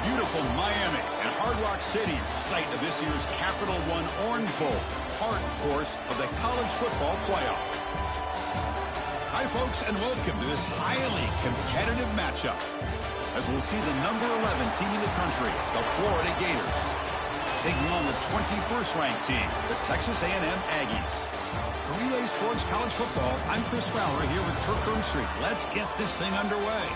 beautiful Miami and Hard Rock City, site of this year's Capital One Orange Bowl, part, of course, of the college football playoff. Hi, folks, and welcome to this highly competitive matchup, as we'll see the number 11 team in the country, the Florida Gators, taking on the 21st ranked team, the Texas A&M Aggies. For EA Sports College Football, I'm Chris Fowler here with Kirk Ermstreet. Let's get this thing underway.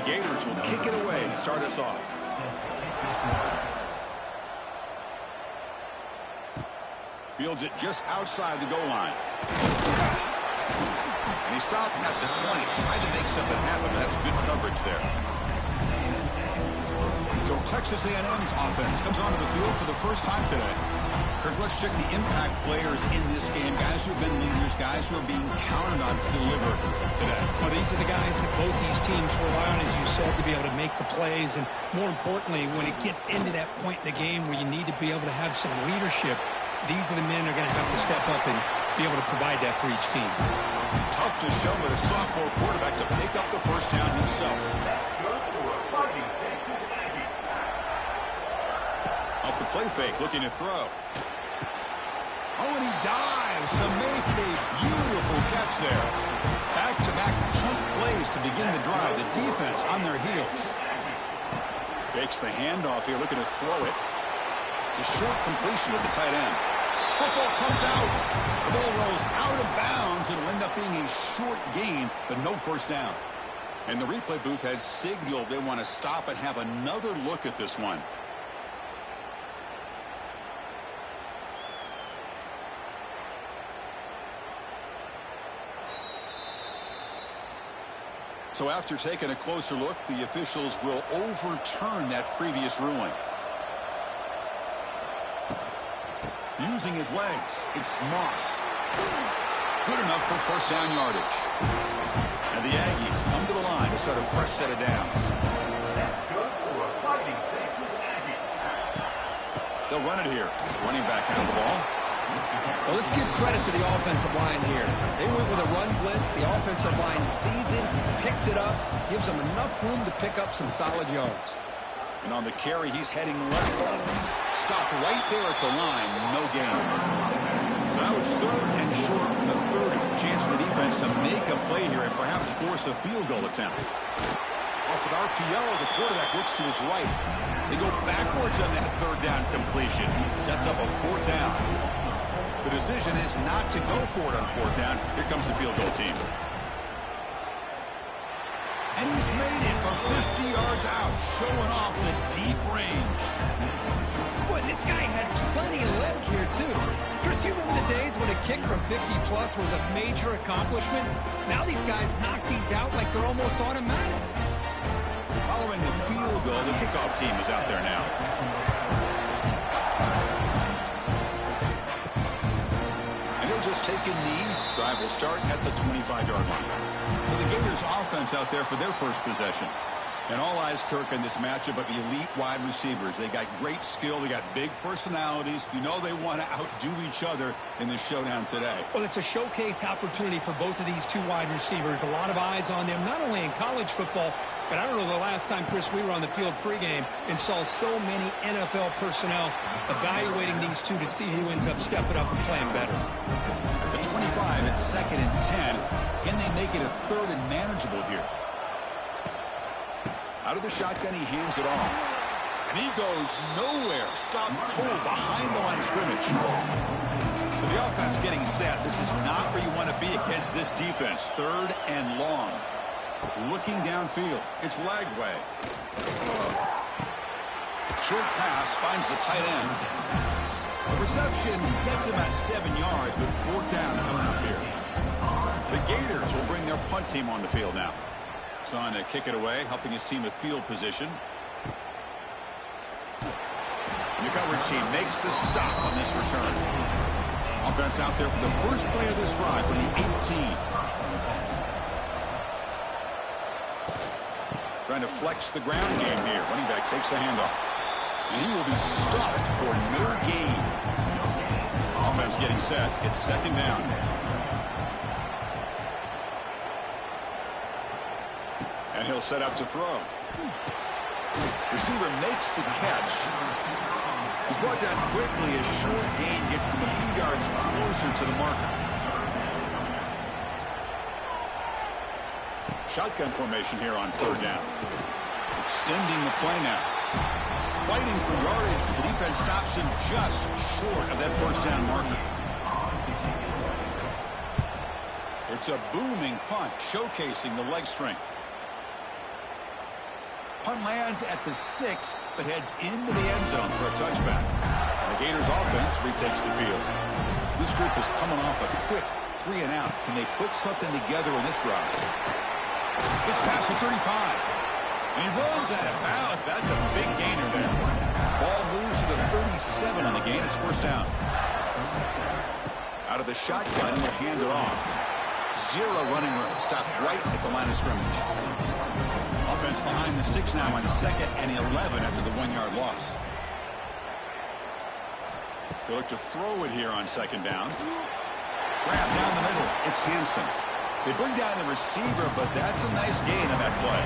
Gators will kick it away to start us off. Fields it just outside the goal line. And he stopped at the 20. Tried to make something happen, but that's good coverage there. So Texas A&M's offense comes onto the field for the first time today. Kirk, let's check the impact players in this game. Guys who have been leaders, guys who are being counted on to deliver today. Well, these are the guys that both these teams rely on, as you said, to be able to make the plays. And more importantly, when it gets into that point in the game where you need to be able to have some leadership, these are the men that are going to have to step up and be able to provide that for each team. Tough to show with a sophomore quarterback to pick up the first down himself. Off the play fake, looking to throw. Oh, and he dives to make a beautiful catch there. Back-to-back chunk plays to begin the drive. The defense on their heels. Fakes the handoff here, looking to throw it. The short completion of the tight end. Football comes out. The ball rolls out of bounds. It'll end up being a short gain, but no first down. And the replay booth has signaled they want to stop and have another look at this one. So after taking a closer look, the officials will overturn that previous ruling. Using his legs, it's Moss. Good enough for first down yardage. And the Aggies come to the line to start a fresh set of downs. That's good for a Fighting Texas Aggie. They'll run it here. Running back has the ball. Well, let's give credit to the offensive line here. They went with a run blitz. The offensive line sees it, picks it up, gives them enough room to pick up some solid yards. And on the carry, he's heading left. Stopped right there at the line. No gain. So now it's third and short, a third chance for the defense to make a play here and perhaps force a field goal attempt. Off an RPO, the quarterback looks to his right. They go backwards on that third down completion. Sets up a fourth down. The decision is not to go for it on fourth down. Here comes the field goal team. And he's made it from 50 yards out, showing off the deep range. Boy, this guy had plenty of leg here, too. Chris, you remember the days when a kick from 50-plus was a major accomplishment? Now these guys knock these out like they're almost automatic. Following the field goal, the kickoff team is out there now. Just take a knee. Drive will start at the 25-yard line. So the Gators offense out there for their first possession. And all eyes, Kirk, in this matchup of elite wide receivers. They got great skill. They got big personalities. You know they want to outdo each other in this showdown today. Well, it's a showcase opportunity for both of these two wide receivers. A lot of eyes on them, not only in college football, but I don't know the last time, Chris, we were on the field pregame and saw so many NFL personnel evaluating these two to see who ends up stepping up and playing better. At the 25, it's 2nd and 10. Can they make it a third and manageable here? Out of the shotgun, he hands it off. And he goes nowhere. Stopped cold behind the line of scrimmage. So the offense getting set. This is not where you want to be against this defense. 3rd and long. Looking downfield. It's Lagway. Short pass finds the tight end. The reception gets him at 7 yards, but 4th down coming up here. The Gators will bring their punt team on the field now. He's on to kick it away, helping his team with field position. The coverage team makes the stop on this return. Offense out there for the first play of this drive from the 18. Trying to flex the ground game here. Running back takes the handoff. And he will be stuffed for no gain. Offense getting set. It's second down. And he'll set up to throw. Receiver makes the catch. He's brought down quickly as short gain gets them a few yards closer to the marker. Shotgun formation here on third down. Extending the play now. Fighting for yardage, but the defense stops him just short of that first down marker. It's a booming punt, showcasing the leg strength. Punt lands at the 6, but heads into the end zone for a touchback. The Gators offense retakes the field. This group is coming off a quick 3 and out. Can they put something together in this drive? It's past the 35. And he runs out of bounds. That's a big gainer there. Ball moves to the 37 on the gain. It's first down. Out of the shotgun, he'll hand it off. 0 running room. Stopped right at the line of scrimmage. Offense behind the 6 now on second and 11 after the 1-yard loss. They look to throw it here on second down. Grab down the middle. It's Hansen. They bring down the receiver, but that's a nice gain on that play.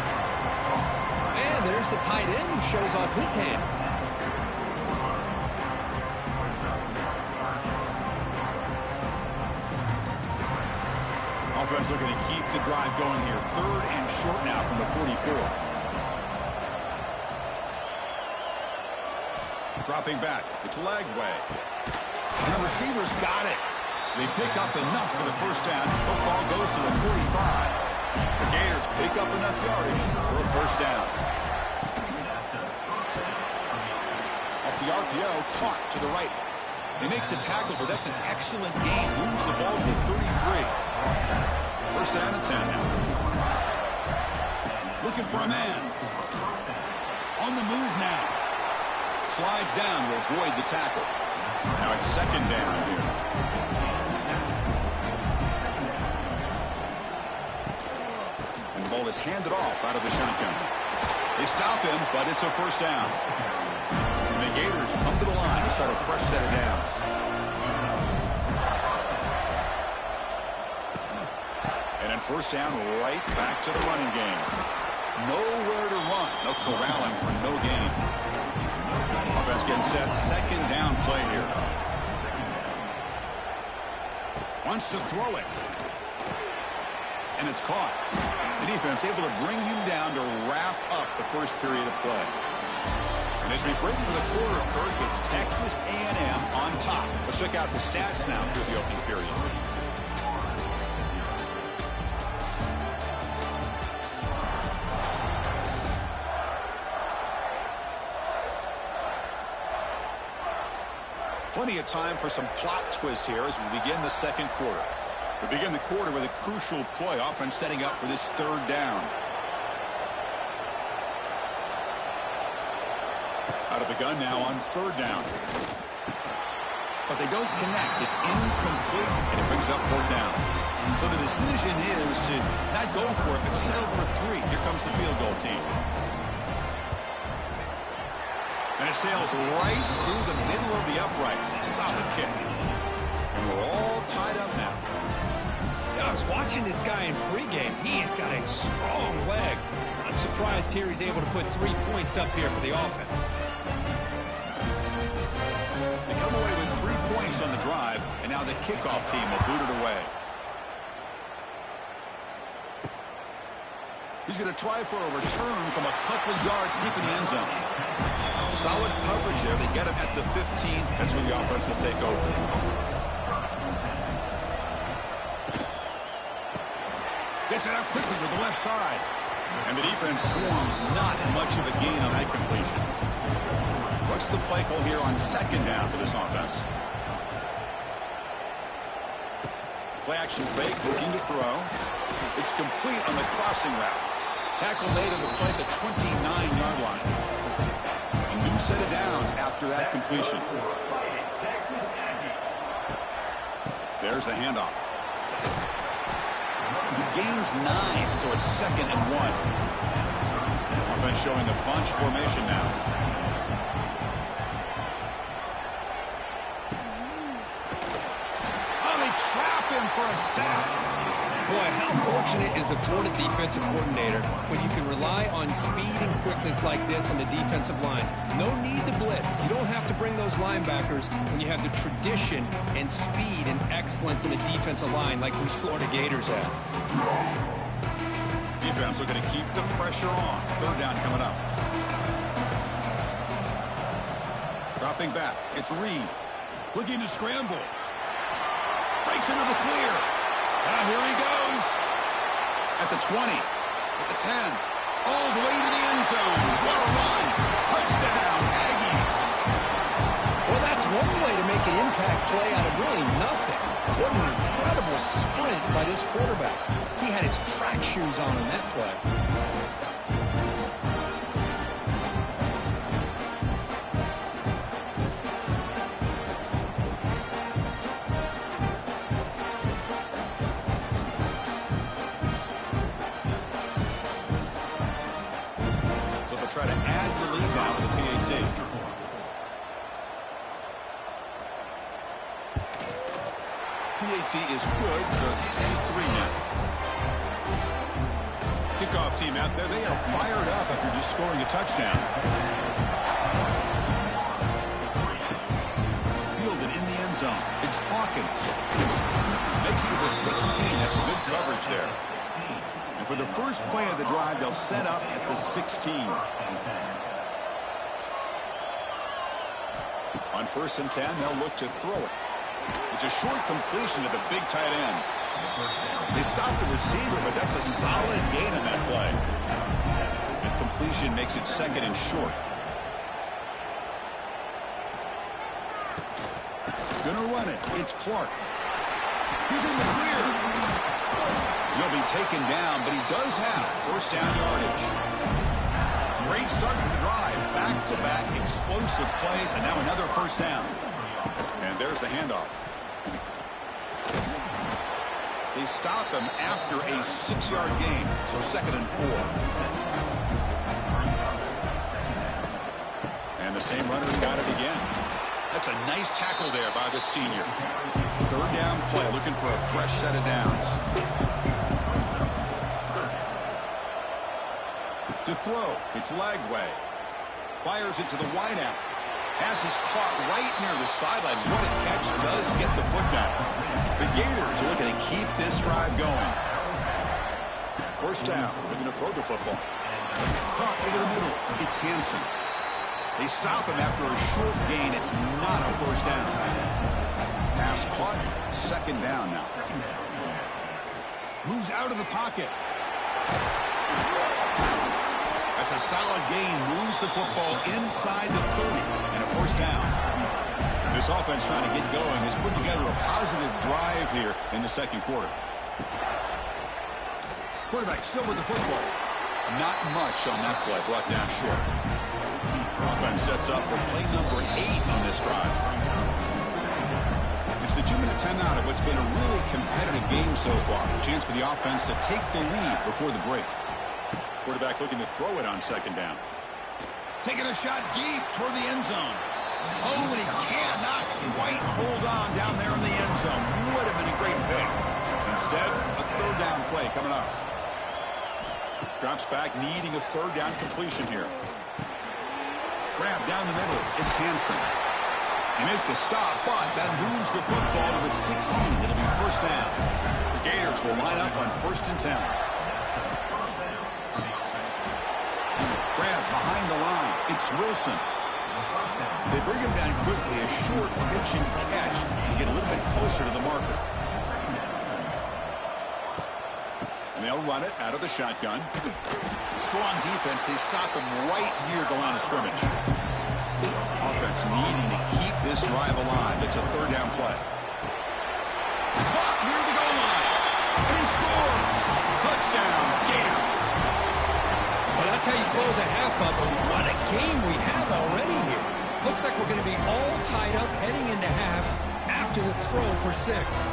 And there's the tight end who shows off his hands. Offense looking to keep the drive going here. Third and short now from the 44. Dropping back. It's Lagway. And the receiver's got it. They pick up enough for the first down. Football goes to the 45. The Gators pick up enough yardage for a first down. Off the RPO, caught to the right. They make the tackle, but that's an excellent gain. Moves the ball to the 33. First down and 10 now. Looking for a man. On the move now. Slides down to avoid the tackle. Now it's second down here. And the ball is handed off out of the shotgun. They stop him, but it's a first down. And the Gators come to the line to start a fresh set of downs. And then first down, right back to the running game. Nowhere to run. No corralling for no gain. Offense getting set. Second down play here. Wants to throw it. And it's caught. The defense able to bring him down to wrap up the first period of play. And as we break for the quarter, Kirk, it's Texas A&M on top. Let's check out the stats now through the opening period. Plenty of time for some plot twists here as we begin the second quarter. We begin the quarter with a crucial play. Offense setting up for this third down. Out of the gun now on third down. But they don't connect. It's incomplete, and it brings up fourth down. So the decision is to not go for it, but settle for 3. Here comes the field goal team. And it sails right through the middle of the uprights. Solid kick. And we're all tied up now. Yeah, I was watching this guy in pregame. He has got a strong leg. Not surprised here he's able to put 3 points up here for the offense. They come away with 3 points on the drive, and now the kickoff team will boot it away. He's going to try for a return from a couple of yards deep in the end zone. Solid coverage there. They get him at the 15. That's where the offense will take over. Gets it out quickly to the left side. And the defense swarms. Not much of a gain on that completion. What's the play call here on second down for this offense? Play action fake, looking to throw. It's complete on the crossing route. Tackle made on the play at the 29-yard line. And New set of downs after that completion. There's the handoff. He gains 9, so it's 2nd and 1. Offense showing a bunch formation now. Oh, they trap him for a sack. Boy, how fortunate is the Florida defensive coordinator when you can rely on speed and quickness like this on the defensive line. No need to blitz. You don't have to bring those linebackers when you have the tradition and speed and excellence in the defensive line like these Florida Gators have. Defense looking to keep the pressure on. 3rd down coming up. Dropping back. It's Reed. Looking to scramble. Breaks into the clear. Now here he goes. At the 20. At the 10. All the way to the end zone. What a run. Touchdown, Aggies. Well, that's one way to make an impact play out of really nothing. What an incredible sprint by this quarterback. He had his track shoes on in that play. Try to add the lead now to the PAT. PAT is good, so it's 10-3 now. Kickoff team out there, they are fired up after just scoring a touchdown. Fielded in the end zone. It's Hawkins. Makes it to the 16. That's good coverage there. And for the first play of the drive, they'll set up at the 16. On 1st and 10, they'll look to throw it. It's a short completion to the big tight end. They stop the receiver, but that's a solid gain on that play. And completion makes it 2nd and short. Gonna run it. It's Clark. He's in the clear. He'll be taken down, but he does have 1st down yardage. Great start to the drive. Back-to-back explosive plays, and now another 1st down. And there's the handoff. They stop him after a 6-yard gain, so 2nd and 4. And the same runner's got it again. That's a nice tackle there by the senior. 3rd down play, looking for a fresh set of downs. To throw, it's Lagway. Fires it to the wideout. Pass is caught right near the sideline. What a catch. Does get the foot down. The Gators are looking to keep this drive going. 1st down, looking to throw the football. Caught over the middle. It's Hansen. They stop him after a short gain. It's not a 1st down. Pass caught. 2nd down now. Moves out of the pocket. That's a solid gain. Moves the football inside the 30 and a 1st down. This offense trying to get going has put together a positive drive here in the 2nd quarter. Quarterback still with the football. Not much on that play. Brought down short. Offense sets up for play number 8 on this drive. It's the 2-minute timeout of what's been a really competitive game so far. A chance for the offense to take the lead before the break. Quarterback looking to throw it on 2nd down. Taking a shot deep toward the end zone. Oh, and he cannot quite hold on down there in the end zone. Would have been a great pick. Instead, a 3rd down play coming up. Drops back, needing a 3rd down completion here. Grab down the middle. It's Hansen. They make the stop, but that moves the football to the 16. It'll be 1st down. The Gators will line up on 1st and 10. Grab behind the line. It's Wilson. They bring him down quickly. A short pitch and catch to get a little bit closer to the marker. And they'll run it out of the shotgun. Strong defense. They stop him right near the line of scrimmage. Offense needing to keep this drive alive. It's a 3rd down play. Caught near the goal line. And he scores. Touchdown, Gators. Well, that's how you close a half up, but what a game we have already here. Looks like we're going to be all tied up heading into half after the throw for 6.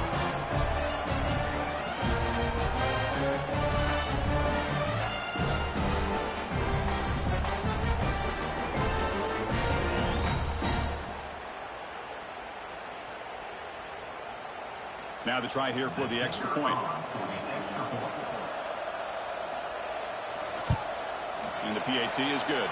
Now the try here for the extra point. And the PAT is good.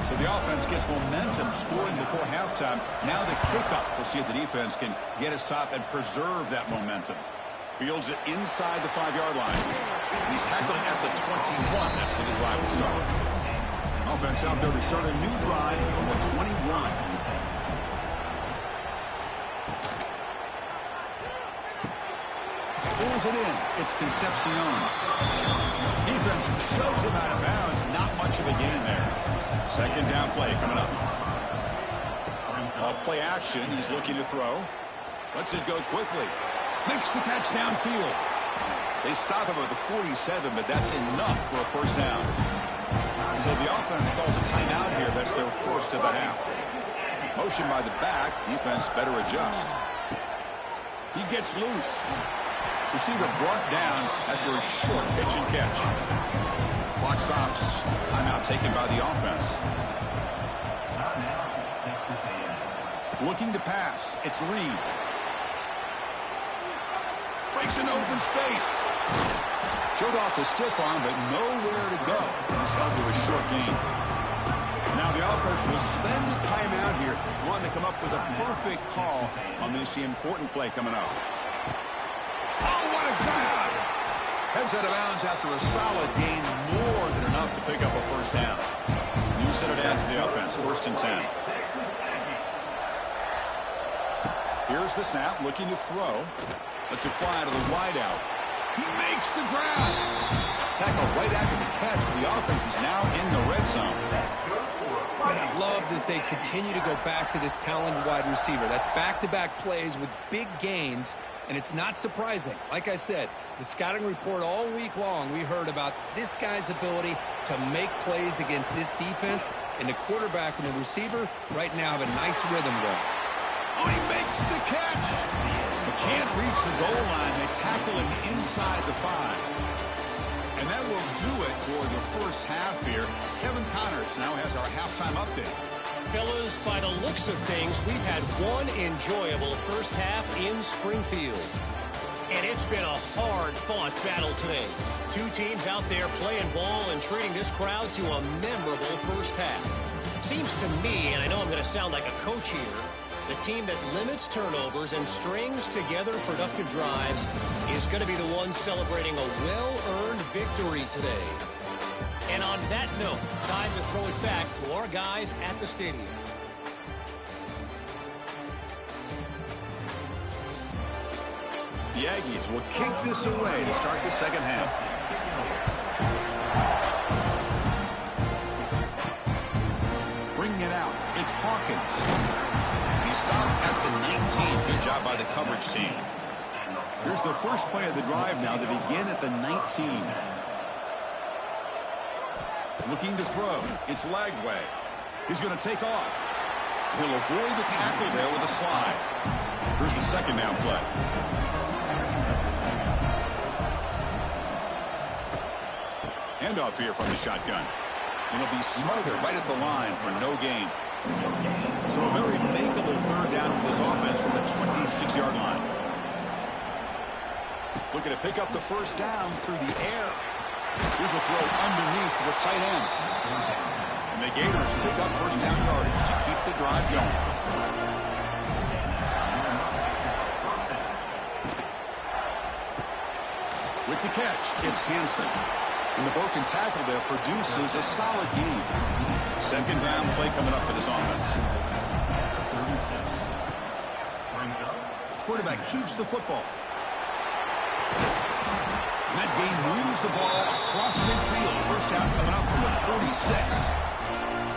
So the offense gets momentum scoring before halftime. Now the kickoff. We'll see if the defense can get his top and preserve that momentum. Fields it inside the 5-yard line. He's tackling at the 21. That's where the drive will start. Offense out there to start a new drive on the 21. Pulls it in. It's Concepcion. Defense shoves him out of bounds. Not much of a gain there. Second down play coming up. Off play action. He's looking to throw. Lets it go quickly. Makes the catch downfield. They stop him at the 47, but that's enough for a first down. So the offense calls a timeout here. That's their first of the half. Motion by the back. Defense better adjust. He gets loose. Receiver brought down after a short pitch and catch. Clock stops. Timeout taken by the offense. Looking to pass. It's Reed. Breaks into open space. Showed off the stiff arm, but nowhere to go. He's held to a short gain. Now the offense will spend a timeout here, wanting to come up with a perfect call on this important play coming up. Oh, what a grab! Heads out of bounds after a solid gain, more than enough to pick up a first down. New set of downs to the offense, 1st and 10. Here's the snap, looking to throw. Lets it fly to the wideout. He makes the grab. Tackle right after the catch, but the offense is now in the red zone. And I love that they continue to go back to this talented wide receiver. That's back-to-back plays with big gains, and it's not surprising. Like I said, the scouting report all week long, we heard about this guy's ability to make plays against this defense, and the quarterback and the receiver right now have a nice rhythm going. Oh, he makes the catch. Can't reach the goal line. They tackle him inside the 5. And that will do it for the first half here. Kevin Connors now has our halftime update. Fellas, by the looks of things, we've had one enjoyable first half in Springfield. And it's been a hard-fought battle today. Two teams out there playing ball and treating this crowd to a memorable first half. Seems to me, and I know I'm going to sound like a coach here, the team that limits turnovers and strings together productive drives is going to be the one celebrating a well-earned victory today. And on that note, time to throw it back to our guys at the stadium. The Aggies will kick this away to start the second half. Bringing it out, it's Hawkins. Stopped at the 19. Good job by the coverage team. Here's the first play of the drive now. They begin at the 19. Looking to throw. It's Lagway. He's going to take off. He'll avoid the tackle there with a slide. Here's the second down play. Handoff here from the shotgun. And he'll be smothered right at the line for no gain. So a very makeable third down for this offense from the 26-yard line. Looking to pick up the first down through the air. Here's a throw underneath to the tight end. And the Gators pick up first down yardage to keep the drive going. With the catch, it's Hansen. And the broken tackle there produces a solid gain. Second down play coming up for this offense. Quarterback keeps the football. And that gain moves the ball across midfield. First down coming up from the 46.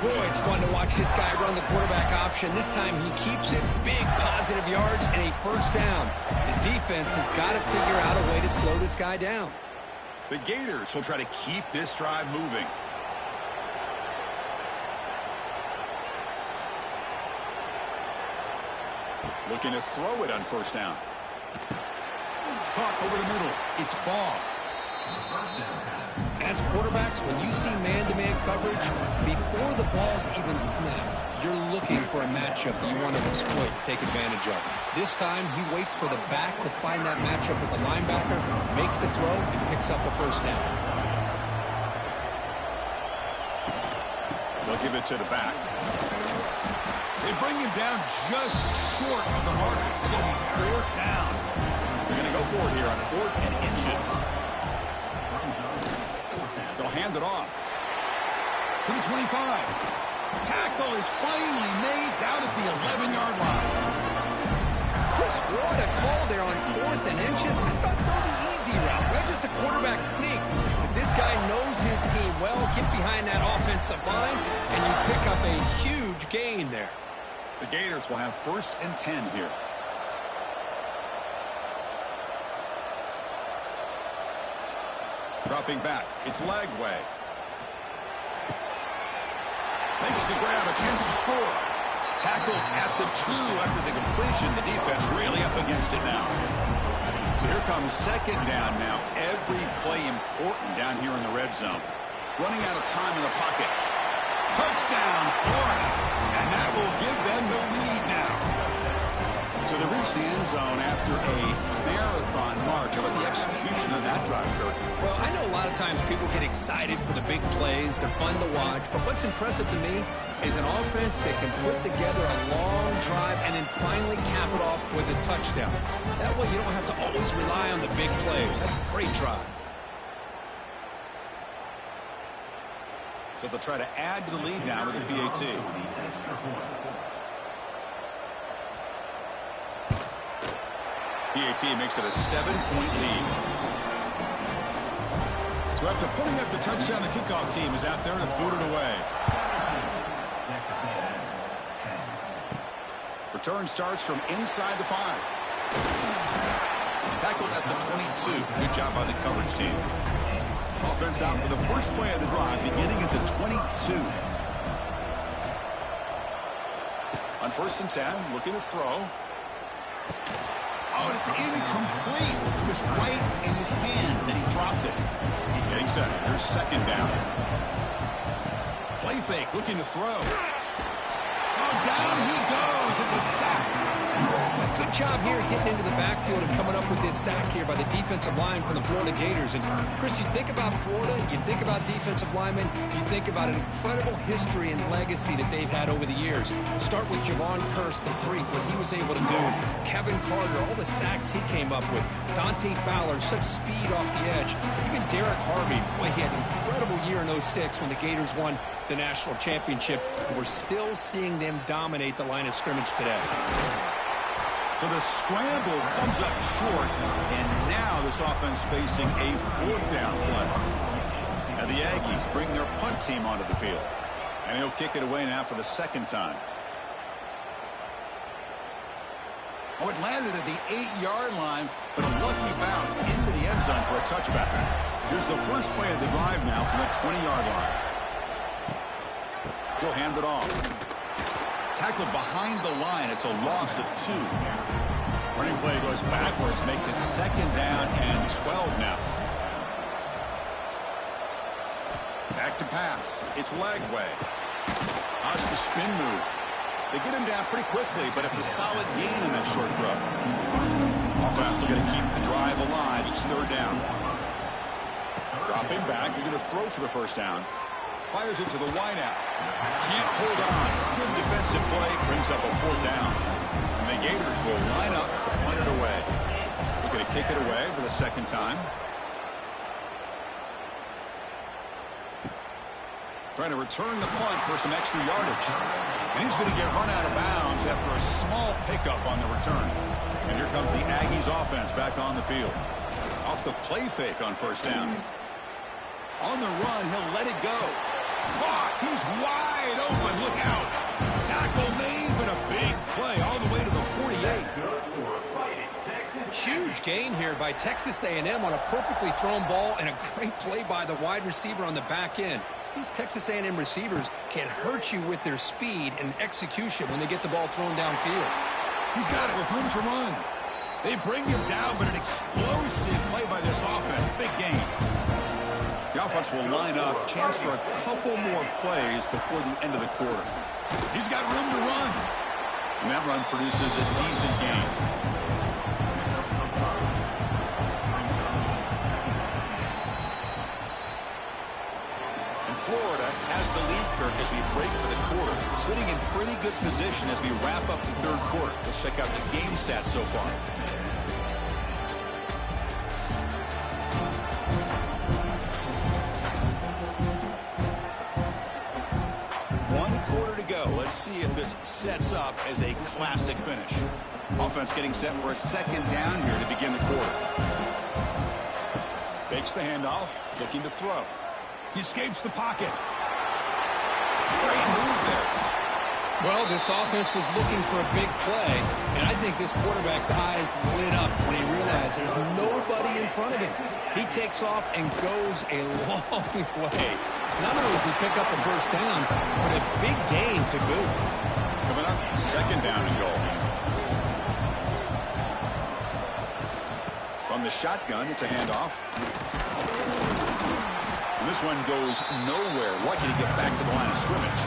Boy, it's fun to watch this guy run the quarterback option. This time he keeps it, big positive yards, and a first down. The defense has got to figure out a way to slow this guy down. The Gators will try to keep this drive moving. Looking to throw it on first down. Caught over the middle. It's Ball. As quarterbacks, when you see man-to-man coverage, before the ball's even snapped, you're looking for a matchup that you want to exploit, take advantage of. This time, he waits for the back to find that matchup with the linebacker, makes the throw, and picks up a first down. They'll give it to the back. They bring him down just short of the mark. It's going to be fourth down. They're going to go for it here on 4th and inches. They'll hand it off to the 25. Tackle is finally made down at the 11-yard line. Chris, what a call there on 4th and inches. I thought throw the easy route, not just a quarterback sneak. But this guy knows his team well. Get behind that offensive line, and you pick up a huge gain there. The Gators will have 1st and 10 here. Dropping back. It's Lagway. Makes the grab, a chance to score. Tackled at the 2 after the completion. The defense really up against it now. So here comes 2nd down now. Every play important down here in the red zone. Running out of time in the pocket. Touchdown, Florida. And that will give them the lead now. So they reach the end zone after a marathon march. How about the execution of that drive, Kurt? Well, I know a lot of times people get excited for the big plays. They're fun to watch. But what's impressive to me is an offense that can put together a long drive and then finally cap it off with a touchdown. That way you don't have to always rely on the big plays. That's a great drive. So they'll try to add to the lead now with a PAT. PAT makes it a 7-point lead. So after putting up the touchdown, the kickoff team is out there to boot it away. Return starts from inside the 5. Tackled at the 22. Good job by the coverage team. Offense out for the first play of the drive, beginning at the 22. On 1st and 10, looking to throw. Oh, and it's incomplete. It was right in his hands that he dropped it. Getting set. Here's 2nd down. Play fake, looking to throw. Oh, down he goes. It's a sack. Good job here getting into the backfield and coming up with this sack here by the defensive line for the Florida Gators. And, Chris, you think about Florida, you think about defensive linemen, you think about an incredible history and legacy that they've had over the years. Start with Javon Kearse, the freak, what he was able to do. Kevin Carter, all the sacks he came up with. Dante Fowler, such speed off the edge. Even Derek Harvey, boy, he had an incredible year in 06 when the Gators won the national championship. And we're still seeing them dominate the line of scrimmage today. So the scramble comes up short, and now this offense facing a 4th down play. And the Aggies bring their punt team onto the field. And he'll kick it away now for the 2nd time. Oh, it landed at the 8-yard line, but a lucky bounce into the end zone for a touchback. Here's the first play of the drive now from the 20-yard line. He'll hand it off. Tackled behind the line. It's a loss of 2. Running play goes backwards, makes it 2nd down and 12 now. Back to pass. It's Lagway. That's the spin move. They get him down pretty quickly, but it's a solid gain in that short throw. Offense will going to keep the drive alive. It's 3rd down. Dropping back. They're going to throw for the first down. Fires it to the wideout. Can't hold on. Good defensive play. Brings up a 4th down. And the Gators will line up to punt it away. They're going to kick it away for the 2nd time. Trying to return the punt for some extra yardage. And he's going to get run out of bounds after a small pickup on the return. And here comes the Aggies offense back on the field. Off the play fake on 1st down. On the run, he'll let it go. Caught. He's wide wide open. Look out. Tackle made, but a big play all the way to the 48. Huge gain here by Texas A&M on a perfectly thrown ball and a great play by the wide receiver on the back end. These Texas A&M receivers can hurt you with their speed and execution when they get the ball thrown downfield. He's got it with room to run. They bring him down, but an explosive play by this offense. Big gain. The offense will line up. Chance for a couple more plays before the end of the quarter. He's got room to run. And that run produces a decent gain. Florida has the lead, Kirk, as we break for the quarter. Sitting in pretty good position as we wrap up the third quarter. Let's check out the game stats so far. One quarter to go. Let's see if this sets up as a classic finish. Offense getting set for a second down here to begin the quarter. Fakes the handoff, looking to throw. He escapes the pocket. Great move there. Well, this offense was looking for a big play, and I think this quarterback's eyes lit up when he realized there's nobody in front of him. He takes off and goes a long way. Not only does he pick up a first down, but a big gain to boot. Coming up, second down and goal. From the shotgun, it's a handoff. This one goes nowhere. Lucky to get back to the line of scrimmage.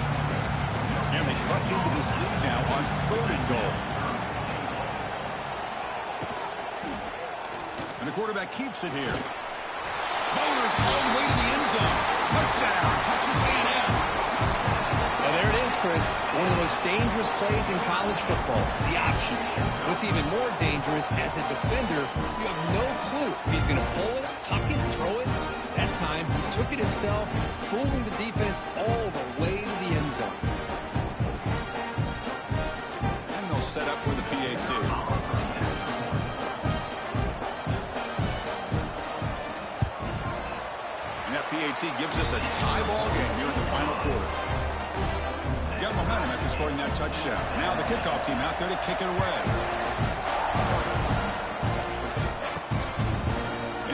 And they cut into this lead now on third and goal. And the quarterback keeps it here. Motors all the way to the end zone. Touchdown, Texas A&M. Well, there it is, Chris. One of the most dangerous plays in college football, the option. What's even more dangerous, as a defender, you have no clue if he's going to pull it, tuck it, throw it. That time, he took it himself, fooling the defense all the way to the end zone. And they'll set up with a PAT. And that PAT gives us a tie ball game here in the final quarter. Got momentum after scoring that touchdown. Now the kickoff team out there to kick it away.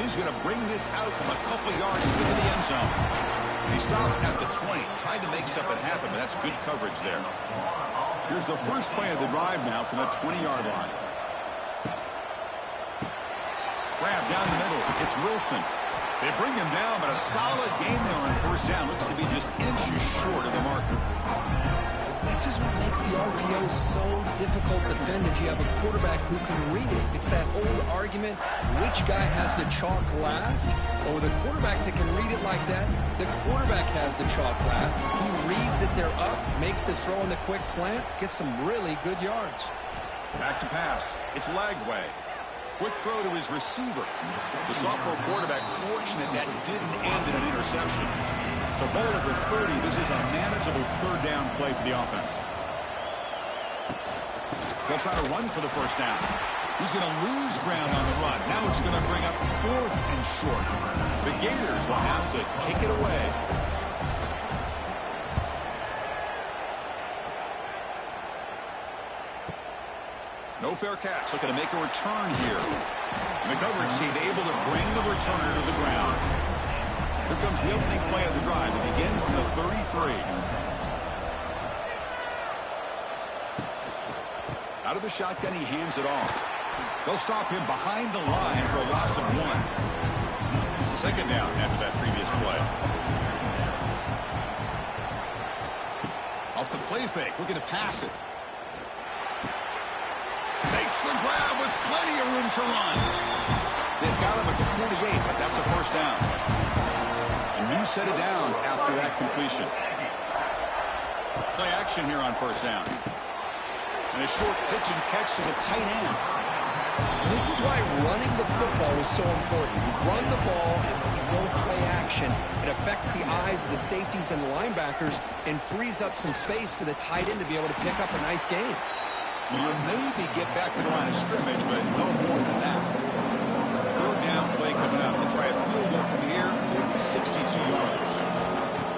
He's going to bring this out from a couple yards into the end zone. He stopped at the 20, tried to make something happen, but that's good coverage there. Here's the first play of the drive now from the 20-yard line. Grab down the middle. It's Wilson. They bring him down, but a solid game there on first down. Looks to be just inches short of the marker. This is what makes the RPO so difficult to defend if you have a quarterback who can read it. It's that old argument, which guy has the chalk last? Or the quarterback that can read it like that, the quarterback has the chalk last. He reads that they're up, makes the throw in the quick slant, gets some really good yards. Back to pass. It's Lagway. Quick throw to his receiver. The sophomore quarterback fortunate that didn't end in an interception. So ball at the 30. This is a manageable third down play for the offense. They'll try to run for the first down. He's going to lose ground on the run. Now it's going to bring up fourth and short. The Gators will have to kick it away. No fair catch. Looking to make a return here. And the coverage team able to bring the returner to the ground. Here comes the opening play of the drive. It begins from the 33. Out of the shotgun, he hands it off. They'll stop him behind the line for a loss of 1. Second down after that previous play. Off the play fake, looking to pass it. Makes the grab with plenty of room to run. They've got him at the 48, but that's a first down. A new set of downs after that completion. Play action here on first down. And a short pitch and catch to the tight end. This is why running the football is so important. You run the ball and then you go play action. It affects the eyes of the safeties and the linebackers and frees up some space for the tight end to be able to pick up a nice gain. You'll maybe get back to the line of scrimmage, but no more than that. Third down play coming up to try a field goal from here. It'll be 62 yards.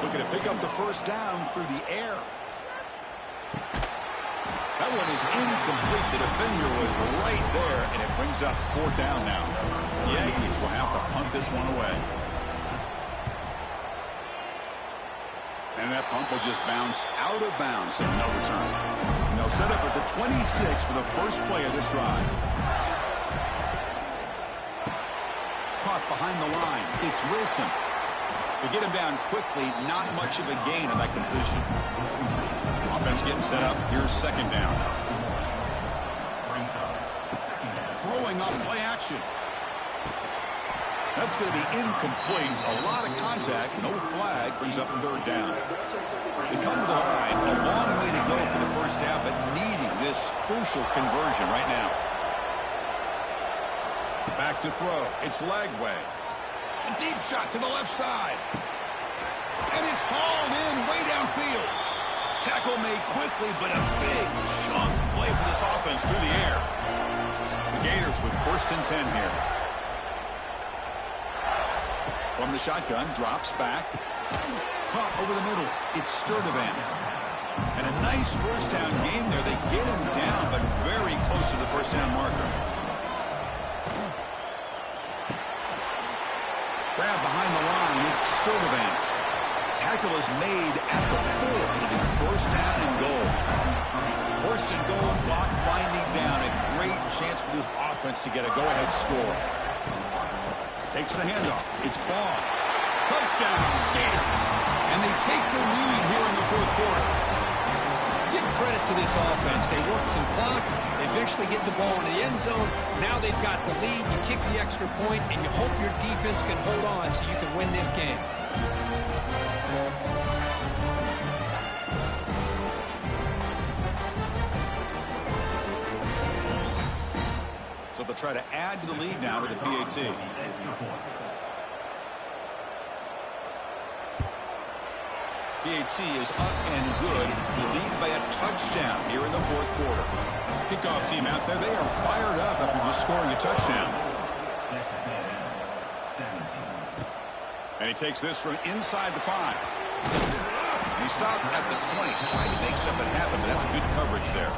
The Looking to pick up the first down through the air. That one is incomplete. The defender was right there, and it brings up fourth down now. The Aggies will have to punt this one away. And that punt will just bounce out of bounds and no return. And they'll set up at the 26 for the first play of this drive. Caught behind the line. It's Wilson. To get him down quickly, not much of a gain on that completion. Offense getting set up. Here's second down. Throwing up play action. That's going to be incomplete. A lot of contact. No flag. Brings up third down. They come to the line. A long way to go for the first down, but needing this crucial conversion right now. Back to throw. It's Lagway. A deep shot to the left side. And it's hauled in way downfield. Tackle made quickly, but a big chunk play for this offense through the air. The Gators with first and 10 here. From the shotgun, drops back. Caught over the middle. It's Sturdivant. And a nice first down gain there. They get him down, but very close to the first down marker. Grab behind the line. It's Sturdivant. Tackle is made at the 4. It'll be first down and goal. First and goal, clock winding down. A great chance for this offense to get a go-ahead score. Takes the handoff. It's Ball. Touchdown, Gators. And they take the lead here in the fourth quarter. Give credit to this offense. They work some clock. They eventually get the ball in the end zone. Now they've got the lead. You kick the extra point, and you hope your defense can hold on so you can win this game. So they'll try to add to the lead now to the PAT. PAT is up and good. The lead by a touchdown here in the fourth quarter. Kickoff team out there. They are fired up after just scoring a touchdown. And he takes this from inside the 5. He stopped at the 20. Trying to make something happen, but that's good coverage there.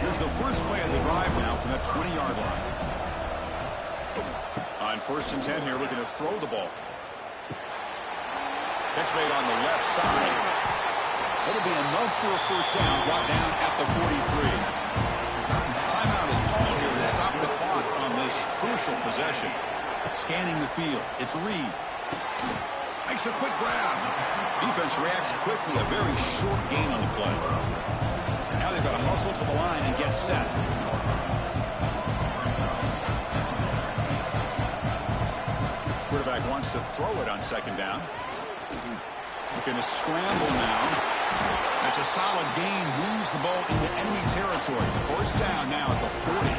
Here's the first play of the drive now from that 20-yard line. On first and 10 here, looking to throw the ball. Catch made on the left side. That'll be enough for a first down, brought down at the 43. Timeout is called here to stop the clock on this crucial possession. Scanning the field, it's Reed. Makes a quick grab. Defense reacts quickly, a very short gain on the play. Now they've got to hustle to the line and get set. Quarterback wants to throw it on second down. Looking to scramble now. That's a solid gain. Moves the ball into enemy territory. First down now at the 40.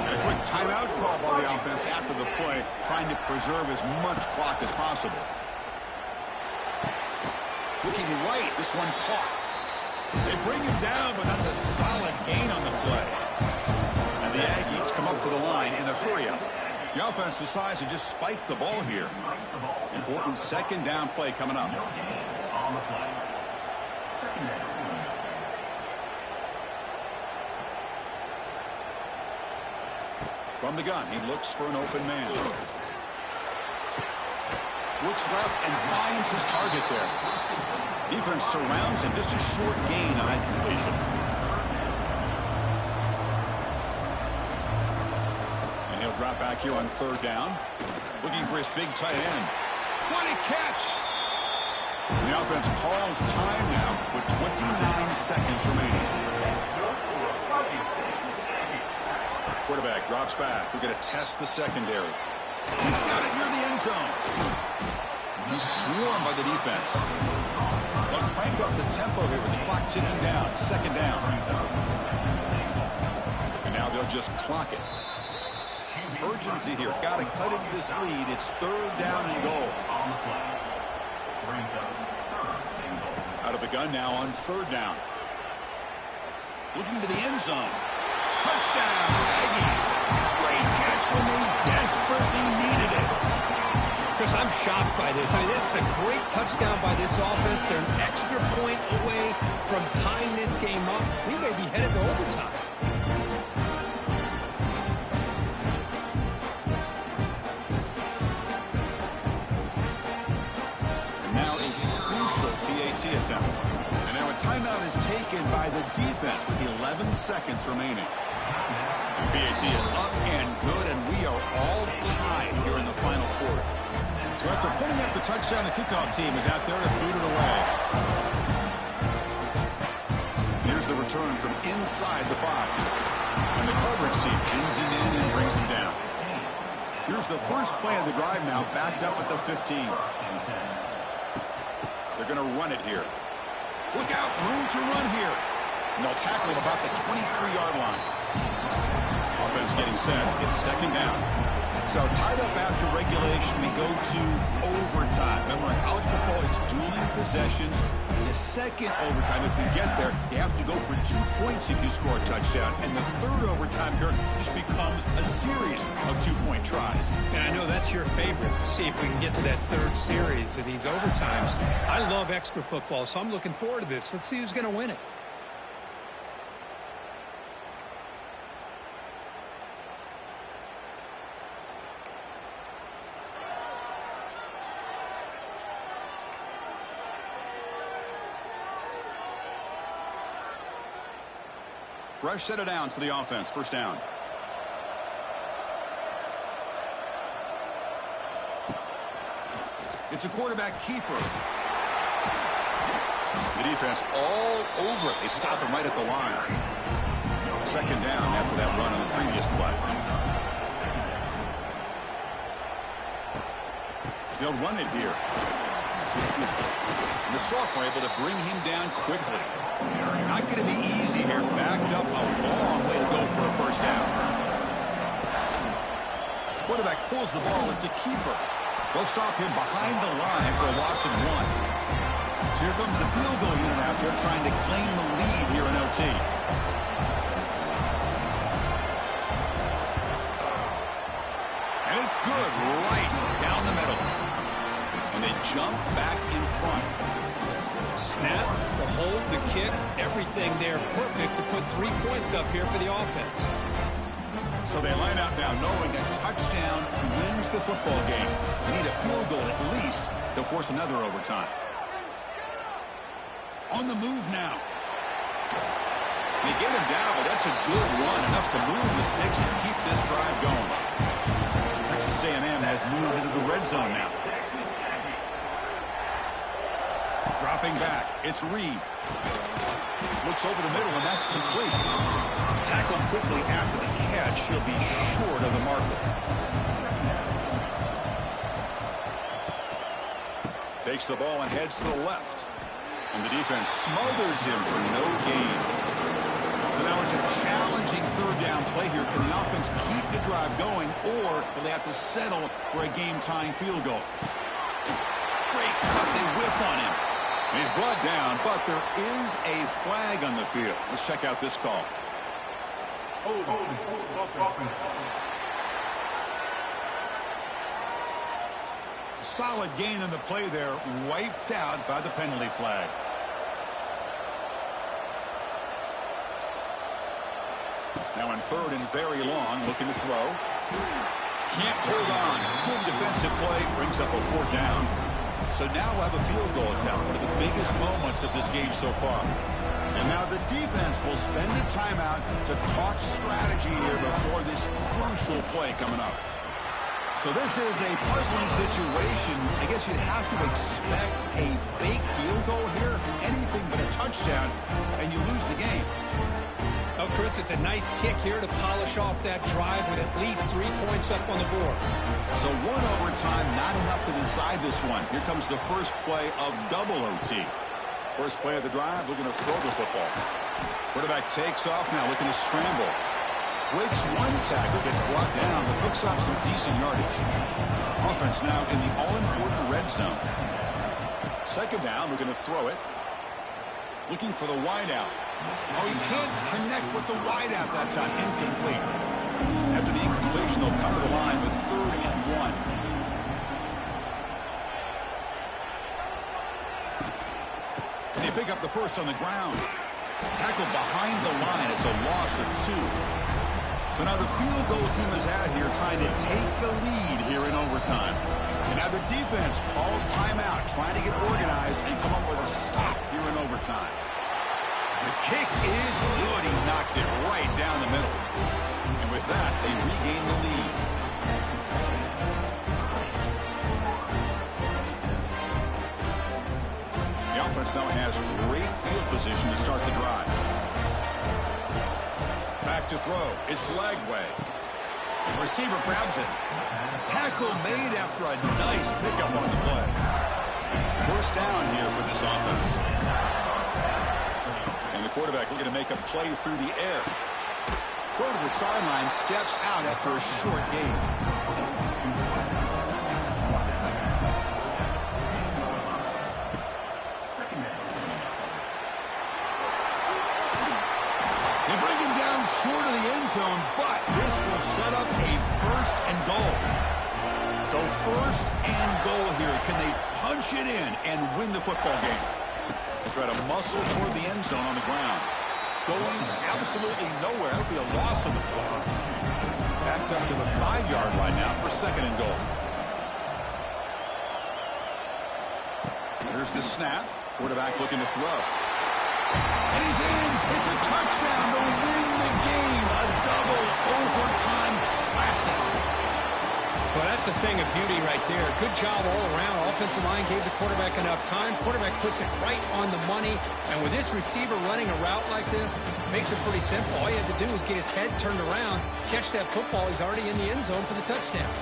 And a quick timeout call by the offense after the play, trying to preserve as much clock as possible. Looking right, this one caught. They bring him down, but that's a solid gain on the play. And the Aggies come up to the line in the hurry-up. The offense decides to just spike the ball here. Important second down play coming up. From the gun, he looks for an open man. Looks left and finds his target there. Defense surrounds him. Just a short gain on that completion. And he'll drop back here on third down. Looking for his big tight end. What a catch! And the offense calls time now with 29 seconds remaining. Quarterback drops back. We're going to test the secondary. He's got it near the end zone. He's swarmed by the defense. They'll crank up the tempo here with the clock ticking down. Second down. And now they'll just clock it. Urgency here. Got to cut into this lead. It's third down and goal. Out of the gun now on third down. Looking to the end zone. Touchdown, Aggies. Great catch when they desperately needed it. Chris, I'm shocked by this. I mean, this is a great touchdown by this offense. They're an extra point away from tying this game up. We may be headed to overtime. And now a crucial PAT attempt. And now a timeout is taken by the defense with 11 seconds remaining. PAT is up and good, and we are all tied here in the final quarter. So after putting up the touchdown, the kickoff team is out there to boot it away. Here's the return from inside the 5. And the coverage team pins him in and brings him down. Here's the first play of the drive now, backed up at the 15. They're going to run it here. Look out, room to run here. And they'll tackle about the 23-yard line. Offense getting set. It's second down. So tied up after regulation, we go to overtime. Remember, in college football, it's dueling possessions. In the second overtime, if we get there, you have to go for 2 points if you score a touchdown. And the third overtime here just becomes a series of 2-point tries. And I know that's your favorite. See if we can get to that third series of these overtimes. I love extra football, so I'm looking forward to this. Let's see who's going to win it. Fresh set of downs for the offense. First down. It's a quarterback keeper. The defense all over it. They stop him right at the line. Second down after that run on the previous play. They'll run it here. And the sophomore able to bring him down quickly. Not going to be easy here. Backed up a long way to go for a first down. Quarterback pulls the ball. It's a keeper. They'll stop him behind the line for a loss of 1. So here comes the field goal unit out there trying to claim the lead here in OT. And it's good right down the middle. And they jump back in front. Snap, the hold, the kick, everything there perfect to put 3 points up here for the offense. So they line out now knowing a touchdown wins the football game. They need a field goal at least to force another overtime. On the move now. They get him down, but that's a good run, enough to move the sticks and keep this drive going. Texas A&M has moved into the red zone now. Dropping back, it's Reed. Looks over the middle, and that's complete. Tackled quickly after the catch. He'll be short of the marker. Takes the ball and heads to the left. And the defense smothers him for no gain. So now it's a challenging third down play here. Can the offense keep the drive going, or will they have to settle for a game-tying field goal? Great cut. They whiff on him. He's brought down, but there is a flag on the field. Let's check out this call. Solid gain on the play there, wiped out by the penalty flag. Now in third and very long, looking to throw. Can't hold on. Good defensive play, brings up a 4th down. So now we'll have a field goal. It's one of the biggest moments of this game so far. And now the defense will spend a timeout to talk strategy here before this crucial play coming up. So this is a puzzling situation. I guess you'd have to expect a fake field goal here, anything but a touchdown, and you lose the game. Oh, Chris, it's a nice kick here to polish off that drive with at least 3 points up on the board. So 1 overtime, not enough to decide this one. Here comes the first play of double OT. First play of the drive, looking to throw the football. Quarterback takes off now, looking to scramble. Breaks one tackle, gets brought down, but picks up some decent yardage. Offense now in the all-important red zone. Second down, looking to throw it. Looking for the wideout. Oh, he can't connect with the wideout that time. Incomplete. After the incompletion, they'll come to the line with 3rd and 1. They pick up the first on the ground. Tackled behind the line. It's a loss of 2. So now the field goal team is out here trying to take the lead here in overtime. And now the defense calls timeout, trying to get organized and come up with a stop here in overtime. The kick is good. He knocked it right down the middle. And with that, they regain the lead. The offense now has great field position to start the drive. Back to throw. It's Lagway. The receiver grabs it. Tackle made after a nice pickup on the play. First down here for this offense. And the quarterback looking to make a play through the air. Throw to the sideline, steps out after a short gain. They bring him down short of the end zone, but this will set up a first and goal. So first and goal here. Can they punch it in and win the football game? They try to muscle toward the end zone on the ground. Going absolutely nowhere. That would be a loss of the ball. Backed up to the 5-yard line now for second and goal. Here's the snap. Quarterback looking to throw. And he's in. It's a touchdown to win the game. A double overtime classic. Well, that's a thing of beauty right there. Good job all around. Offensive line gave the quarterback enough time. Quarterback puts it right on the money. And with this receiver running a route like this, makes it pretty simple. All you have to do is get his head turned around, catch that football. He's already in the end zone for the touchdown.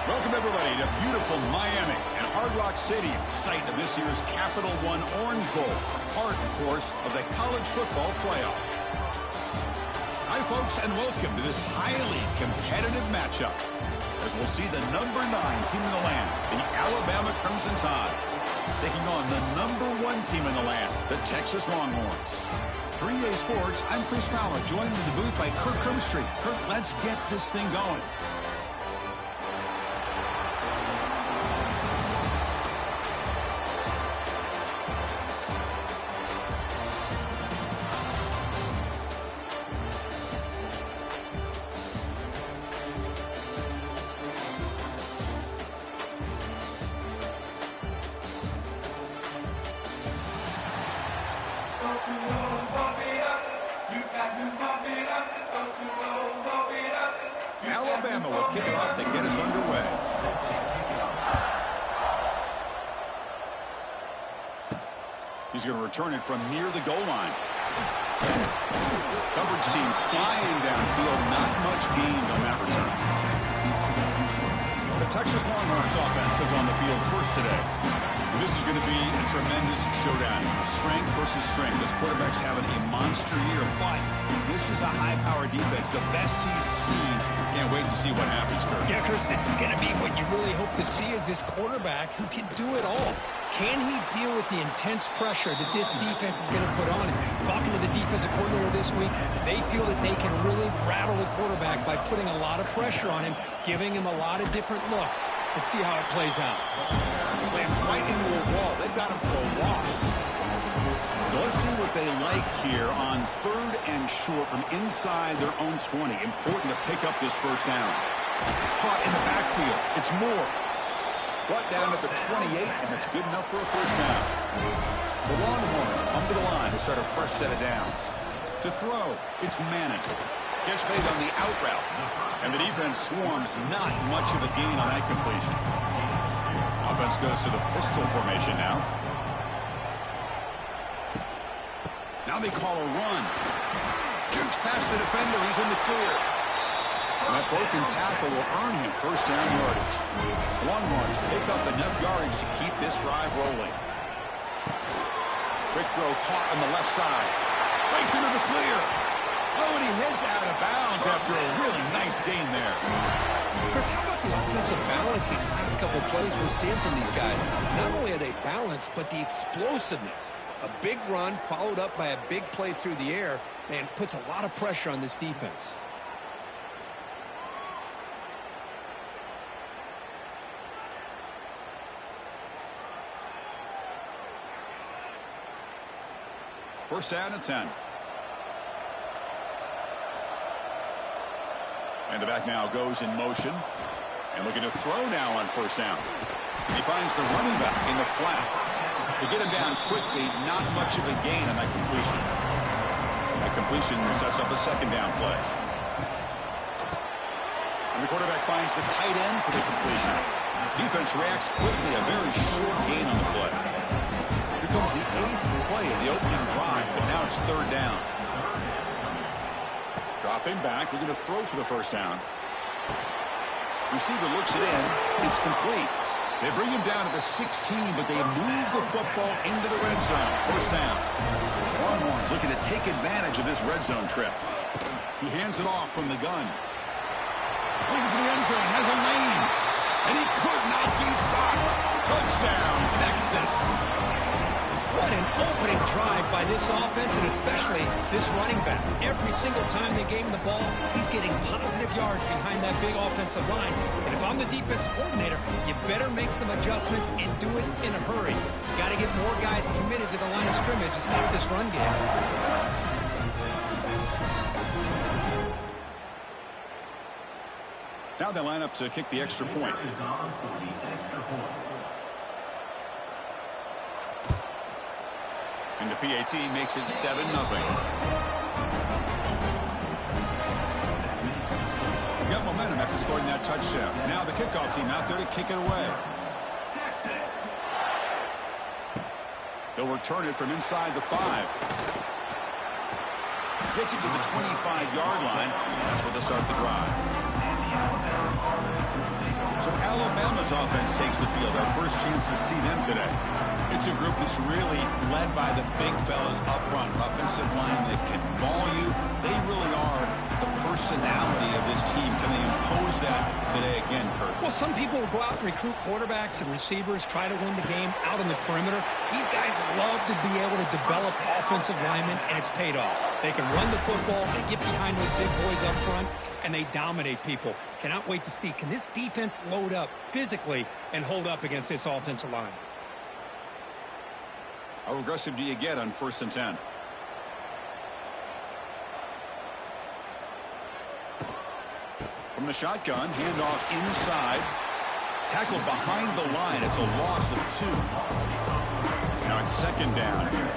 Welcome, everybody, to beautiful Miami and Hard Rock Stadium, site of this year's Capital One Orange Bowl, part, of course, of the college football playoff. Hi, folks, and welcome to this highly competitive matchup, as we'll see the #9 team in the land, the Alabama Crimson Tide, taking on the #1 team in the land, the Texas Longhorns. For EA Sports, I'm Chris Fowler, joined in the booth by Kirk Crimstreet. Kirk, let's get this thing going. Alabama will kick it off to get us underway. He's going to return it from near the goal line. Coverage team flying downfield, not much gained on that return. The Texas Longhorns offense comes on the field first today. And this is going to be a tremendous showdown. Strength versus strength. This quarterback's having a monster year, but this is a high-powered defense, the best he's seen. Can't wait to see what happens, Kurt. Yeah, Chris, this is going to be what you really hope to see is this quarterback who can do it all. Can he deal with the intense pressure that this defense is going to put on him? Talking to the defensive coordinator this week, they feel that they can really rattle the quarterback by putting a lot of pressure on him, giving him a lot of different looks. Let's see how it plays out. Slams right into a wall. They've got him for a loss. So let's see what they like here on 3rd and short from inside their own 20. Important to pick up this first down. Caught in the backfield. It's Moore. Brought down at the 28, and that's good enough for a first down. The Longhorns come to the line to start a fresh set of downs. To throw, it's Manning. Catch made on the out route. And the defense swarms, not much of a gain on that completion. Offense goes to the pistol formation now. Now they call a run. Jukes past the defender. He's in the clear. And that broken tackle will earn him first down yardage. The Longhorns pick up enough yardage to keep this drive rolling. Quick throw caught on the left side. Breaks into the clear. Oh, and he heads out of bounds after a really nice gain there. Chris, how about the offensive balance these last couple plays we're seeing from these guys? Not only are they balanced, but the explosiveness. A big run followed up by a big play through the air and puts a lot of pressure on this defense. First down and 10. And the back now goes in motion. And looking to throw now on first down. He finds the running back in the flat. To get him down quickly, not much of a gain on that completion. That completion sets up a second down play. And the quarterback finds the tight end for the completion. Defense reacts quickly, a very short gain on the play. Here comes the 8th play of the opening drive, but now it's 3rd down. Dropping back, looking to throw for the first down. Receiver looks it in. It's complete. They bring him down to the 16, but they move the football into the red zone. First down. Longhorns looking to take advantage of this red zone trip. He hands it off from the gun. Looking for the end zone, has a lane. And he could not be stopped. Touchdown, Texas. What an opening drive by this offense, and especially this running back. Every single time they gave him the ball, he's getting positive yards behind that big offensive line. And if I'm the defensive coordinator, you better make some adjustments and do it in a hurry. You got to get more guys committed to the line of scrimmage to stop this run game. Now they line up to kick the extra point. And the PAT makes it 7-0. Got momentum after scoring that touchdown. Now the kickoff team out there to kick it away. They'll return it from inside the 5. Gets it to the 25-yard line. That's where they'll start the drive. So So Alabama's offense takes the field. Our first chance to see them today. It's a group that's really led by the big fellas up front. Offensive line that can maul you. They really are the personality of this team. Can they impose that today again, Kurt? Well, some people will go out and recruit quarterbacks and receivers, try to win the game out on the perimeter. These guys love to be able to develop offensive linemen, and it's paid off. They can run the football, they get behind those big boys up front, and they dominate people. Cannot wait to see, can this defense load up physically and hold up against this offensive line? How aggressive do you get on 1st and 10? From the shotgun, handoff inside. Tackle behind the line. It's a loss of 2. Now it's 2nd down here.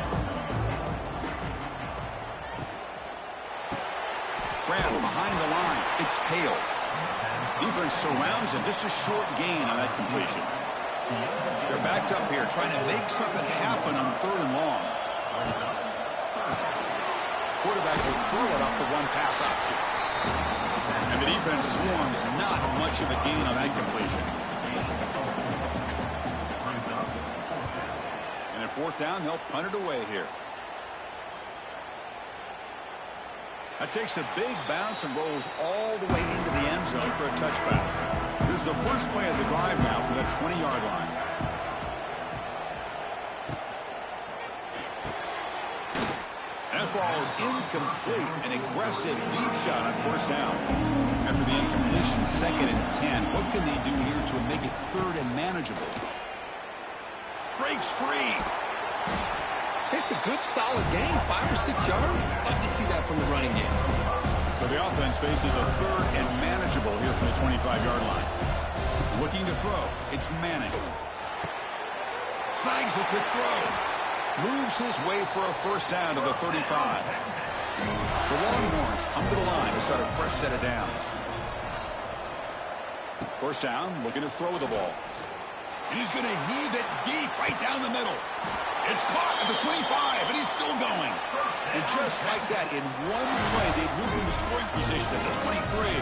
Grab behind the line. It's Hale. Defense surrounds him. Just a short gain on that completion. They're backed up here trying to make something happen on 3rd and long. Quarterback will throw it off the one pass option. And the defense swarms, not much of a gain on that completion. And at 4th down, they'll punt it away here. That takes a big bounce and rolls all the way into the end zone for a touchback. Here's the first play of the drive now from the 20-yard line. That ball is incomplete. An aggressive deep shot on 1st down. After the incompletion, 2nd and 10. What can they do here to make it 3rd and manageable? Breaks free. It's a good, solid game. 5 or 6 yards. Love to see that from the running game. So the offense faces a 3rd and manageable here from the 25-yard line. Looking to throw. It's Manning. Snags the quick throw. Moves his way for a 1st down to the 35. The Longhorns come to the line to start a fresh set of downs. 1st down, looking to throw the ball. And he's going to heave it deep right down the middle. It's caught at the 25, and he's still going. And just like that, in one play, they've moved into scoring position at the 23.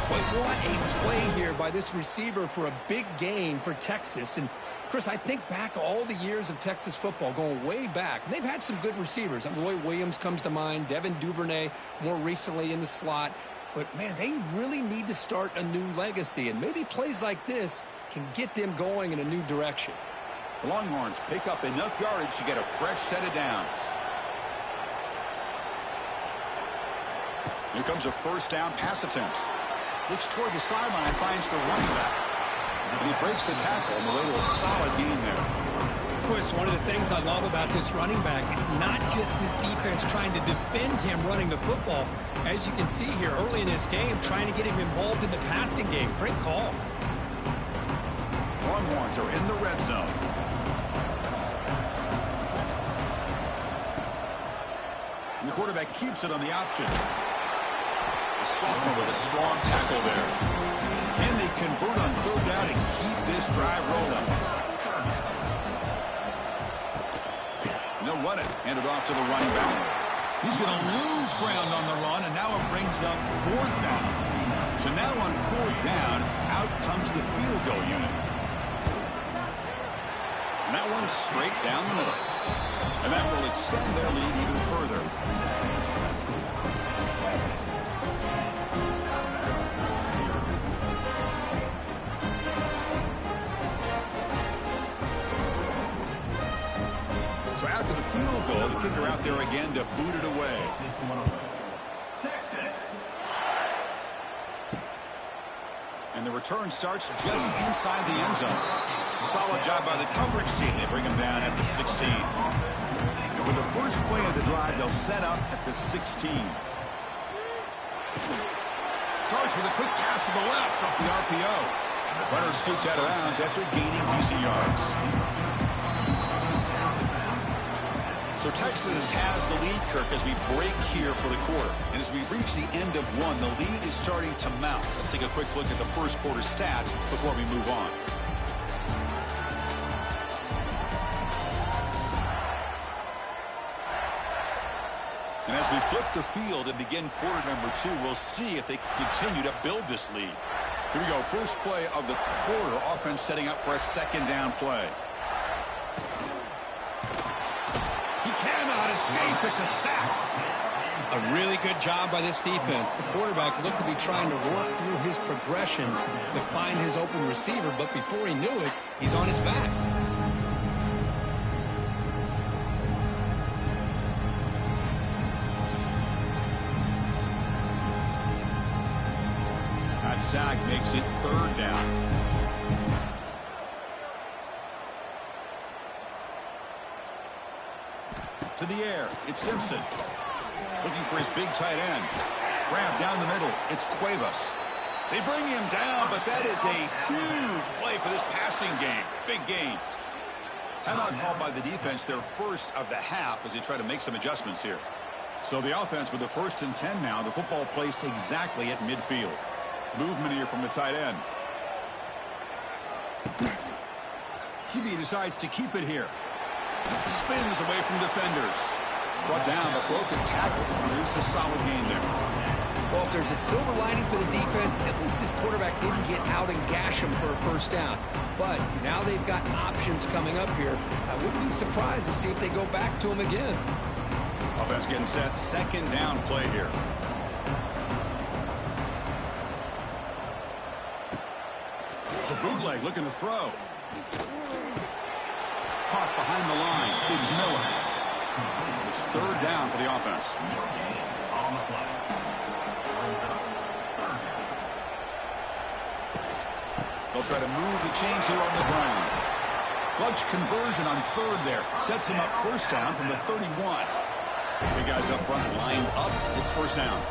But what a play here by this receiver for a big gain for Texas. And, Chris, I think back all the years of Texas football, going way back. And they've had some good receivers. Roy Williams comes to mind, Devin Duvernay more recently in the slot. But, man, they really need to start a new legacy. And maybe plays like this can get them going in a new direction. The Longhorns pick up enough yardage to get a fresh set of downs. Here comes a 1st down pass attempt. Looks toward the sideline, finds the running back. And he breaks the tackle on the way to a solid gain there. Chris, one of the things I love about this running back, it's not just this defense trying to defend him running the football. As you can see here early in this game, trying to get him involved in the passing game. Great call. Longhorns are in the red zone. And the quarterback keeps it on the option. The sophomore with a strong tackle there. Can they convert on 3rd down and keep this drive rolling? And they'll run it. Hand it off to the running back. He's going to lose ground on the run, and now it brings up 4th down. So now on 4th down, out comes the field goal unit. And that one's straight down the middle. And that will extend their lead even further. So after the field goal, the kicker out there again to boot it away. Texas. And the return starts just inside the end zone. Solid job by the coverage team. They bring him down at the 16. And for the first play of the drive, they'll set up at the 16. Starts with a quick pass to the left off the RPO. Runner scoots out of bounds after gaining decent yards. So Texas has the lead, Kirk, as we break here for the quarter. And as we reach the end of one, the lead is starting to mount. Let's take a quick look at the first quarter stats before we move on. And as we flip the field and begin quarter number 2, we'll see if they can continue to build this lead. Here we go. First play of the quarter. Offense setting up for a second down play. He cannot escape. It's a sack. A really good job by this defense. The quarterback looked to be trying to work through his progressions to find his open receiver, but before he knew it, he's on his back. That sack makes it third down. To the air, it's Simpson. Looking for his big tight end. Grab down the middle, it's Cuevas. They bring him down, but that is a huge play for this passing game. Big gain. Timeout called by the defense, their first of the half, as they try to make some adjustments here. So the offense with the 1st and 10 now, the football placed exactly at midfield. Movement here from the tight end. Hebe decides to keep it here. Spins away from defenders. Brought down, but broken tackle to produce a solid gain there. Well, if there's a silver lining for the defense, at least this quarterback didn't get out and gash him for a first down. But now they've got options coming up here. I wouldn't be surprised to see if they go back to him again. Offense getting set. Second down play here. It's a bootleg looking to throw. Caught behind the line. It's Miller. It's third down for the offense. They'll try to move the chains here on the ground. Clutch conversion on third there. Sets him up first down from the 31. Big guys up front lined up. It's first down.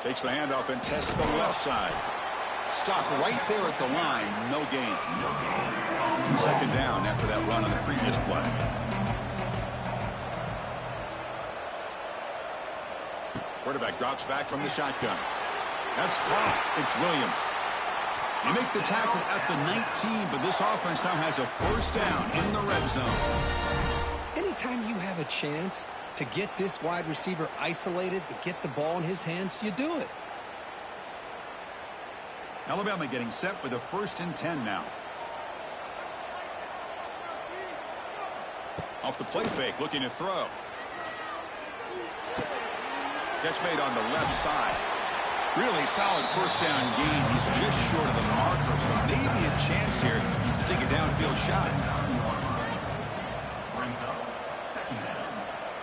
Takes the handoff and tests the left side. Stop right there at the line. No gain. Second down after that run on the previous play. Quarterback drops back from the shotgun. That's caught. It's Williams. You make the tackle at the 19, but this offense now has a first down in the red zone. Anytime you have a chance to get this wide receiver isolated, to get the ball in his hands, you do it. Alabama getting set with a 1st and 10 now. Off the play fake, looking to throw. Catch made on the left side. Really solid first down gain. He's just short of the marker, so maybe a chance here to take a downfield shot.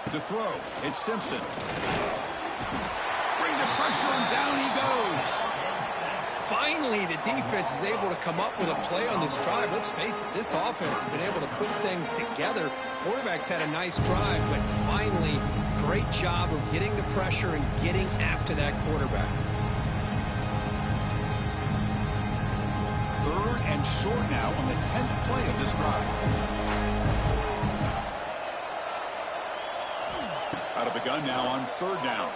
To throw, it's Simpson. Bring the pressure and down he goes. Finally, the defense is able to come up with a play on this drive. Let's face it, this offense has been able to put things together. Quarterback's had a nice drive, but finally, great job of getting the pressure and getting after that quarterback. Third and short now on the 10th play of this drive. Out of the gun now on third down.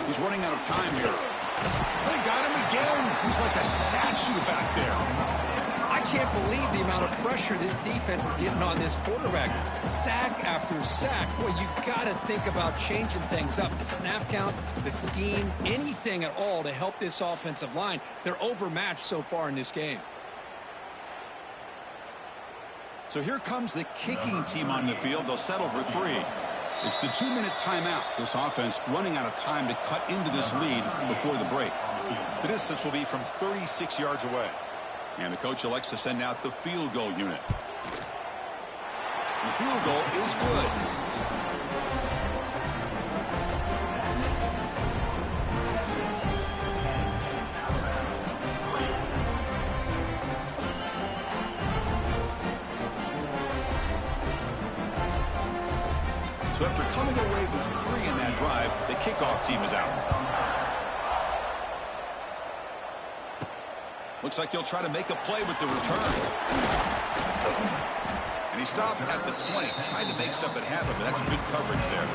He's running out of time here. They got him again. He's like a statue back there. I can't believe the amount of pressure this defense is getting on this quarterback. Sack after sack. Well, you got to think about changing things up. The snap count, the scheme, anything at all to help this offensive line. They're overmatched so far in this game. So here comes the kicking team on the field. They'll settle for 3. It's the 2-minute timeout. This offense running out of time to cut into this lead before the break. The distance will be from 36 yards away. And the coach elects to send out the field goal unit. The field goal is good. So after coming away with 3 in that drive, the kickoff team is out. Looks like he'll try to make a play with the return. And he stopped at the 20. Tried to make something happen, but that's good coverage there.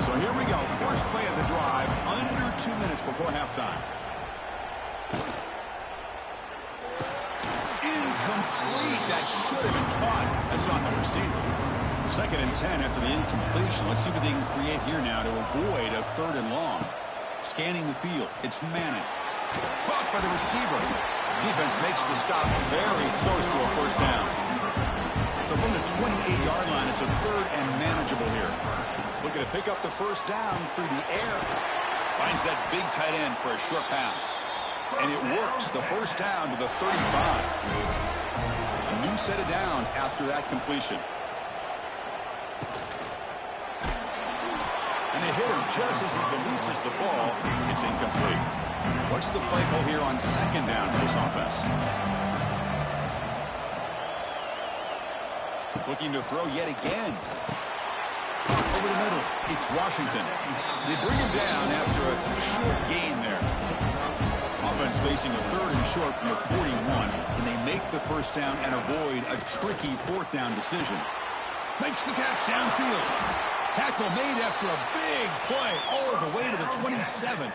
So here we go. First play of the drive, under 2 minutes before halftime. Incomplete. That should have been caught. That's on the receiver. 2nd and 10 after the incompletion. Let's see what they can create here now to avoid a 3rd and long. scanning the field. It's Manning. Caught by the receiver. Defense makes the stop very close to a first down. So from the 28-yard line, it's a third and manageable here. Looking to pick up the first down through the air. Finds that big tight end for a short pass. And it works. The first down to the 35. A new set of downs after that completion. And they hit him just as he releases the ball. It's incomplete. What's the play call here on second down for this offense? Looking to throw yet again. Over the middle. It's Washington. They bring him down after a short gain there. Offense facing a third and short from the 41. Can they make the first down and avoid a tricky fourth down decision? Makes the catch downfield. Tackle made after a big play all the way to the 27.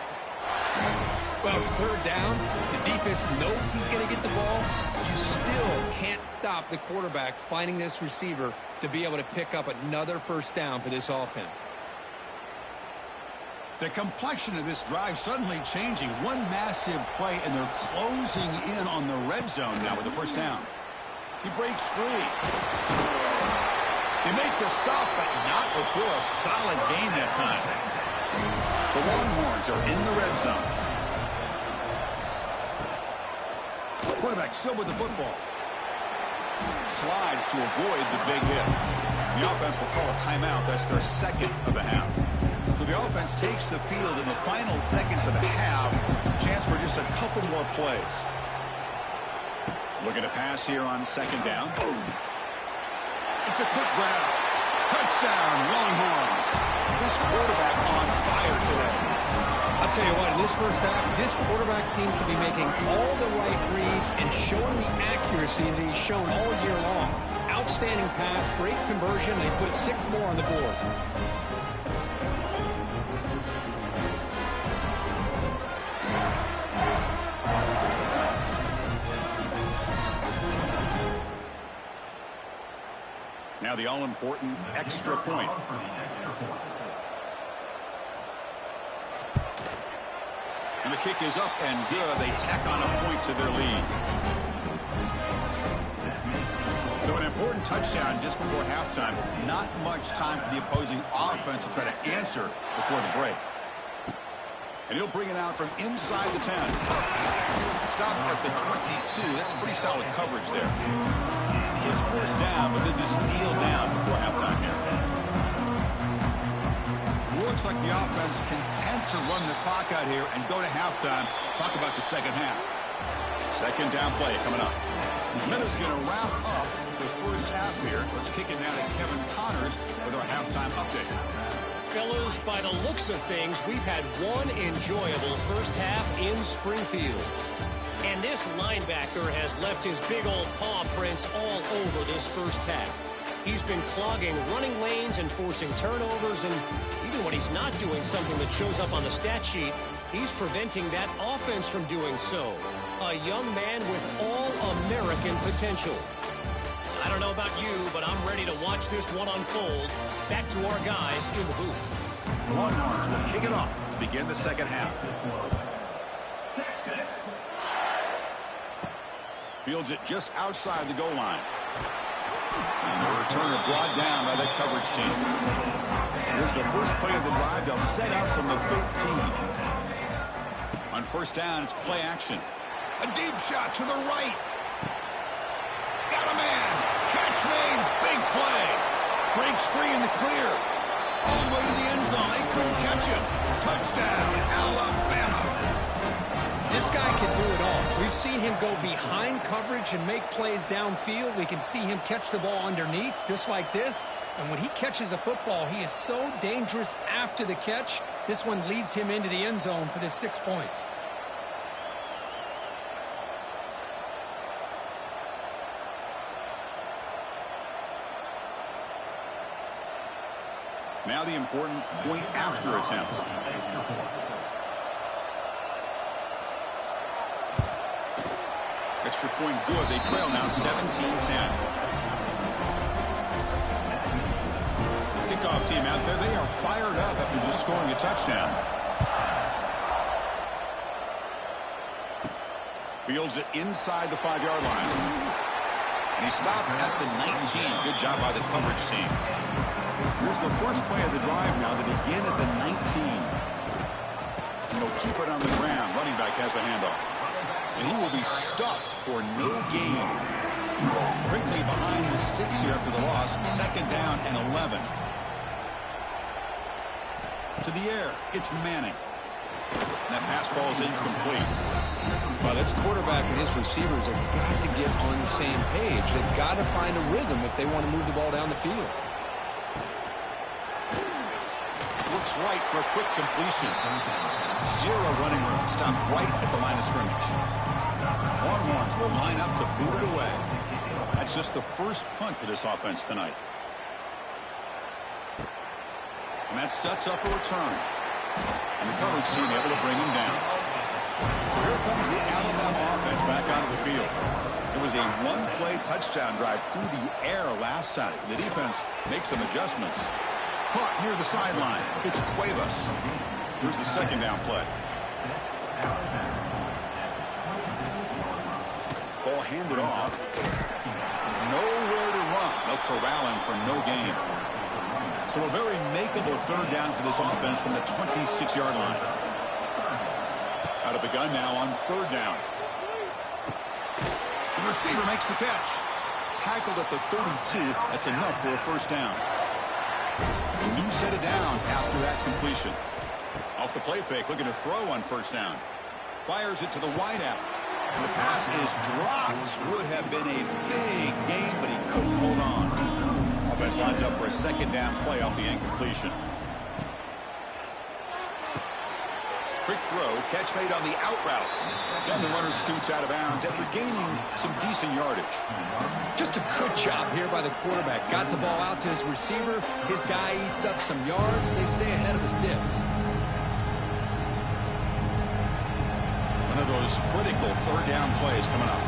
Well, it's third down. The defense knows he's going to get the ball. You still can't stop the quarterback finding this receiver to be able to pick up another first down for this offense. The complexion of this drive suddenly changing. One massive play, and they're closing in on the red zone now with the first down. He breaks free. They make the stop, but not before a solid gain that time. The Longhorns are in the red zone. Quarterback still with the football. Slides to avoid the big hit. The offense will call a timeout. That's their second of the half. So the offense takes the field in the final seconds of the half. Chance for just a couple more plays. Looking to pass here on second down. It's a quick grab. Touchdown, Longhorns. This quarterback on fire today. I'll tell you what, in this first half, this quarterback seems to be making all the right reads and showing the accuracy that he's shown all year long. Outstanding pass, great conversion. They put 6 more on the board. Now the all-important extra point. And the kick is up and good. They tack on a point to their lead. So an important touchdown just before halftime. Not much time for the opposing offense to try to answer before the break. And he'll bring it out from inside the 10. Stop at the 22. That's pretty solid coverage there. So it's forced down, but then just kneel down before halftime here. Looks like the offense content to run the clock out here and go to halftime. Talk about the second half. Second down play coming up. Minutes going to wrap up the first half here. Let's kick it now to Kevin Connors with our halftime update. Fellas, by the looks of things, we've had one enjoyable first half in Springfield. And this linebacker has left his big old paw prints all over this first half. He's been clogging running lanes and forcing turnovers, and even when he's not doing something that shows up on the stat sheet, he's preventing that offense from doing so. A young man with all-American potential. I don't know about you, but I'm ready to watch this one unfold. Back to our guys in the booth. Longhorns will kick it off to begin the second half. Fields it just outside the goal line. And the returner brought down by that coverage team. Here's the first play of the drive. They'll set up from the 13. On first down, it's play action. A deep shot to the right. Got a man. Catch made. Big play. Breaks free in the clear. All the way to the end zone. They couldn't catch him. Touchdown, Alabama. This guy can do it all. We've seen him go behind coverage and make plays downfield. We can see him catch the ball underneath, just like this. And when he catches a football, he is so dangerous after the catch. This one leads him into the end zone for the 6 points. Now the important point after attempt. Extra point good. They trail now 17-10. Kickoff team out there. They are fired up after just scoring a touchdown. Fields it inside the 5-yard line. And he stopped at the 19. Good job by the coverage team. Here's the first play of the drive now. They begin at the 19. And they'll keep it on the ground. Running back has the handoff. And he will be stuffed for no gain. Quickly behind the sticks here after the loss. 2nd down and 11. To the air. It's Manning. And that pass falls incomplete. Well, this quarterback and his receivers have got to get on the same page. They've got to find a rhythm if they want to move the ball down the field. Looks right for a quick completion. 0 running room. Stopped right at the line of scrimmage. Longhorns will line up to boot it away. That's just the first punt for this offense tonight. And that sets up a return. And the coverage team able to bring him down. So here comes the Alabama offense back out of the field. It was a one-play touchdown drive through the air last time. The defense makes some adjustments. Caught near the sideline. It's Cuevas. Here's the 2nd down play. Ball handed off. Nowhere to run. They'll corral him for no gain. So a very makeable 3rd down for this offense from the 26-yard line. Out of the gun now on 3rd down. The receiver makes the catch. Tackled at the 32. That's enough for a 1st down. A new set of downs after that completion. Off the play fake, looking to throw on 1st down. Fires it to the wideout. And the pass is dropped. Would have been a big gain, but he couldn't hold on. Offense lines up for a 2nd down play off the incompletion. Quick throw, catch made on the out route. And the runner scoots out of bounds after gaining some decent yardage. Just a good job here by the quarterback. Got the ball out to his receiver. His guy eats up some yards. They stay ahead of the sticks. One of those critical 3rd down plays coming up.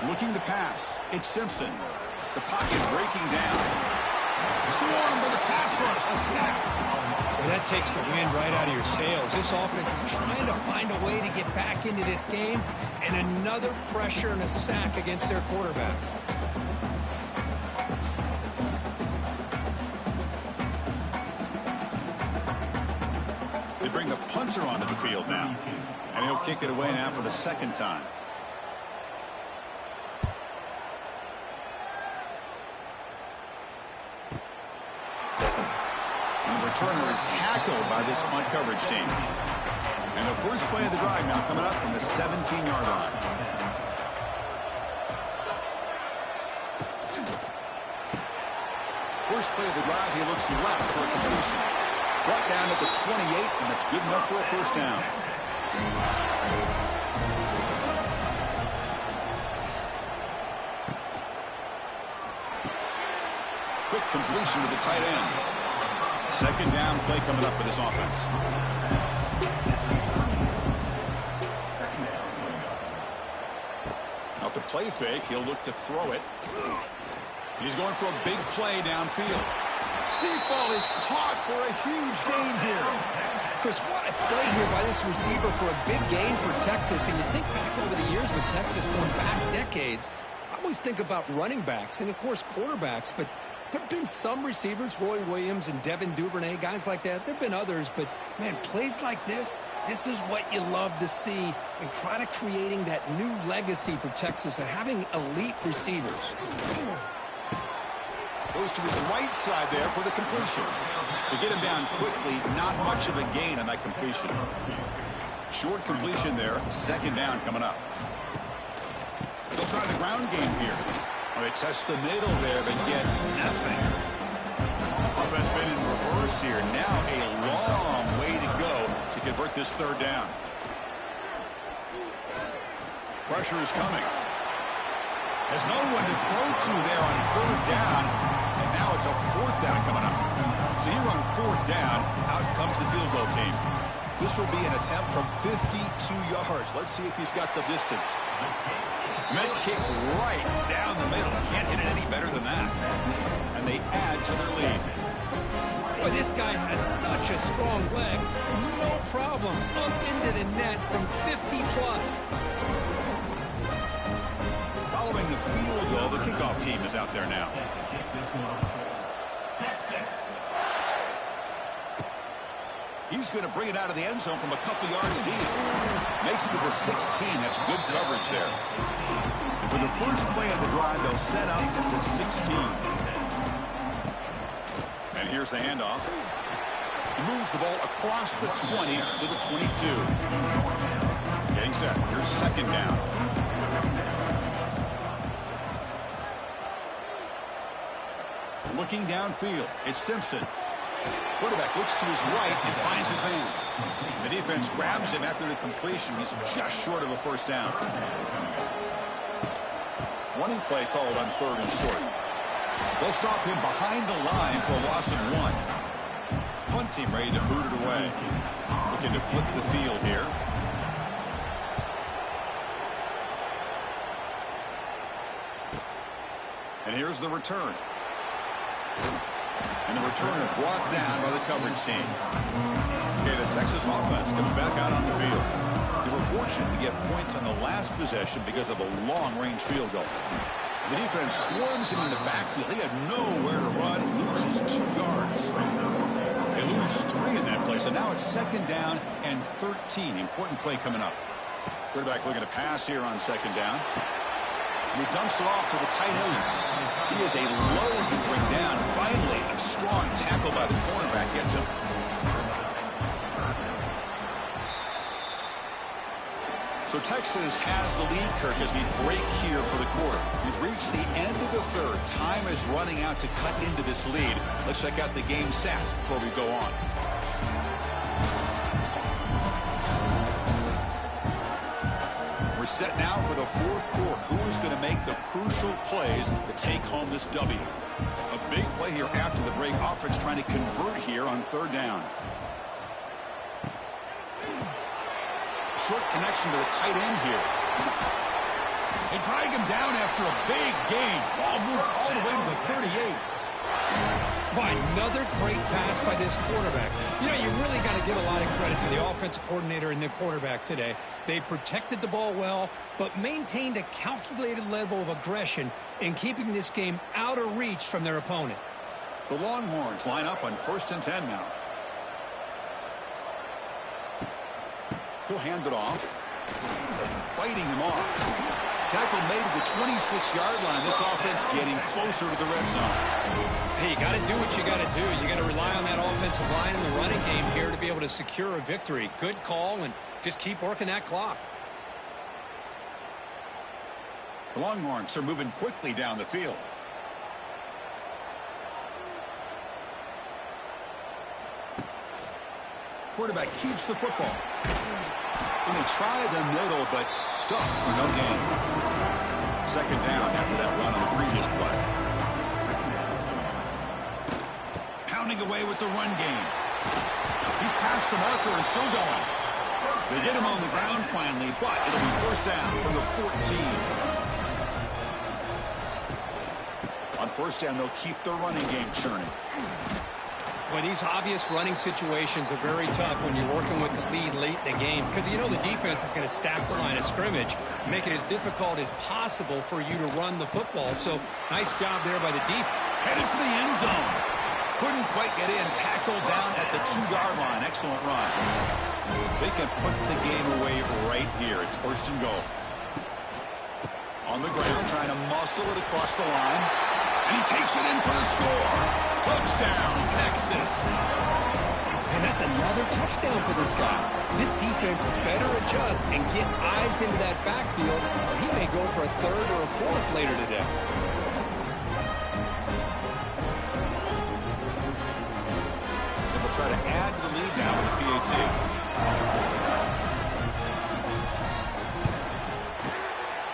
Looking to pass. It's Simpson. The pocket breaking down. Swarmed by the pass rush. A sack. Well, that takes the wind right out of your sails. This offense is trying to find a way to get back into this game, and another pressure and a sack against their quarterback. They bring the punter onto the field now, and he'll kick it away now for the 2nd time. Returner is tackled by this punt coverage team. And the first play of the drive now coming up from the 17-yard line. First play of the drive, he looks left for a completion. Brought down at the 28, and that's good enough for a 1st down. Quick completion to the tight end. 2nd down play coming up for this offense. Off the play fake, he'll look to throw it. He's going for a big play downfield. Deep ball is caught for a huge gain here. Chris, what a play here by this receiver for a big gain for Texas. And you think back over the years with Texas going back decades, I always think about running backs and, of course, quarterbacks, but there have been some receivers, Roy Williams and Devin Duvernay, guys like that. There have been others, but, man, plays like this is what you love to see and kind of creating that new legacy for Texas of having elite receivers. Goes to his right side there for the completion. To get him down quickly, not much of a gain on that completion. Short completion there, 2nd down coming up. They'll try the ground game here. They test the middle there, but get nothing. Offense been in reverse here. Now a long way to go to convert this 3rd down. Pressure is coming. There's no one to throw to there on 3rd down. And now it's a 4th down coming up. So here on 4th down, out comes the field goal team. This will be an attempt from 52 yards. Let's see if he's got the distance. Met kick right down the middle. Can't hit it any better than that. And they add to their lead. Boy, this guy has such a strong leg. No problem. Up into the net from 50-plus. Following the field goal, the kickoff team is out there now. He's going to bring it out of the end zone from a couple yards deep. Makes it to the 16. That's good coverage there. And for the first play of the drive, they'll set up at the 16. And here's the handoff. He moves the ball across the 20 to the 22. Getting set. Here's second down. Looking downfield, it's Simpson. Quarterback looks to his right and finds his man. The defense grabs him after the completion. He's just short of a first down. Running play called on third and short. They'll stop him behind the line for a loss of 1. Punt team ready to boot it away. Looking to flip the field here. And here's the return. And the returner brought down by the coverage team. Okay, the Texas offense comes back out on the field. They were fortunate to get points on the last possession because of a long-range field goal. The defense swarms him in the backfield. He had nowhere to run, loses 2 yards. They lose 3 in that play, so now it's second down and 13. Important play coming up. Quarterback looking to pass here on second down. He dumps it off to the tight end. He is a load to bring down. Finally, a strong tackle by the cornerback gets him. So Texas has the lead, Kirk, as we break here for the quarter. We've reached the end of the third. Time is running out to cut into this lead. Let's check out the game stats before we go on. We're set now for the fourth quarter. Who is going to make the crucial plays to take home this W? A big play here after the break. Offense trying to convert here on third down. Short connection to the tight end here. They drag him down after a big gain. Ball moved all the way to the 38. By another great pass by this quarterback. You know, you really got to give a lot of credit to the offensive coordinator and the quarterback today. They protected the ball well, but maintained a calculated level of aggression in keeping this game out of reach from their opponent. The Longhorns line up on 1st and 10 now. He'll hand it off. Fighting him off. Tackle made at the 26-yard line. This offense getting closer to the red zone. Hey, you got to do what you got to do. You got to rely on that offensive line in the running game here to be able to secure a victory. Good call, and just keep working that clock. The Longhorns are moving quickly down the field. Quarterback keeps the football. And they try the middle, but stuffed for no gain. Second down after that run on the previous play. Pounding away with the run game. He's past the marker and still going. They get him on the ground finally, but it'll be first down from the 14. On first down, they'll keep their running game churning. Well, these obvious running situations are very tough when you're working with the lead late in the game because you know the defense is going to stack the line of scrimmage, make it as difficult as possible for you to run the football. So, nice job there by the defense. Headed for the end zone. Couldn't quite get in. Tackled down at the 2-yard line. Excellent run. They can put the game away right here. It's first and goal. On the ground, trying to muscle it across the line. And he takes it in for the score. Touchdown, Texas. And that's another touchdown for this guy. This defense better adjust and get eyes into that backfield, or he may go for a third or a fourth later today. And we'll try to add to the lead now with the PAT.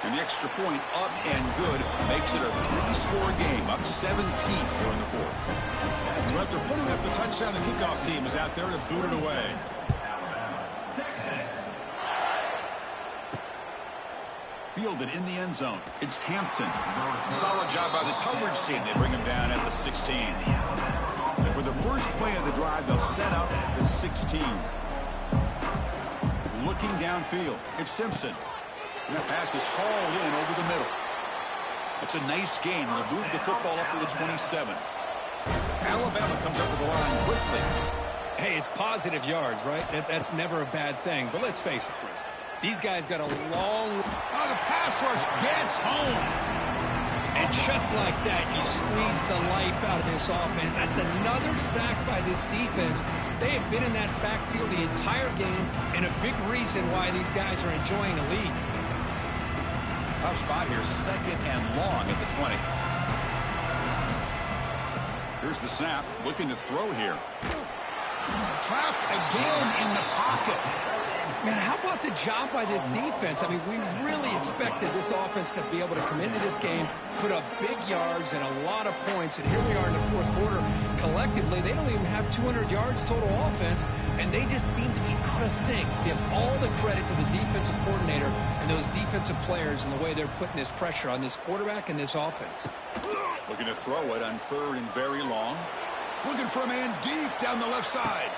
And the extra point up and good makes it a 3-score game, up 17 here in the fourth. So after putting up the touchdown, the kickoff team is out there to boot it away. fielded in the end zone. It's Hampton. Solid job by the coverage team. They bring him down at the 16. And for the first play of the drive, they'll set up at the 16. Looking downfield, it's Simpson. And that pass is hauled in over the middle. It's a nice gain. They'll move the football up to the 27. Alabama comes up with the line quickly. Hey, it's positive yards, right? That's never a bad thing. But let's face it, Chris. These guys got a long... Oh, the pass rush gets home. And just like that, you squeeze the life out of this offense. That's another sack by this defense. They have been in that backfield the entire game, and a big reason why these guys are enjoying a lead. Tough spot here, second and long at the 20. Here's the snap, looking to throw here. Trapped again in the pocket. Man, how about the job by this defense? I mean, we really expected this offense to be able to come into this game, put up big yards and a lot of points, and here we are in the fourth quarter. Collectively, they don't even have 200 yards total offense, and they just seem to be out of sync. Give all the credit to the defensive coordinator and those defensive players and the way they're putting this pressure on this quarterback and this offense. Looking to throw it on third and very long. Looking for a man deep down the left side.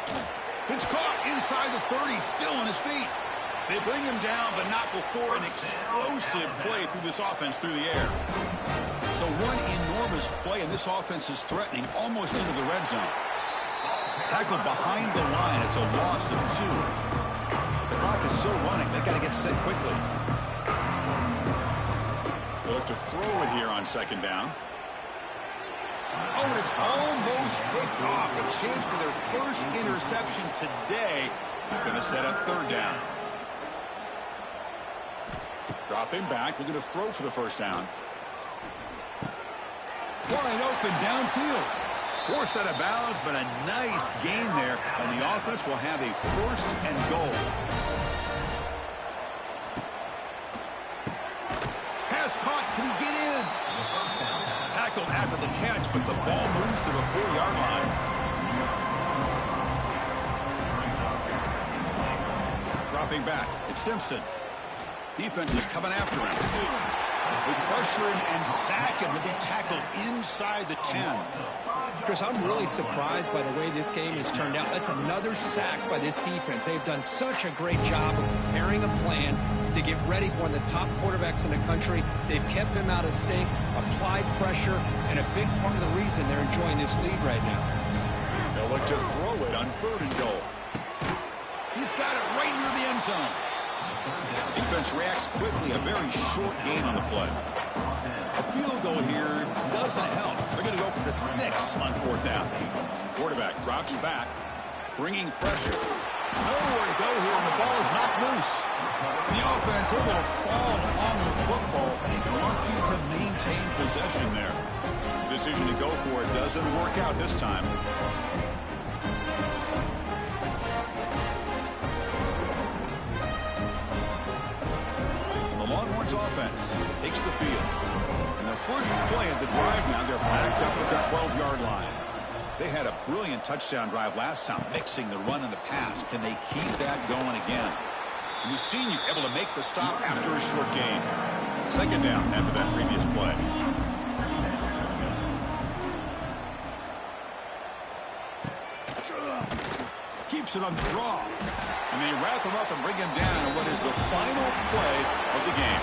It's caught inside the 30, still on his feet. They bring him down, but not before an explosive play through this offense through the air. So one enormous play, and this offense is threatening almost into the red zone. Tackled behind the line. It's a loss of 2. The clock is still running. They've got to get set quickly. They look to throw it here on second down. Oh, and it's almost picked off. A chance for their first interception today. Going to set up third down. Dropping back. Looking to throw for the first down. Wide open downfield. Poor set of bounds, but a nice gain there. And the offense will have a first and goal. Pass caught. Can he get in? Tackled after the catch, but the ball moves to the 4-yard line. Dropping back, it's Simpson. Defense is coming after him. They pressure him and sack him to be tackled inside the 10. Chris, I'm really surprised by the way this game has turned out. That's another sack by this defense. They've done such a great job of preparing a plan to get ready for one of the top quarterbacks in the country. They've kept him out of sync, applied pressure, and a big part of the reason they're enjoying this lead right now. They'll look to throw it on third and goal. He's got it right near the end zone. Defense reacts quickly. A very short gain on the play. A field goal here doesn't help. They're going to go for the 6 on fourth down. Quarterback drops back, bringing pressure. Nowhere to go here, and the ball is knocked loose. The offense able to fall on the football. Lucky to maintain possession there. The decision to go for it doesn't work out this time. The Longhorns offense takes the field. And the first play of the drive now, they're backed up at the 12-yard line. They had a brilliant touchdown drive last time, mixing the run and the pass. Can they keep that going again? And the senior able to make the stop after a short gain. Second down after that previous play. Keeps it on the draw. And they wrap him up and bring him down on what is the final play of the game.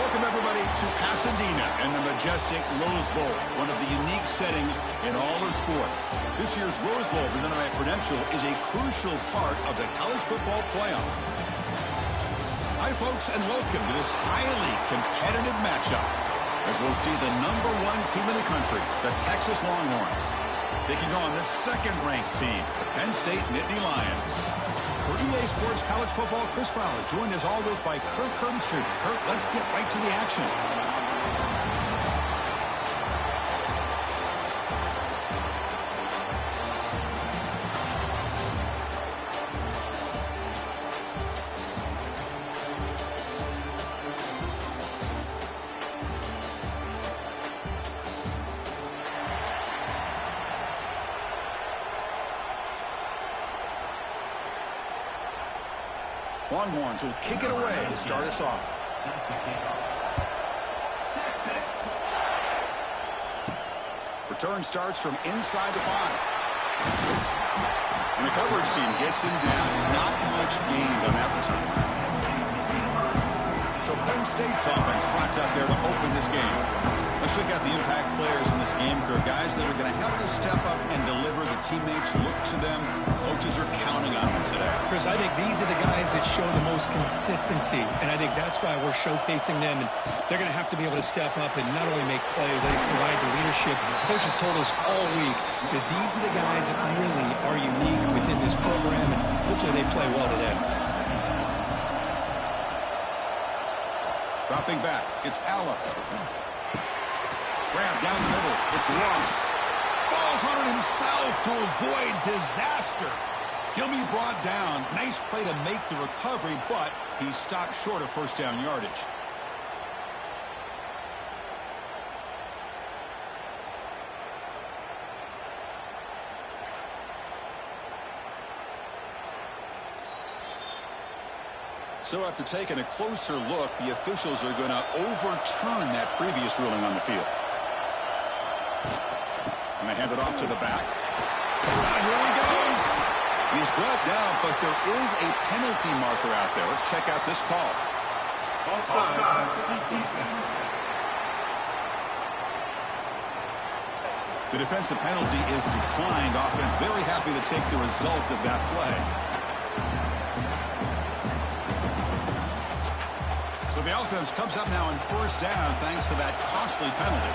Welcome, everybody, to Pasadena and the majestic Rose Bowl, one of the unique settings in all of sport. This year's Rose Bowl, presented by Prudential, is a crucial part of the college football playoff. Hi, folks, and welcome to this highly competitive matchup, as we'll see the #1 team in the country, the Texas Longhorns, taking on the second-ranked team, the Penn State Nittany Lions. For EA Sports College Football, Chris Fowler, joined as always by Kirk Herbstreit. Kirk, let's get right to the action. Longhorns will kick it away to start us off. Return starts from inside the 5. And the coverage team gets him down. Not much gained on that return. So Penn State's offense trots out there to open this game. Let's check out the impact players in this game, Kirk. Guys that are going to have to step up and deliver. The teammates look to them. Coaches are counting on them today. Chris, I think these are the guys that show the most consistency, and I think that's why we're showcasing them. And they're going to have to be able to step up and not only make plays, I think provide the leadership. Coaches told us all week that these are the guys that really are unique within this program, and hopefully they play well today. Dropping back, it's Allen. Grab down the middle, it's Ross. Falls on it himself to avoid disaster. He'll be brought down. Nice play to make the recovery, but he stopped short of first down yardage. So after taking a closer look, the officials are going to overturn that previous ruling on the field. And they hand it off to the back. Here he goes. He's brought down, but there is a penalty marker out there. Let's check out this call. Offside. The defensive penalty is declined. Offense very happy to take the result of that play. So the offense comes up now on first down thanks to that costly penalty.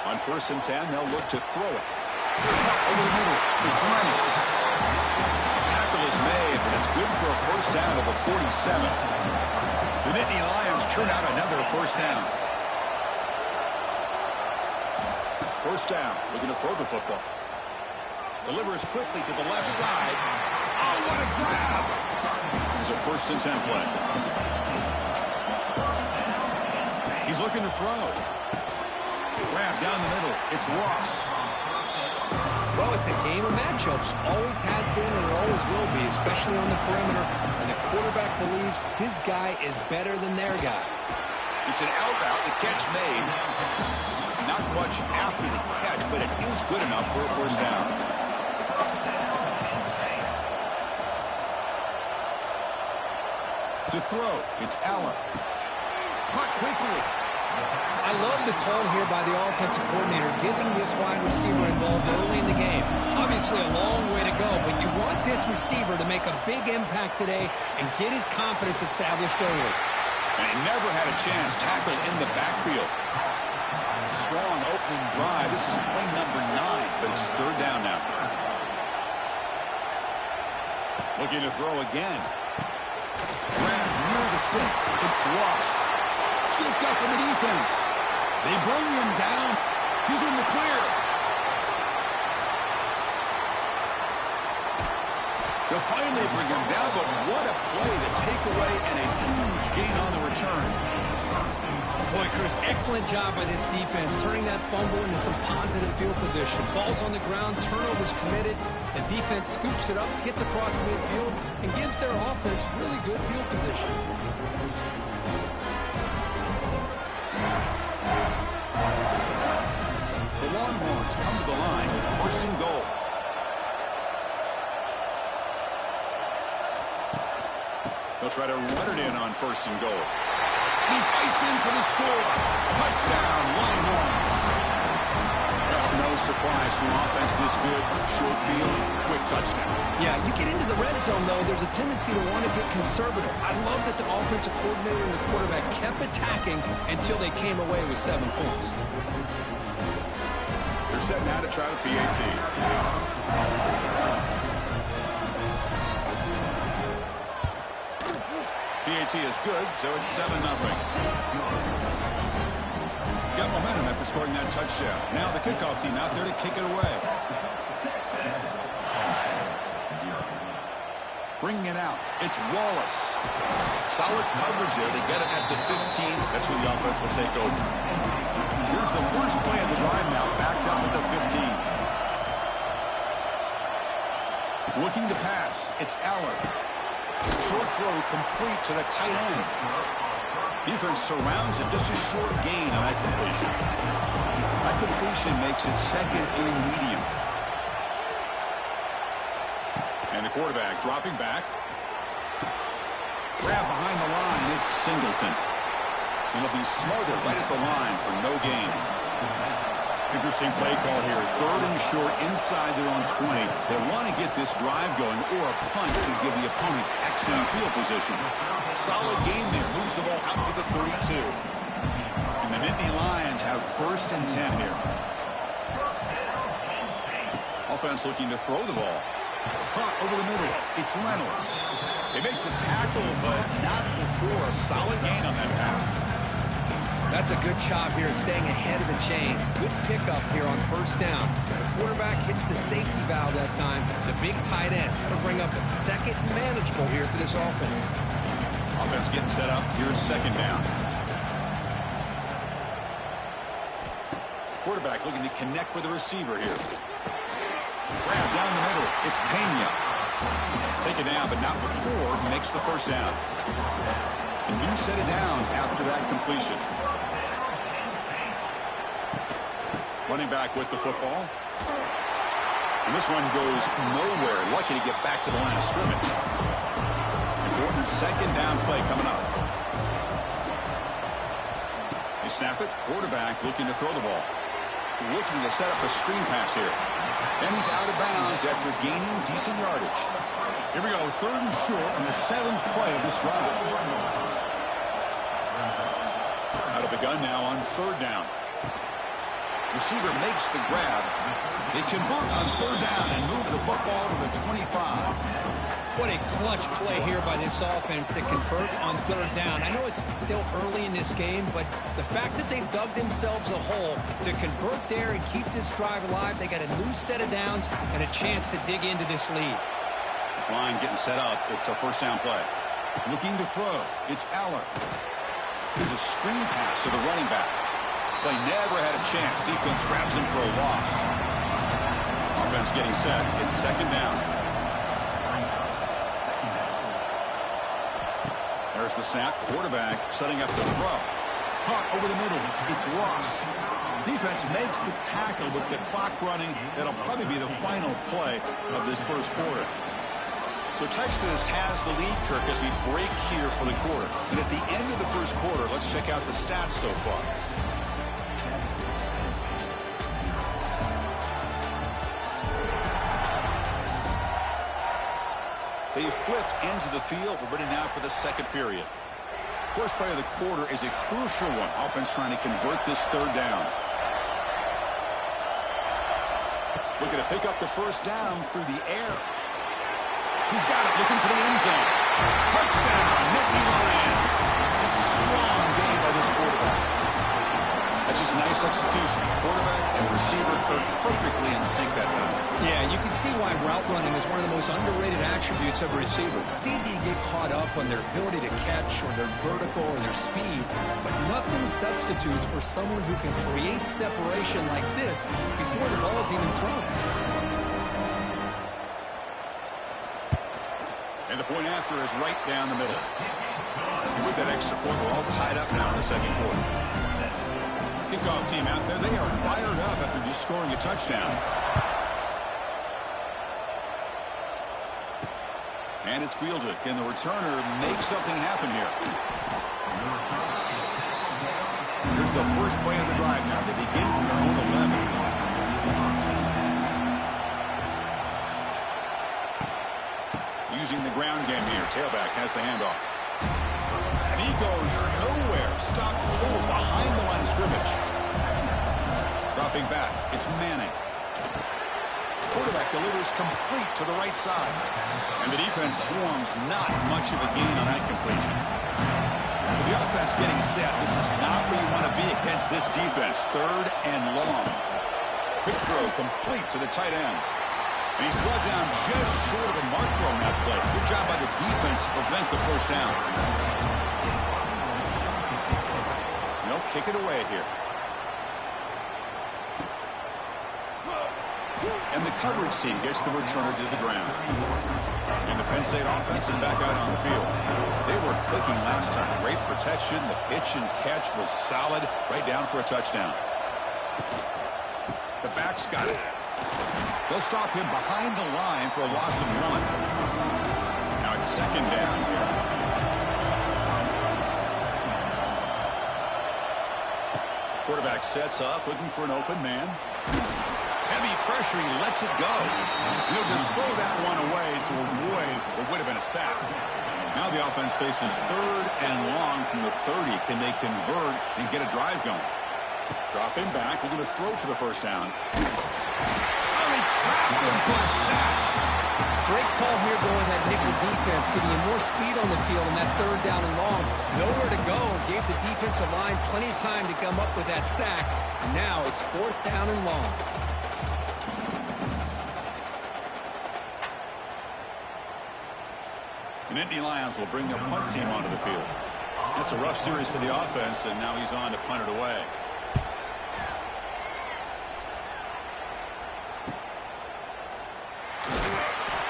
On 1st and 10, they'll look to throw it. Over the middle, it's Reynolds. Tackle is made, but it's good for a first down at the 47. The Nittany Lions churn out another first down. First down, looking to throw the football. Delivers quickly to the left side. Oh, what a grab! There's a 1st and 10 play. He's looking to throw. Grab down the middle. It's Ross. Well, it's a game of matchups. Always has been and it always will be, especially on the perimeter. And the quarterback believes his guy is better than their guy. It's an out route. The catch made. Not much after the catch, but it is good enough for a first down. To throw, it's Allen. Caught quickly. I love the call here by the offensive coordinator, getting this wide receiver involved early in the game. Obviously a long way to go, but you want this receiver to make a big impact today and get his confidence established early. And he never had a chance. Tackled in the backfield. Strong opening drive. This is play number 9, but it's 3rd down now. Looking to throw again. Grabbed near the sticks. It's Ross. Scooped up in the defense. They bring him down. He's in the clear. They'll finally bring him down, but what a play, the takeaway, and a huge gain on the return. Boy, Chris, excellent job by this defense, turning that fumble into some positive field position. Ball's on the ground, turnovers committed. The defense scoops it up, gets across midfield, and gives their offense really good field position. The Longhorns come to the line with 1st and goal. They'll try to run it in on 1st and goal. He fights in for the score. Touchdown, Longhorns. Well, no surprise from offense this good. Short field, quick touchdown. Yeah, you get into the red zone, though, there's a tendency to want to get conservative. I love that the offensive coordinator and the quarterback kept attacking until they came away with 7 points. They're set now to try the PAT. PAT is good, so it's 7-0. Got momentum after scoring that touchdown. Now the kickoff team out there to kick it away. Bringing it out. It's Wallace. Solid coverage there. They get it at the 15. That's where the offense will take over. Here's the first play of the drive now. Back down to the 15. Looking to pass. It's Aller. Short throw complete to the tight end. Defense surrounds it. Just a short gain on that completion. That completion makes it 2nd and medium. And the quarterback dropping back. Grab behind the line. It's Singleton. And he'll be smothered right at the line for no gain. Interesting play call here. 3rd and short inside their own 20. They want to get this drive going, or a punt to give the opponents excellent field position. Solid gain there. Moves the ball out to the 32. And the Nittany Lions have 1st and 10 here. Offense looking to throw the ball. Caught over the middle. It's Reynolds. They make the tackle, but not before a solid gain on that pass. That's a good job here, staying ahead of the chains. Good pickup here on 1st down. The quarterback hits the safety valve that time. The big tight end. That'll bring up a 2nd manageable here for this offense. Offense getting set up. Here's 2nd down. Quarterback looking to connect with the receiver here. Grab down the middle. It's Pena. Take it down, but not before he makes the 1st down. A new set of downs after that completion. Running back with the football. And this one goes nowhere. Lucky to get back to the line of scrimmage. Important 2nd down play coming up. They snap it. Quarterback looking to throw the ball. Looking to set up a screen pass here. And he's out of bounds after gaining decent yardage. Here we go. 3rd and short on the 7th play of this drive. Out of the gun now on 3rd down. Receiver makes the grab. They convert on 3rd down and move the football to the 25. What a clutch play here by this offense to convert on 3rd down. I know it's still early in this game, but the fact that they've dug themselves a hole to convert there and keep this drive alive, they got a new set of downs and a chance to dig into this lead. This line getting set up. It's a 1st down play. Looking to throw. It's Aller. There's a screen pass to the running back. Play never had a chance. Defense grabs him for a loss. Offense getting set. It's 2nd down. There's the snap. Quarterback setting up the throw. Caught over the middle. It's Ross. Defense makes the tackle with the clock running. That'll probably be the final play of this 1st quarter. So Texas has the lead, Kirk, as we break here for the quarter. And at the end of the 1st quarter, let's check out the stats so far. They flipped ends of the field. We're ready now for the 2nd period. First play of the quarter is a crucial one. Offense trying to convert this 3rd down. Looking to pick up the 1st down through the air. He's got it, looking for the end zone. Touchdown, Nittany Lions. Strong game by this quarterback. That's just nice execution. Quarterback and receiver perfectly in sync that time. Yeah, you can see why route running is one of the most underrated attributes of a receiver. It's easy to get caught up on their ability to catch or their vertical or their speed, but nothing substitutes for someone who can create separation like this before the ball is even thrown. And the point after is right down the middle. And with that extra point, we're all tied up now in the 2nd quarter. Kickoff team out there, they are fired up after just scoring a touchdown. And it's fielded. Can the returner make something happen here? Here's the first play of the drive now. They begin from their own 11. Using the ground game here. Tailback has the handoff. And he goes nowhere. Stopped cold behind the line of scrimmage. Dropping back. It's Manning. Quarterback delivers complete to the right side. And the defense swarms. Not much of a gain on that completion. So the offense getting set. This is not where you want to be against this defense. 3rd and long. Quick throw complete to the tight end. And he's brought down just short of a marker on that play. Good job by the defense to prevent the first down. They'll kick it away here. And the coverage team gets the returner to the ground. And the Penn State offense is back out on the field. They were clicking last time. Great protection. The pitch and catch was solid. Right down for a touchdown. The back's got it. They'll stop him behind the line for a loss of 1. Now it's 2nd down here. Quarterback sets up, looking for an open man. Heavy pressure, he lets it go. He'll just throw that one away to avoid what would have been a sack. Now the offense faces 3rd and long from the 30. Can they convert and get a drive going? Dropping back, looking to throw for the first down. Trapped him for a sack. Great call here going that nickel defense, giving you more speed on the field on that 3rd down and long. Nowhere to go. Gave the defensive line plenty of time to come up with that sack. And now it's 4th down and long. The Nittany Lions will bring their punt team onto the field. That's a rough series for the offense, and now he's on to punt it away.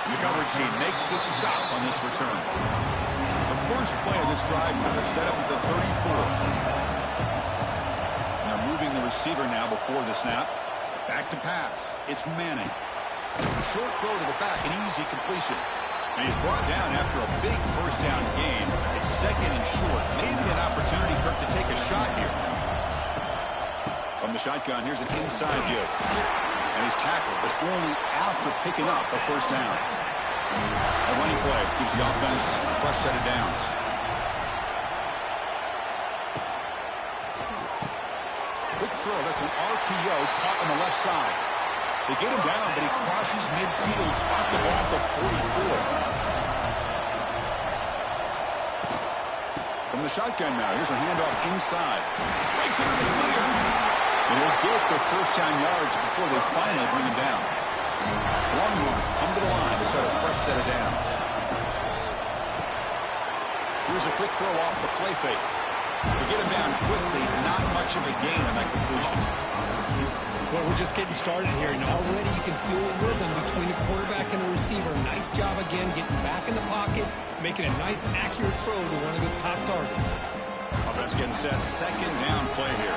The coverage team makes the stop on this return. The first play of this drive now, they're set up at the 34. They're moving the receiver now before the snap. Back to pass. It's Manning. A short throw to the back, an easy completion. And he's brought down after a big first down gain. It's 2nd and short. Maybe an opportunity, Kirk, to take a shot here. From the shotgun, here's an inside give. And he's tackled, but only after picking up a first down. A running play gives the offense a fresh set of downs. Quick throw, that's an RPO caught on the left side. They get him down, but he crosses midfield, spot the ball at the 44. From the shotgun now, here's a handoff inside. Breaks it in the clear. And he'll get the first down yards before they finally bring him down. Longhorns come to the line to set a fresh set of downs. Here's a quick throw off the play fake. They get him down quickly, not much of a gain on that completion. Well, we're just getting started here, and already you can feel a rhythm between a quarterback and a receiver. Nice job again, getting back in the pocket, making a nice, accurate throw to one of his top targets. Offense getting set, 2nd down play here.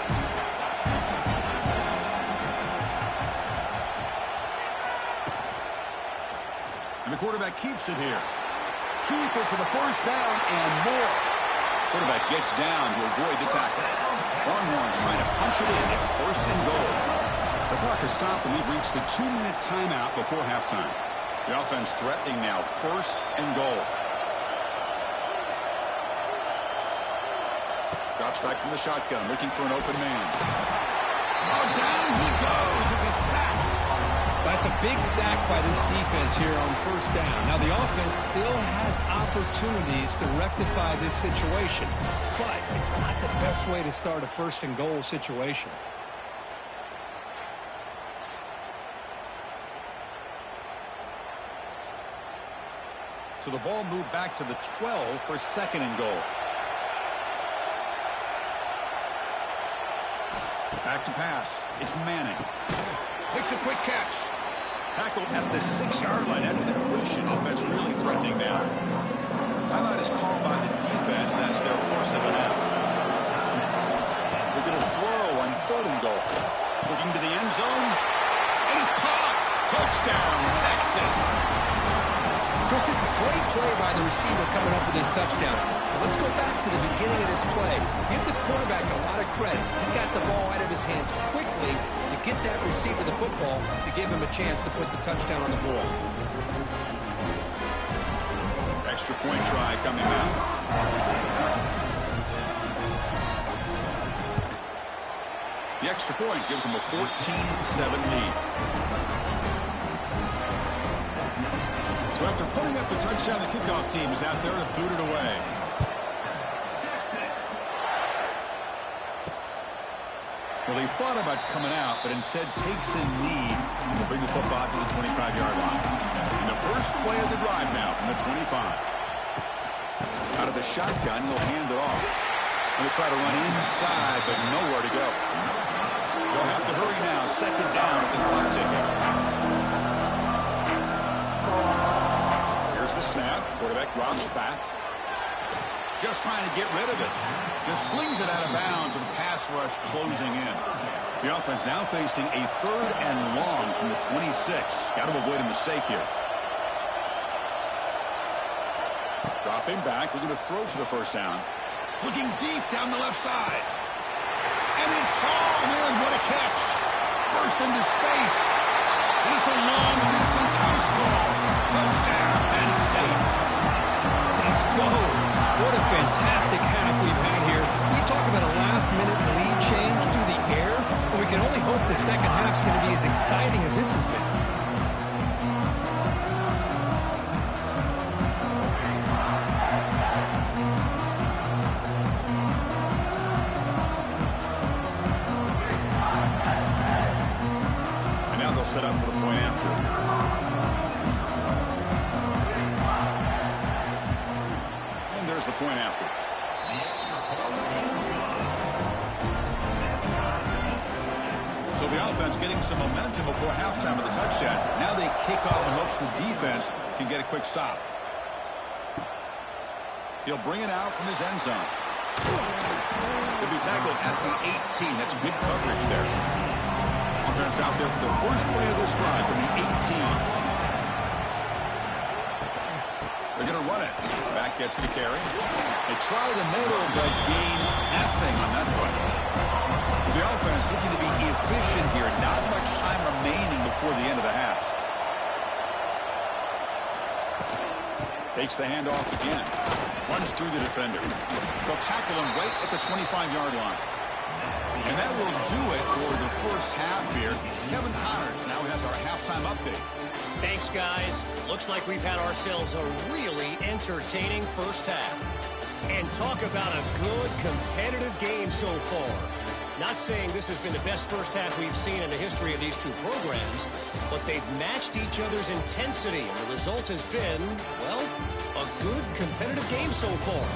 And the quarterback keeps it here. Keeper for the first down and more. Quarterback gets down to avoid the tackle. Longhorns trying to punch it in. It's 1st and goal. The clock is stopped, and we've reached the 2-minute timeout before halftime. The offense threatening now, 1st and goal. Drops back from the shotgun, looking for an open man. Oh, down he goes. It's a sack. That's a big sack by this defense here on 1st down. Now, the offense still has opportunities to rectify this situation, but it's not the best way to start a 1st and goal situation. So the ball moved back to the 12 for 2nd and goal. Back to pass. It's Manning. Makes a quick catch. Tackled at the 6-yard line after the completion. Offense really threatening now. Timeout is called by the defense. That's their 1st of the half. They're going to throw on 3rd and goal. Looking to the end zone. And it's caught. Touchdown, Texas. Chris, this is a great play by the receiver coming up with his touchdown. Now let's go back to the beginning of this play. Give the quarterback a lot of credit. He got the ball out of his hands quickly to get that receiver the football to give him a chance to put the touchdown on the board. Extra point try coming out. The extra point gives him a 14-7 lead. So after putting up the touchdown, the kickoff team is out there to boot it away. Well, he thought about coming out, but instead takes a knee to bring the football to the 25-yard line. And the first play of the drive now from the 25. Out of the shotgun, he'll hand it off. Going to try to run inside, but nowhere to go. They'll have to hurry now. Second down with the clock ticking. Here's the snap. Quarterback drops back. Just trying to get rid of it. Just flings it out of bounds with the pass rush closing in. The offense now facing a 3rd and long from the 26. Got to avoid a mistake here. Dropping back. Looking to throw for the first down. Looking deep down the left side. And it's hauled in. What a catch. Bursts into space. And it's a long-distance house call. Touchdown, Penn State. Let's go. What a fantastic half we've had here. We talk about a last-minute lead change through the air, and we can only hope the second half's going to be as exciting as this has been. And now they'll set up for the point after. The point after. So the offense getting some momentum before halftime with the touchdown. Now they kick off in hopes the defense can get a quick stop. He'll bring it out from his end zone. He'll be tackled at the 18. That's good coverage there. Offense out there for the first play of this drive from the 18. They're going to run it. Back gets the carry. They try the middle, but gain nothing on that play. So the offense looking to be efficient here. Not much time remaining before the end of the half. Takes the handoff again. Runs through the defender. They'll tackle him right at the 25-yard line. And that will do it for the first half here. Kevin Connors now has our halftime update. Thanks, guys. Looks like we've had ourselves a really entertaining first half. And talk about a good, competitive game so far. Not saying this has been the best first half we've seen in the history of these two programs, but they've matched each other's intensity, and the result has been, well, a good, competitive game so far.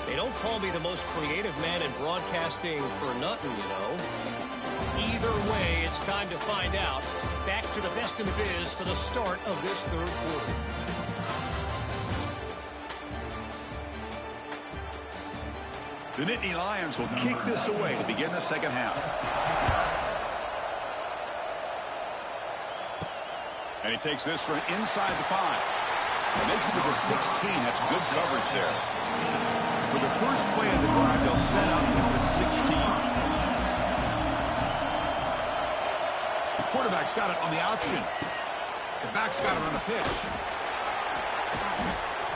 They don't call me the most creative man in broadcasting for nothing, you know. Either way, it's time to find out. Back to the best in the biz for the start of this third quarter. The Nittany Lions will kick this away to begin the second half. And he takes this from inside the 5. It makes it to the 16. That's good coverage there. For the first play of the drive, they'll set up at the 16. The quarterback's got it on the option. The back's got it on the pitch.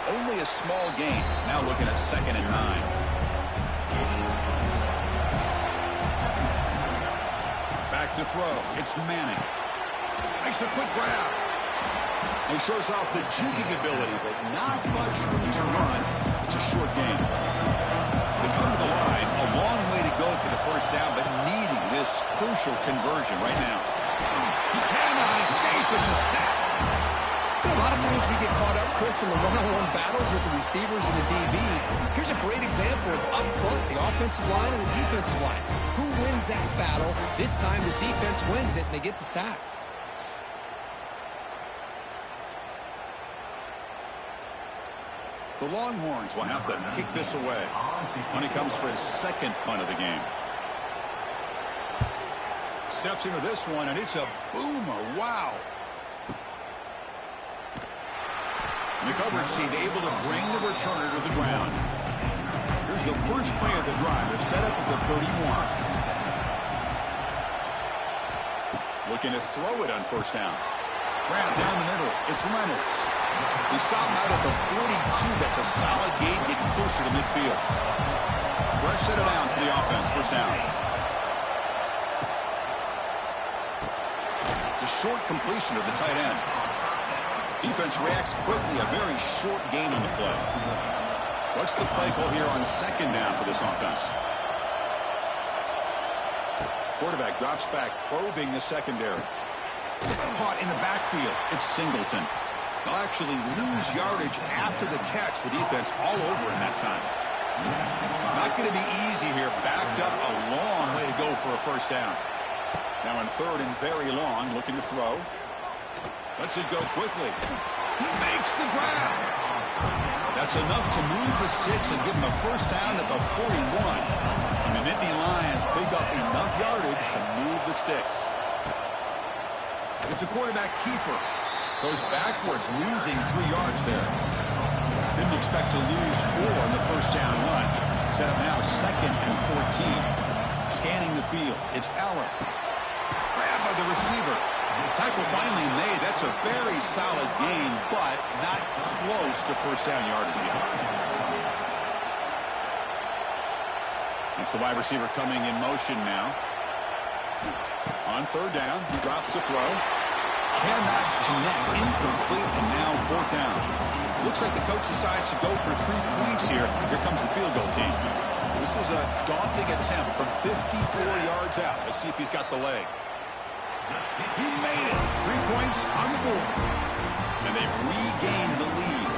Only a small gain. Now looking at 2nd and 9. Back to throw. It's Manning. Makes a quick grab. He shows off the juking ability, but not much room to run. It's a short game. They come to the line. A long way to go for the first down, but needing this crucial conversion right now. He cannot escape. It's a sack. A lot of times we get caught up, Chris, in the one-on-one battles with the receivers and the DBs. Here's a great example of up front, the offensive line and the defensive line. Who wins that battle? This time the defense wins it, and they get the sack. The Longhorns will have to kick this away when he comes for his second punt of the game. Steps into this one, and it's a boomer. Wow. The coverage team able to bring the returner to the ground. Here's the first play of the drive. They're set up at the 31. Looking to throw it on first down. Grant down the middle. It's Reynolds. They stop him out at the 42. That's a solid gain, getting closer to midfield. Fresh set of downs for the offense. First down. It's a short completion of the tight end. Defense reacts quickly. A very short gain on the play. What's the play call here on second down for this offense? Quarterback drops back, probing the secondary. Caught in the backfield. It's Singleton. They'll actually lose yardage after the catch. The defense all over in that time. Not going to be easy here. Backed up a long way to go for a first down. Now in third and very long, looking to throw. Lets it go quickly. He makes the grab. That's enough to move the sticks and give him a first down at the 41. And the Nittany Lions pick up enough yardage to move the sticks. It's a quarterback keeper. Goes backwards, losing 3 yards there. Didn't expect to lose 4 on the first down run. Set up now second and 14. Scanning the field. It's Allen. Grabbed by the receiver. Tackle finally made. That's a very solid gain, but not close to first down yardage yet. It's the wide receiver coming in motion now. On third down, he drops to throw. Cannot connect. Incomplete, and now fourth down. Looks like the coach decides to go for 3 points here. Here comes the field goal team. This is a daunting attempt from 54 yards out. Let's see if he's got the leg. He made it. 3 points on the board. And they've regained the lead.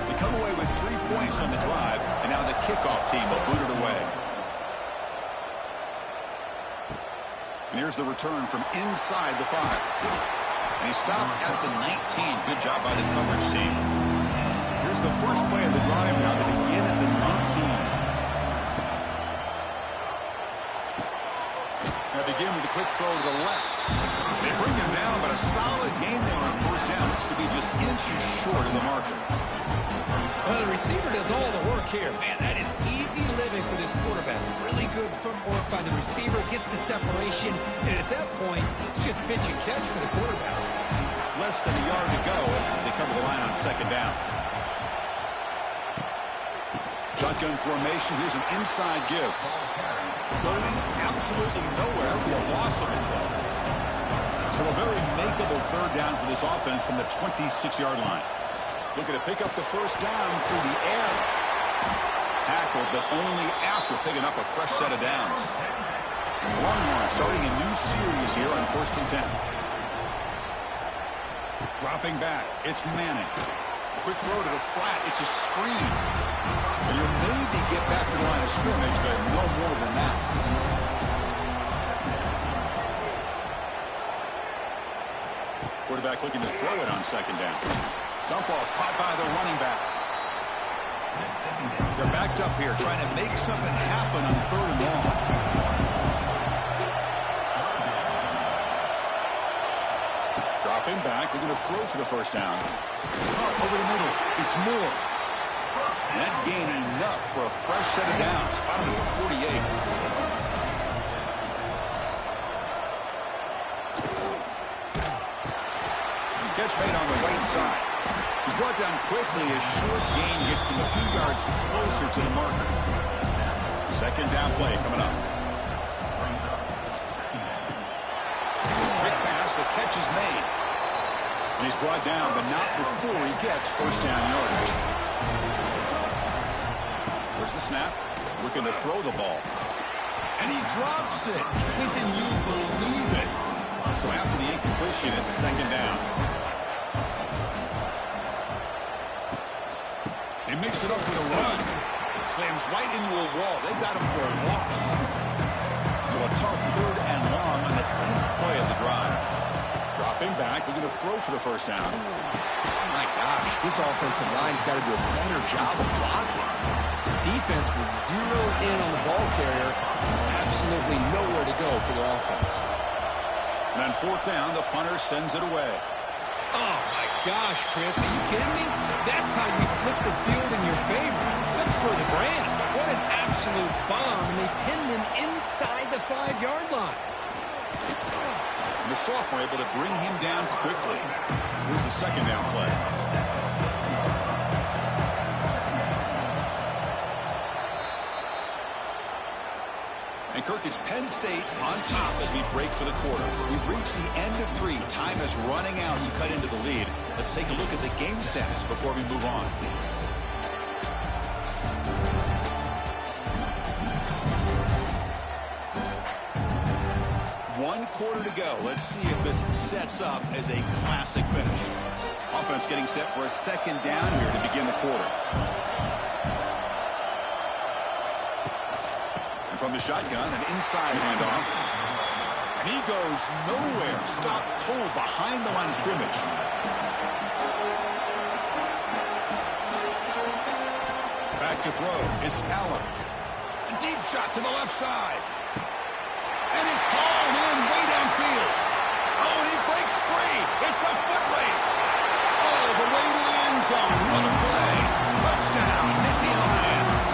They come away with 3 points on the drive, and now the kickoff team will boot it away. And here's the return from inside the 5. And he stopped at the 19. Good job by the coverage team. Here's the first play of the drive now. They begin at the 19. Now begin with a quick throw to the left. They bring him down, but a solid gain there on first down. Looks to be just inches short of the marker. Well, the receiver does all the work here. Man, that is easy living for this quarterback. Really good footwork by the receiver. Gets the separation. And at that point, it's just pitch and catch for the quarterback. Less than a yard to go as they cover the line on second down. Shotgun formation. Here's an inside give. Going absolutely nowhere. It'll be a loss of the ball. So a very makeable third down for this offense from the 26-yard line. Looking to pick up the first down through the air. Tackled, but only after picking up a fresh set of downs. Longhorn starting a new series here on 1st and 10. Dropping back, it's Manning. Quick throw to the flat, it's a screen. And you'll maybe get back to the line of scrimmage, but no more than that. Quarterback looking to throw it on second down. Dump off caught by the running back. They're backed up here trying to make something happen on third and long. Dropping back, they're going to throw for the first down. Over the middle, it's Moore. And that gain enough for a fresh set of downs. Spotted at the 48. Catch made on the right side. He's brought down quickly. A short gain gets them a few yards closer to the marker. Second down play coming up. Quick pass. The catch is made. And he's brought down, but not before he gets first down yardage. There's the snap. Looking to throw the ball. And he drops it. Can you believe it? So after the incompletion, it's second down. He makes it up with a run. Slams right into a wall. They've got him for a loss. So a tough third and long on the 10th play of the drive. Dropping back. They're going to throw for the first down. My gosh, this offensive line's got to do a better job of blocking. defense was zeroed in on the ball carrier. Absolutely nowhere to go for their offense. And on fourth down, the punter sends it away. Oh, my gosh, Chris. Are you kidding me? That's how you flip the field in your favor. That's for the brand. What an absolute bomb. And they pinned him inside the 5-yard line. And the sophomore able to bring him down quickly. Here's the second down play. And Kirk, it's Penn State on top as we break for the quarter. We've reached the end of 3. Time is running out to cut into the lead. Let's take a look at the game stats before we move on. One quarter to go. Let's see if this sets up as a classic finish. Offense getting set for a second down here to begin the quarter. And from the shotgun, an inside handoff. And he goes nowhere. Stop cold behind the line of scrimmage. Back to throw. It's Allen. A deep shot to the left side. And it's hauled in way downfield. Oh, and he breaks free. It's a foot race. Oh, the way to the end zone. What a play. Touchdown, Nittany Lions.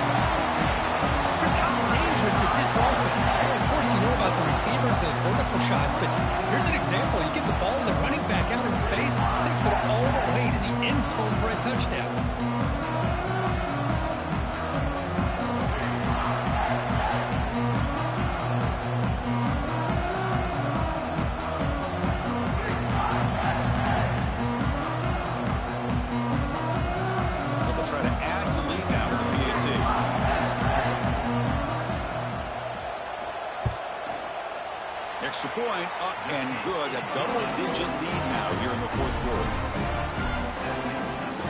Chris, how dangerous is this offense? Well, of course, you know about the receivers, those vertical shots, but here's an example. You get the ball to the running back out in space, takes it all the way to the end zone for a touchdown. Extra point, up and good. A double-digit lead now here in the fourth quarter.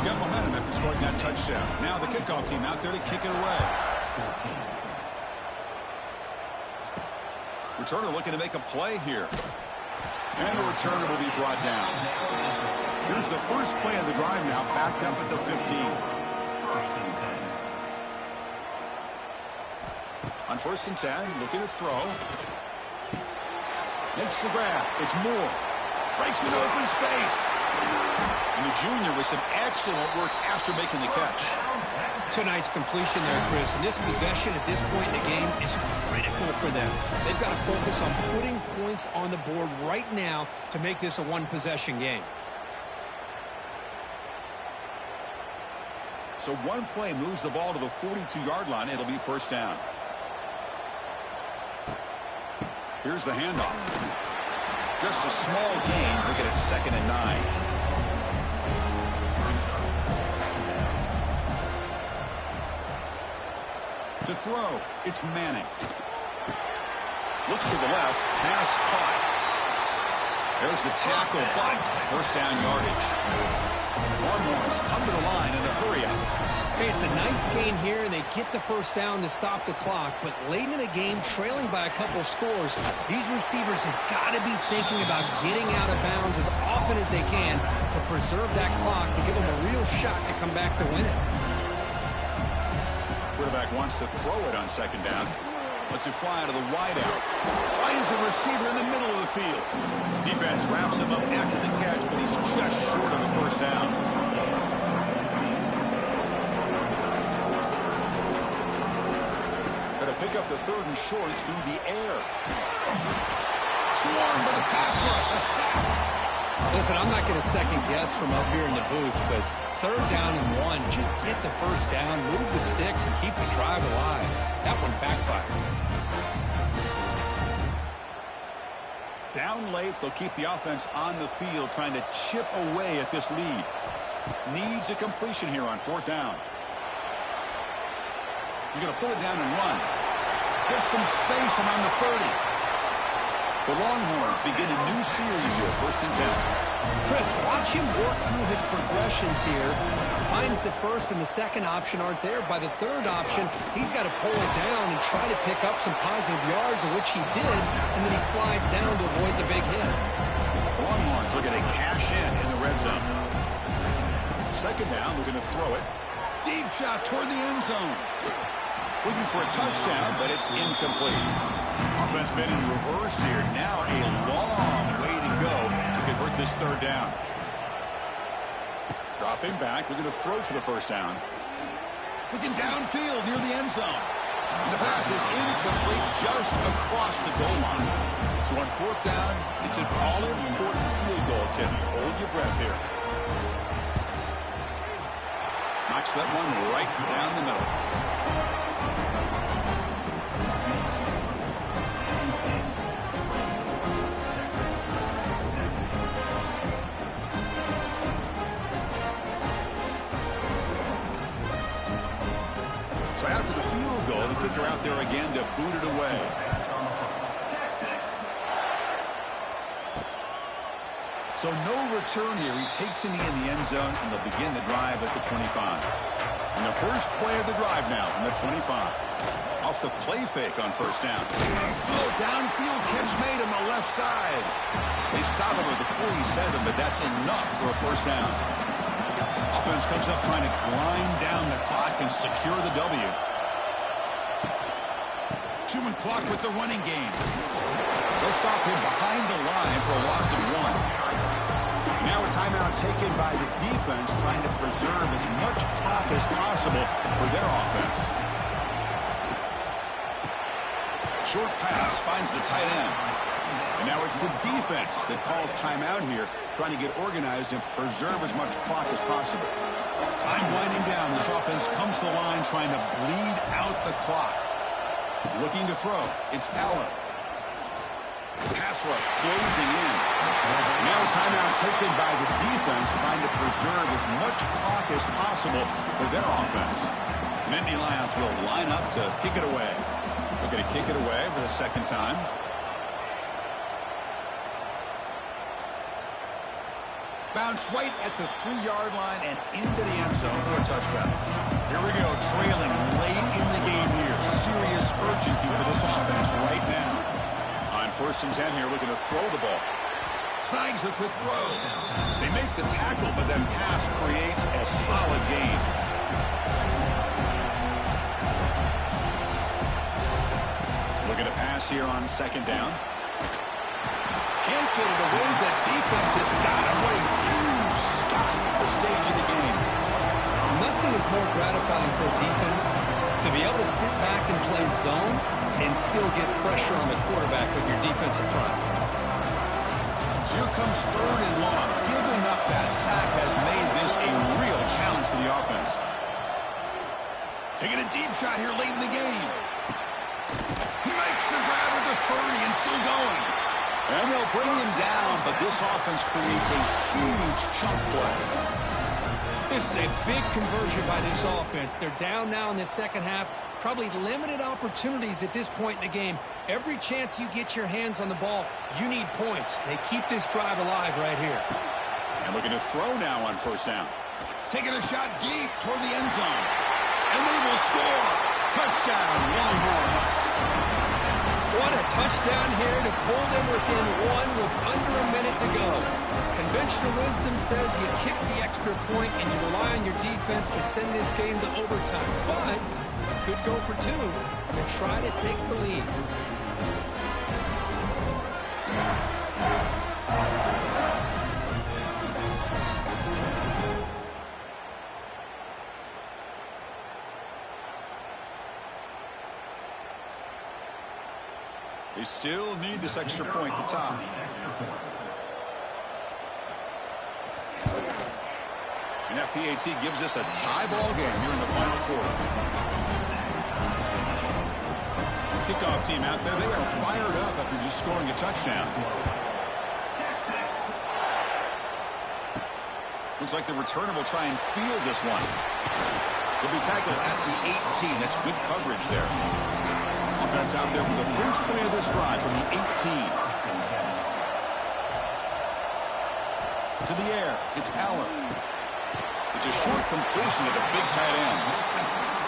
Got momentum after scoring that touchdown. Now the kickoff team out there to kick it away. Returner looking to make a play here. And the returner will be brought down. Here's the first play of the drive now, backed up at the 15. On 1st and 10, looking to throw. Makes the grab. It's Moore. Breaks an open space. And the junior with some excellent work after making the catch. It's a nice completion there, Chris. And this possession at this point in the game is critical for them. They've got to focus on putting points on the board right now to make this a one-possession game. So one play moves the ball to the 42-yard line. It'll be first down. Here's the handoff. Just a small gain. Look at it, 2nd and 9. To throw, it's Manning. Looks to the left, pass caught. There's the tackle, but first down yardage. Longhorns come to the line in the hurry up. Hey, it's a nice gain here, and they get the first down to stop the clock. But late in the game, trailing by a couple scores, these receivers have got to be thinking about getting out of bounds as often as they can to preserve that clock, to give them a real shot to come back to win it. Quarterback wants to throw it on 2nd down. Lets it fly out of the wideout. Finds a receiver in the middle of the field. Defense wraps him up after the catch, but he's just short of a first down. Pick up the 3rd and short through the air. Swarmed by the pass rush. A sack. Listen, I'm not going to second guess from up here in the booth, but 3rd down and 1. Just get the first down, move the sticks, and keep the drive alive. That one backfired. Down late, they'll keep the offense on the field, trying to chip away at this lead. Needs a completion here on 4th down. He's going to pull it down and run. Gets some space around the 30. The Longhorns begin a new series here, 1st and 10. Chris, watch him work through his progressions here. Finds the 1st and the 2nd option aren't there. By the 3rd option, he's got to pull it down and try to pick up some positive yards, of which he did, and then he slides down to avoid the big hit. The Longhorns looking to cash in the red zone. 2nd down, looking to throw it. Deep shot toward the end zone. Looking for a touchdown, but it's incomplete. Offense been in reverse here. Now a long way to go to convert this third down. Dropping back, looking to throw for the first down. Looking downfield near the end zone. And the pass is incomplete just across the goal line. So on fourth down, it's an all-important field goal, Tim. Hold your breath here. Knocks that one right down the middle. So after the field goal, the kicker out there again to boot it away. So no return here. He takes it in the end zone, and they'll begin the drive at the 25. And the first play of the drive now from the 25. Off the play fake on first down. Oh, downfield catch made on the left side. They stop him at the 47, but that's enough for a first down. Offense comes up trying to grind down the clock and secure the W. 2-man clock with the running game. They'll stop him behind the line for a loss of 1. Now a timeout taken by the defense, trying to preserve as much clock as possible for their offense. Short pass finds the tight end. And now it's the defense that calls timeout here, trying to get organized and preserve as much clock as possible. Time winding down. This offense comes to the line trying to bleed out the clock. Looking to throw. It's Allen. Pass rush closing in. Now a timeout taken by the defense, trying to preserve as much clock as possible for their offense. Nittany Lions will line up to kick it away. They're going to kick it away for the second time. Bounce right at the 3-yard line and into the end zone for a touchdown. Here we go, trailing late in the game here. Serious urgency for this offense right now. First and 10 here, looking to throw the ball. Snags the quick throw. They make the tackle, but then pass creates a solid gain. Looking to pass here on second down. Can't get it away. The defense has got him. What a huge stop at the stage of the game. Nothing is more gratifying for a defense to be able to sit back and play zone and still get pressure on the quarterback with your defensive front. So here comes third and long. Giving up that sack has made this a real challenge for the offense. Taking a deep shot here late in the game. He makes the grab at the 30 and still going. And they'll bring him down, but this offense creates a huge chunk play. This is a big conversion by this offense. They're down now in the second half. Probably limited opportunities at this point in the game. Every chance you get your hands on the ball, you need points. They keep this drive alive right here. And looking to throw now on first down. Taking a shot deep toward the end zone. And they will score. Touchdown, Longhorns. What a touchdown here to pull them within one with under a minute to go. Conventional wisdom says you kick the extra point and you rely on your defense to send this game to overtime. But you could go for 2 and try to take the lead. They still need this extra point to tie. And that PAT gives us a tie ball game here in the final quarter. Kickoff team out there, they are fired up after just scoring a touchdown. Looks like the returner will try and field this one. He'll be tackled at the 18. That's good coverage there. Offense out there for the first play of this drive from the 18. To the air, it's Allen. It's a short completion to the big tight end.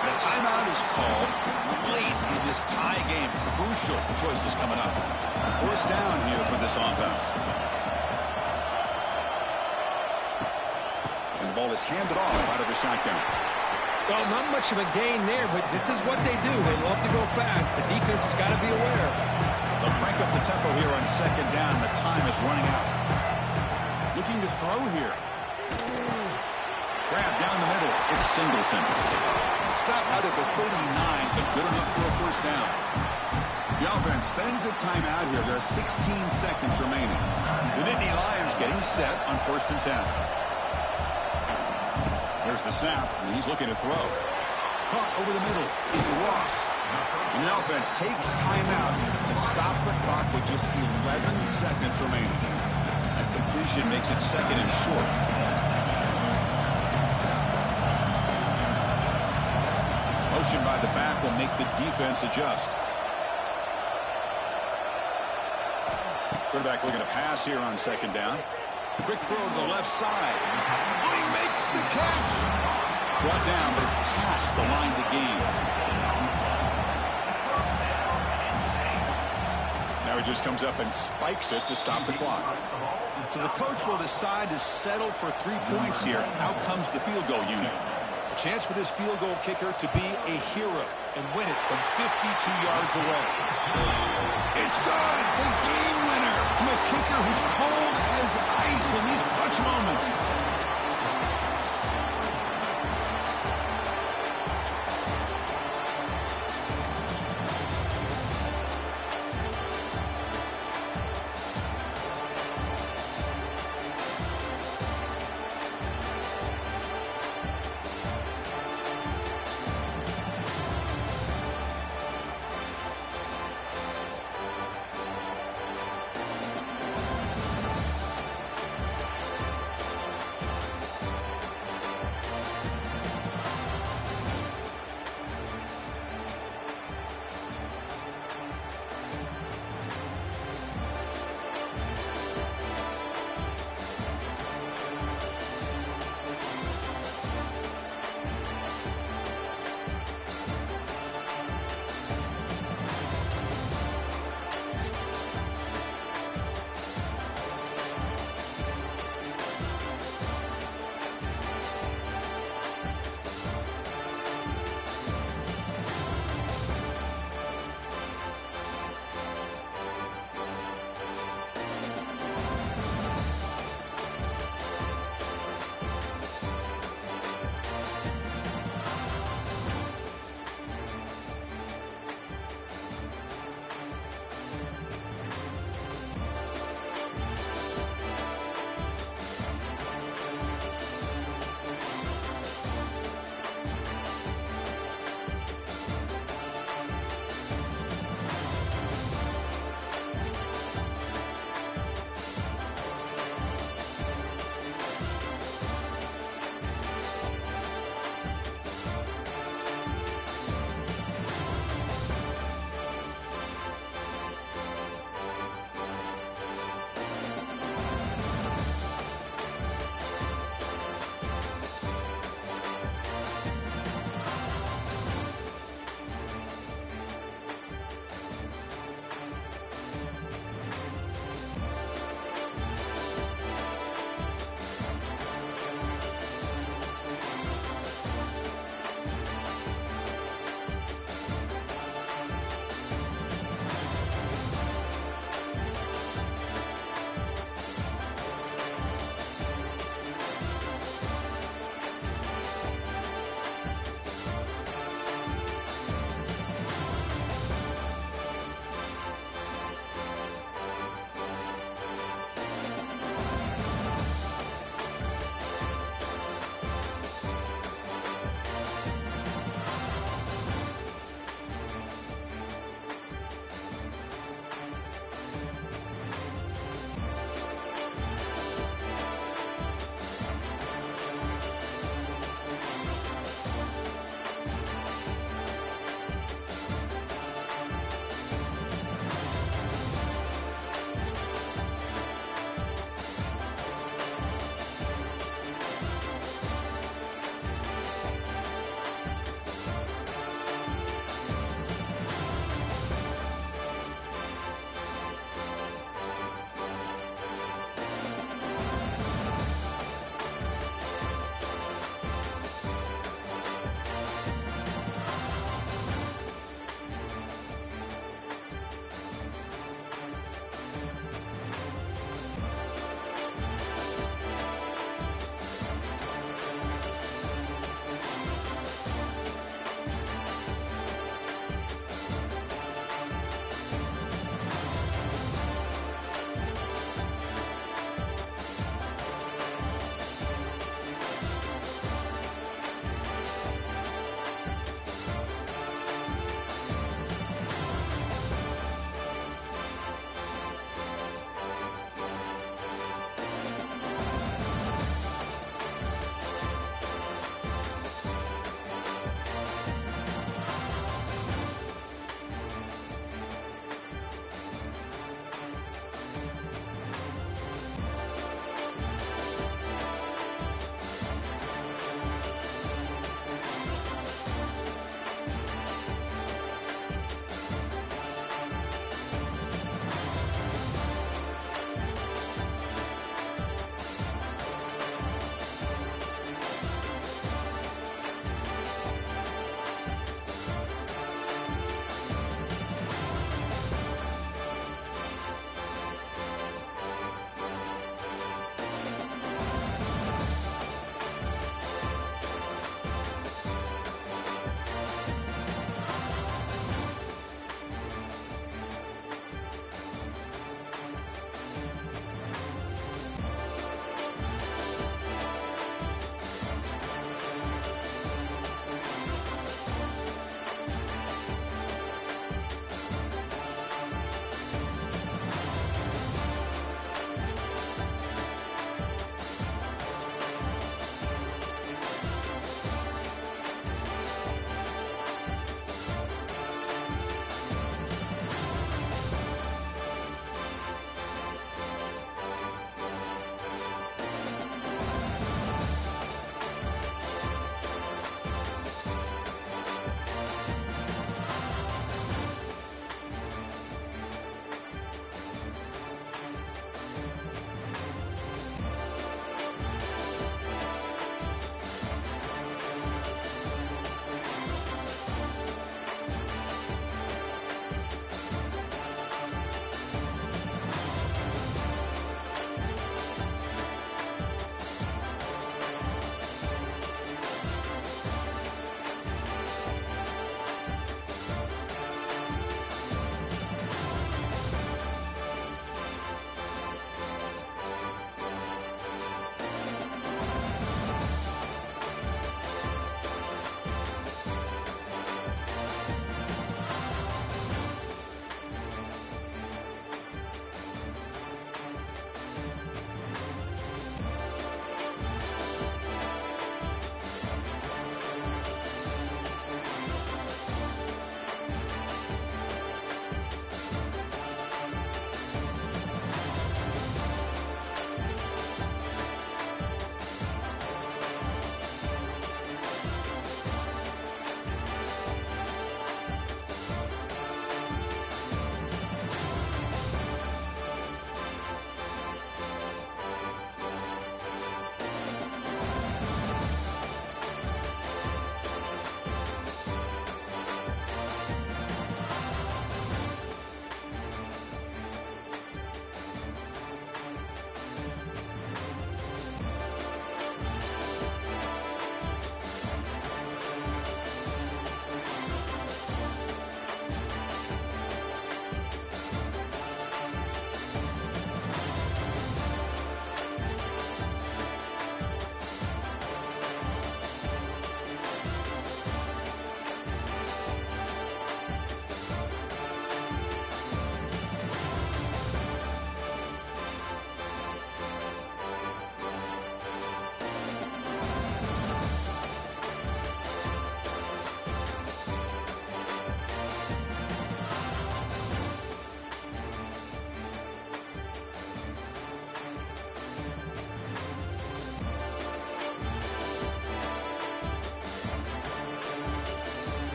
And a timeout is called late in this tie game. Crucial choices coming up. First down here for this offense. And the ball is handed off out of the shotgun. Well, not much of a gain there, but this is what they do. They love to go fast. The defense has got to be aware. They'll crank up the tempo here on second down. The time is running out. Looking to throw here. Grab down the middle. It's Singleton. Stop out at the 39, but good enough for a first down. The offense spends a timeout here. There are 16 seconds remaining. The Nittany Lions getting set on 1st and 10. There's the snap, and he's looking to throw. Caught over the middle. It's Ross. And the offense takes timeout to stop the clock with just 11 seconds remaining. That completion makes it 2nd and short. Motion by the back will make the defense adjust. Quarterback looking to pass here on 2nd down. Quick throw to the left side. Oh, he makes the catch. Brought down, but it's past the line to gain. Now he just comes up and spikes it to stop the clock. So the coach will decide to settle for 3 points here. Out comes the field goal unit. A chance for this field goal kicker to be a hero and win it from 52 yards away. It's good. The game winner from a kicker who's cold as ice in these clutch moments.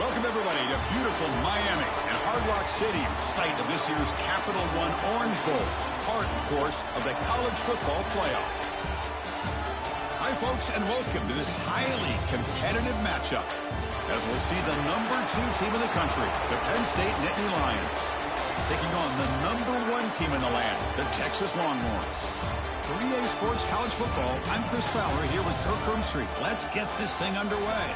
Welcome, everybody, to beautiful Miami and Hard Rock Stadium, site of this year's Capital One Orange Bowl, part, of course, of the college football playoff. Hi, folks, and welcome to this highly competitive matchup, as we'll see the #2 team in the country, the Penn State Nittany Lions, taking on the #1 team in the land, the Texas Longhorns. For EA Sports College Football, I'm Chris Fowler here with Kirk Herbstreit. Let's get this thing underway.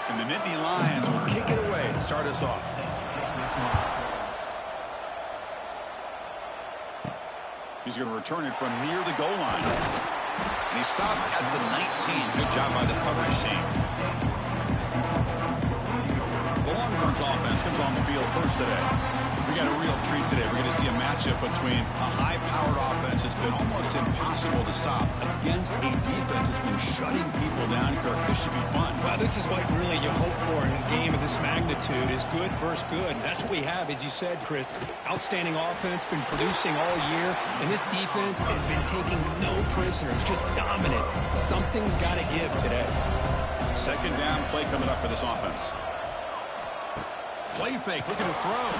And the Nittany Lions will kick it away to start us off. He's going to return it from near the goal line. And he stopped at the 19. Good job by the coverage team. The Longhorns offense comes on the field first today. We got a real treat today. We're going to see a matchup between a high-powered offense that's been almost impossible to stop against a defense that's been shutting people down, Kirk. This should be fun. Well, this is what really you hope for in a game of this magnitude is good versus good. And that's what we have, as you said, Chris. Outstanding offense, been producing all year. And this defense has been taking no prisoners, just dominant. Something's got to give today. Second down play coming up for this offense. Play fake, looking to throw.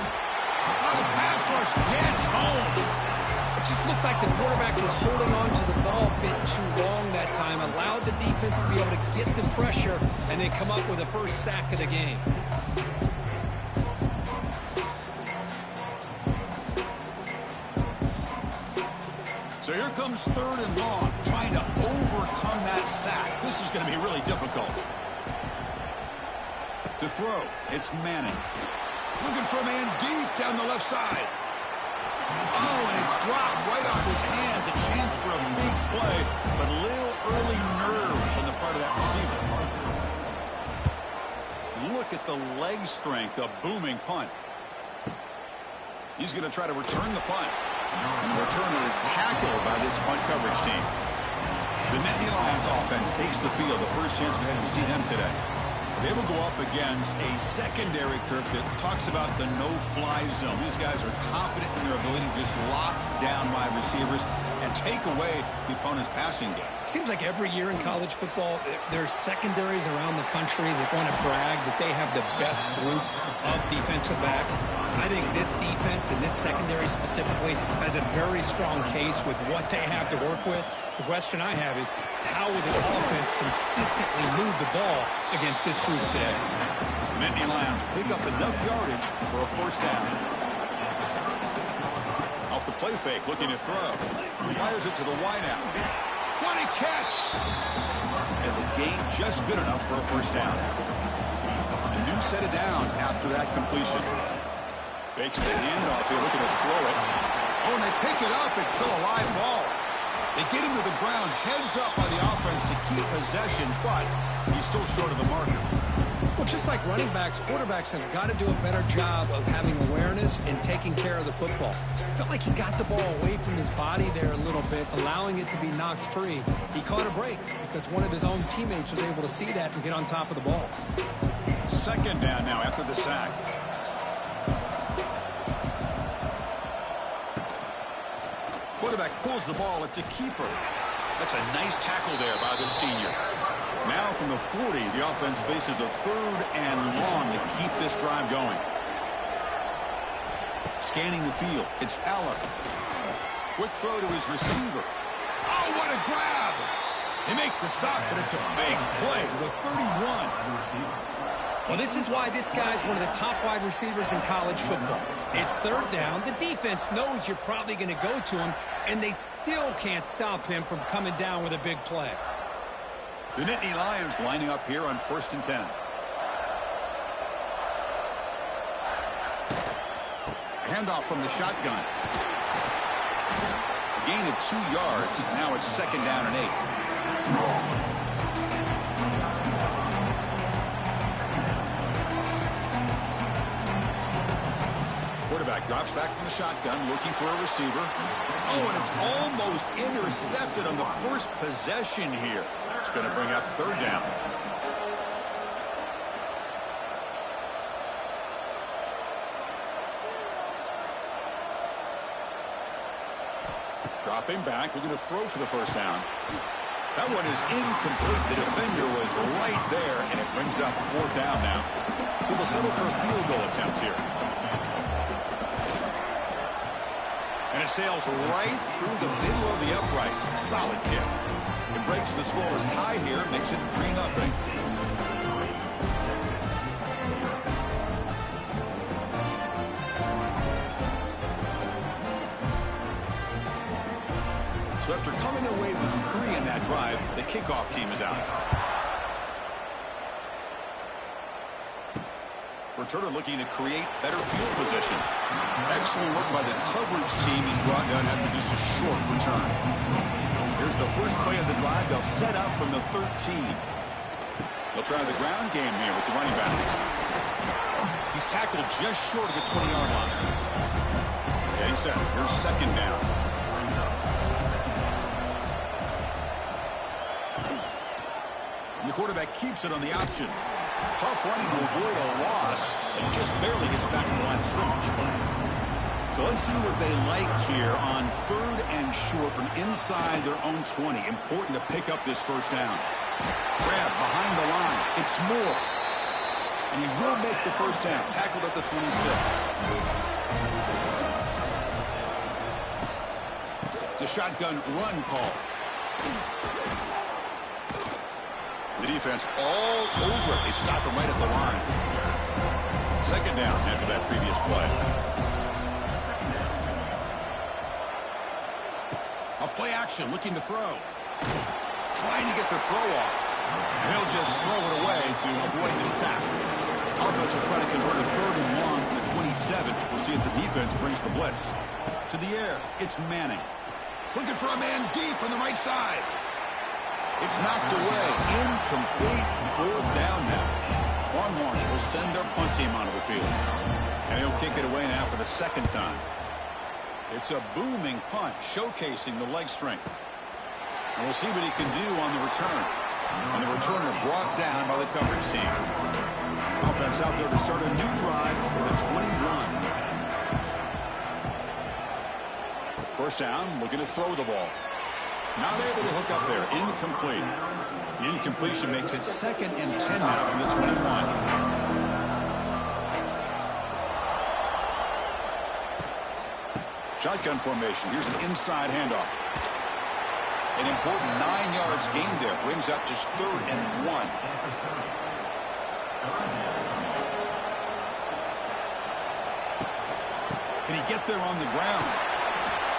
Oh, the pass rush gets home. It just looked like the quarterback was holding on to the ball a bit too long that time, allowed the defense to be able to get the pressure, and they come up with the first sack of the game. So here comes 3rd and long, trying to overcome that sack. This is going to be really difficult. To throw, it's Manning. Looking for a man deep down the left side. Oh, and it's dropped right off his hands. A chance for a big play, but a little early nerves on the part of that receiver. Look at the leg strength, a booming punt. He's going to try to return the punt. And the returner is tackled by this punt coverage team. The Nittany Lions offense takes the field. The first chance we had to see them today. They will go up against a secondary, Kirk, that talks about the no-fly zone. These guys are confident in their ability to just lock down wide receivers and take away the opponent's passing game. Seems like every year in college football, there's secondaries around the country that want to brag that they have the best group of defensive backs. I think this defense and this secondary specifically has a very strong case with what they have to work with. The question I have is, how will the offense consistently move the ball against this group today? The Nittany Lions pick up enough yardage for a first down. Off the play fake, looking to throw. Fires it to the wideout. What a catch! And the gain just good enough for a first down. A new set of downs after that completion. Fakes the handoff here, looking to throw it. Oh, and they pick it up. It's still a live ball. They get him to the ground, heads up by the offense to keep possession, but he's still short of the marker. Well, just like running backs, quarterbacks have got to do a better job of having awareness and taking care of the football. I felt like he got the ball away from his body there a little bit, allowing it to be knocked free. He caught a break because one of his own teammates was able to see that and get on top of the ball. Second down now after the sack. Quarterback pulls the ball. It's a keeper. That's a nice tackle there by the senior. Now from the 40, the offense faces a 3rd and long to keep this drive going. Scanning the field, it's Aller. Quick throw to his receiver. Oh, what a grab! They make the stop, but it's a big play with a 31. Well, this is why this guy's one of the top wide receivers in college football. It's 3rd down. The defense knows you're probably going to go to him, and they still can't stop him from coming down with a big play. The Nittany Lions lining up here on 1st and 10. Handoff from the shotgun. A gain of 2 yards. Now it's 2nd down and 8. Quarterback drops back from the shotgun, looking for a receiver. Oh, and it's almost intercepted on the first possession here. It's going to bring up third down. Dropping back, looking to throw for the first down. That one is incomplete. The defender was right there, and it brings up fourth down now. So they'll settle for a field goal attempt here. And it sails right through the middle of the uprights. Solid kick. It breaks the scoreless tie here, makes it 3-0. So after coming away with 3 in that drive, the kickoff team is out. Returner looking to create better field position. Excellent work by the coverage team. He's brought down after just a short return. Here's the first play of the drive. They'll set up from the 13. They'll try the ground game here with the running back. He's tackled just short of the 20-yard line. Getting set. Here's second down. And the quarterback keeps it on the option. Tough running to avoid a loss and just barely gets back to the line of scrimmage. So let's see what they like here on 3rd and short from inside their own 20. Important to pick up this first down. Grab behind the line. It's Moore. And he will make the first down. Tackled at the 26. It's a shotgun run call. The defense all over it. They stop him right at the line. Second down after that previous play. A play action, looking to throw. Trying to get the throw off. And he'll just throw it away to avoid the sack. Offense will try to convert a 3rd and long from the 27. We'll see if the defense brings the blitz. To the air, it's Manning. Looking for a man deep on the right side. It's knocked away. Incomplete. 4th down now. Longhorns will send their punt team onto the field. And he'll kick it away now for the second time. It's a booming punt, showcasing the leg strength. And we'll see what he can do on the return. And the returner brought down by the coverage team. Offense out there to start a new drive for the 21. First down, looking to throw the ball. Not able to hook up there. Incomplete. The incompletion makes it 2nd and 10 now from the 21. Shotgun formation. Here's an inside handoff. An important 9 yards gained there. Brings up just 3rd and 1. Can he get there on the ground?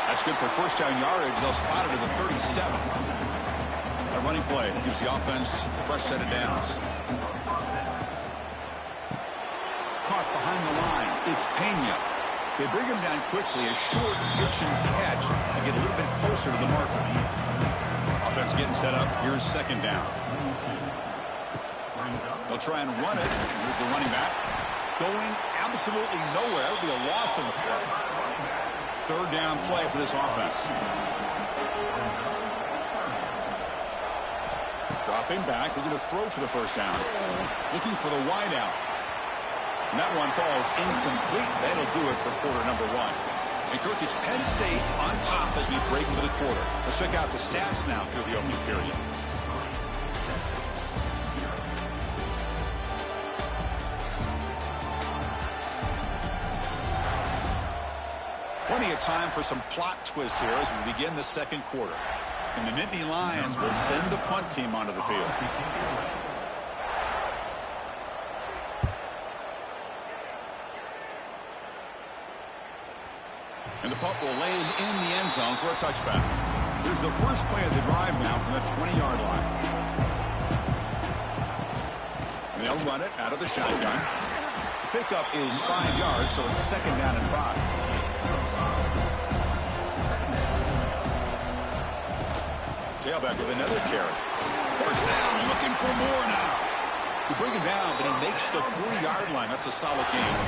That's good for first down yardage. They'll spot it at the 37. A running play gives the offense a fresh set of downs. Caught behind the line. It's Pena. They bring him down quickly. A short pitch and catch and get a little bit closer to the marker. Offense getting set up. Here's second down. They'll try and run it. Here's the running back. Going absolutely nowhere. That would be a loss in the play. 3rd down play for this offense. Dropping back, looking to throw for the first down. Looking for the wide out. And that one falls incomplete. That'll do it for quarter number 1. And Kirk, it's Penn State on top as we break for the quarter. Let's check out the stats now through the opening period. Plenty of time for some plot twists here as we begin the second quarter. And the Nittany Lions will send the punt team onto the field. And the punt will land in the end zone for a touchback. Here's the first play of the drive now from the 20-yard line. And they'll run it out of the shotgun. Pickup is 5 yards, so it's 2nd down and 5. Tailback with another carry. First down, looking for more now. You bring him down, but he makes the 40-yard line. That's a solid game.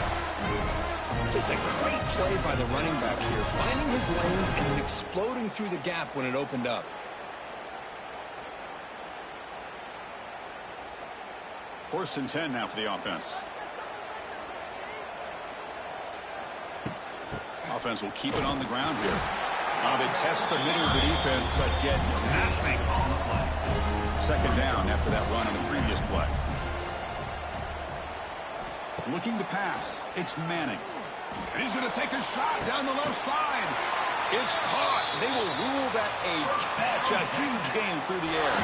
Just a great play by the running back here, finding his lanes and then exploding through the gap when it opened up. First and 10 now for the offense. Offense will keep it on the ground here. They test the middle of the defense, but get nothing. Second down after that run on the previous play. Looking to pass. It's Manning. And he's going to take a shot down the left side. It's caught. They will rule that a catch. A huge gain through the air.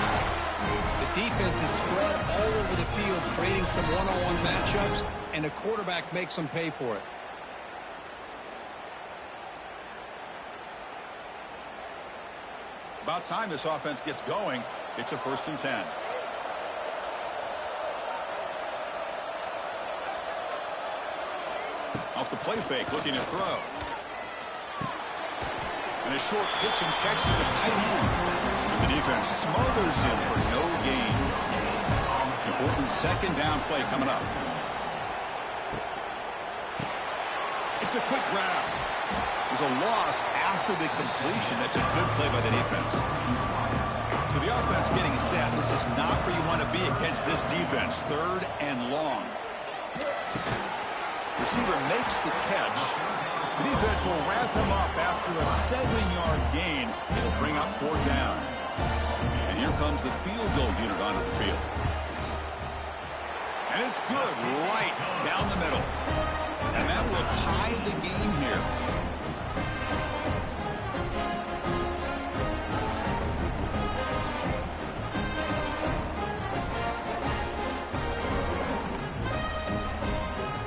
The defense is spread all over the field, creating some one-on-one matchups, and the quarterback makes them pay for it. About time this offense gets going. It's a first and 10. Off the play fake, looking to throw. And a short pitch and catch to the tight end. And the defense smothers him for no gain. Important second down play coming up. It's a quick grab. There's a loss after the completion. That's a good play by the defense. So the offense getting set. This is not where you want to be against this defense. Third and long. Receiver makes the catch. The defense will wrap them up after a 7-yard gain. It'll bring up fourth down. And here comes the field goal unit onto the field. And it's good right down the middle. And that will tie the game here.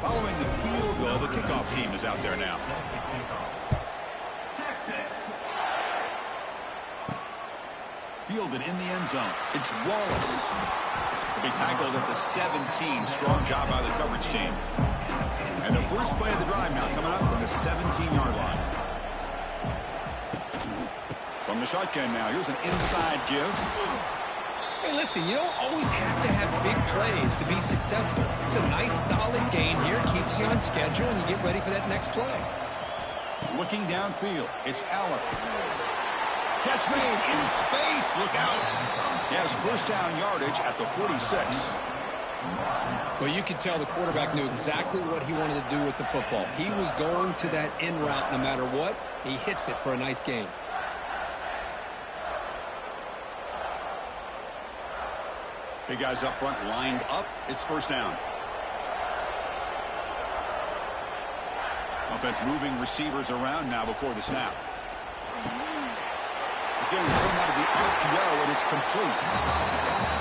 Following the field goal, the kickoff team is out there now. Fielded in the end zone. It's Wallace. He'll be tackled at the 17. Strong job by the coverage team. And the first play of the drive now coming up from the 17-yard line. From the shotgun now, here's an inside give. Hey, listen, you don't always have to have big plays to be successful. It's a nice, solid gain here. Keeps you on schedule, and you get ready for that next play. Looking downfield, it's Allen. Catch made in space. Look out. He has first down yardage at the 46. Well, you could tell the quarterback knew exactly what he wanted to do with the football. He was going to that in route no matter what. He hits it for a nice gain. Big guys up front lined up. It's first down. Offense moving receivers around now before the snap. Again, thrown out of the RPO, and it's complete.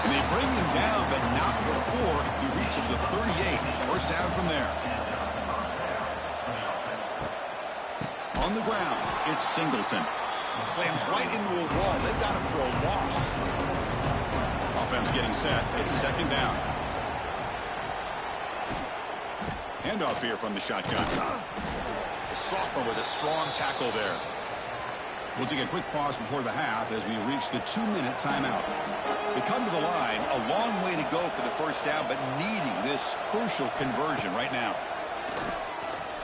And they bring him down, but not before he reaches the 38. First down from there. On the ground, it's Singleton. Slams right into a wall. They've got him for a loss. Offense getting set. It's second down. Handoff here from the shotgun. The sophomore with a strong tackle there. We'll take a quick pause before the half as we reach the 2-minute timeout. They come to the line, a long way to go for the first down, but needing this crucial conversion right now.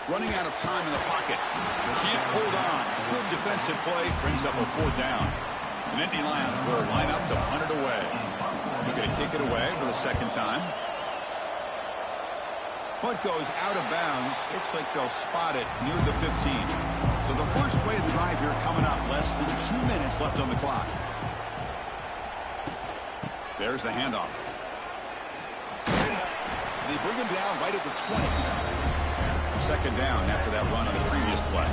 Running out of time in the pocket. Can't hold on. Good defensive play. Brings up a fourth down. And Nittany Lions will line up to punt it away. They're going to kick it away for the second time. Punt goes out of bounds. Looks like they'll spot it near the 15. So the first play of the drive here coming up. Less than 2 minutes left on the clock. There's the handoff. They bring him down right at the 20. Second down after that run on the previous play.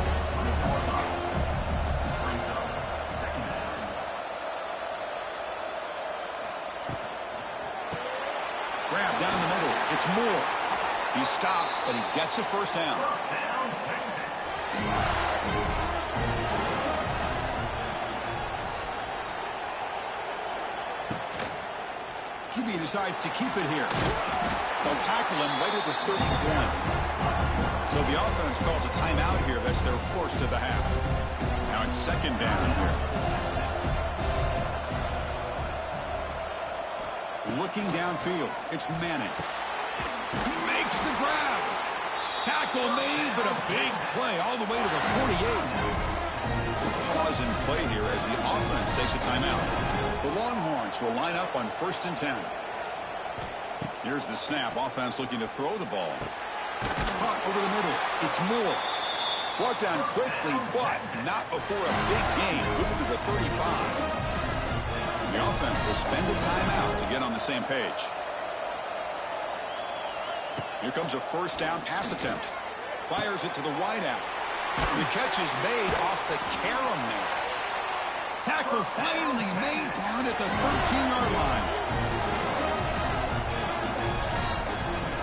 Grab down the middle. It's Moore. He's stopped, but he gets a first down. QB decides to keep it here. They'll tackle him right at the 31. So the offense calls a timeout here. That's their first of the half. Now it's second down here. Looking downfield, it's Manning. He makes the grab. Tackle made, but a big play all the way to the 48. Pause in play here as the offense takes a timeout. The Longhorns will line up on 1st and 10. Here's the snap. Offense looking to throw the ball. Caught over the middle. It's Moore. Brought down quickly, but not before a big gain. Moving to the 35. The offense will spend a timeout to get on the same page. Here comes a 1st down pass attempt. Fires it to the wideout. The catch is made off the carom there. Tackle finally made down at the 13-yard line.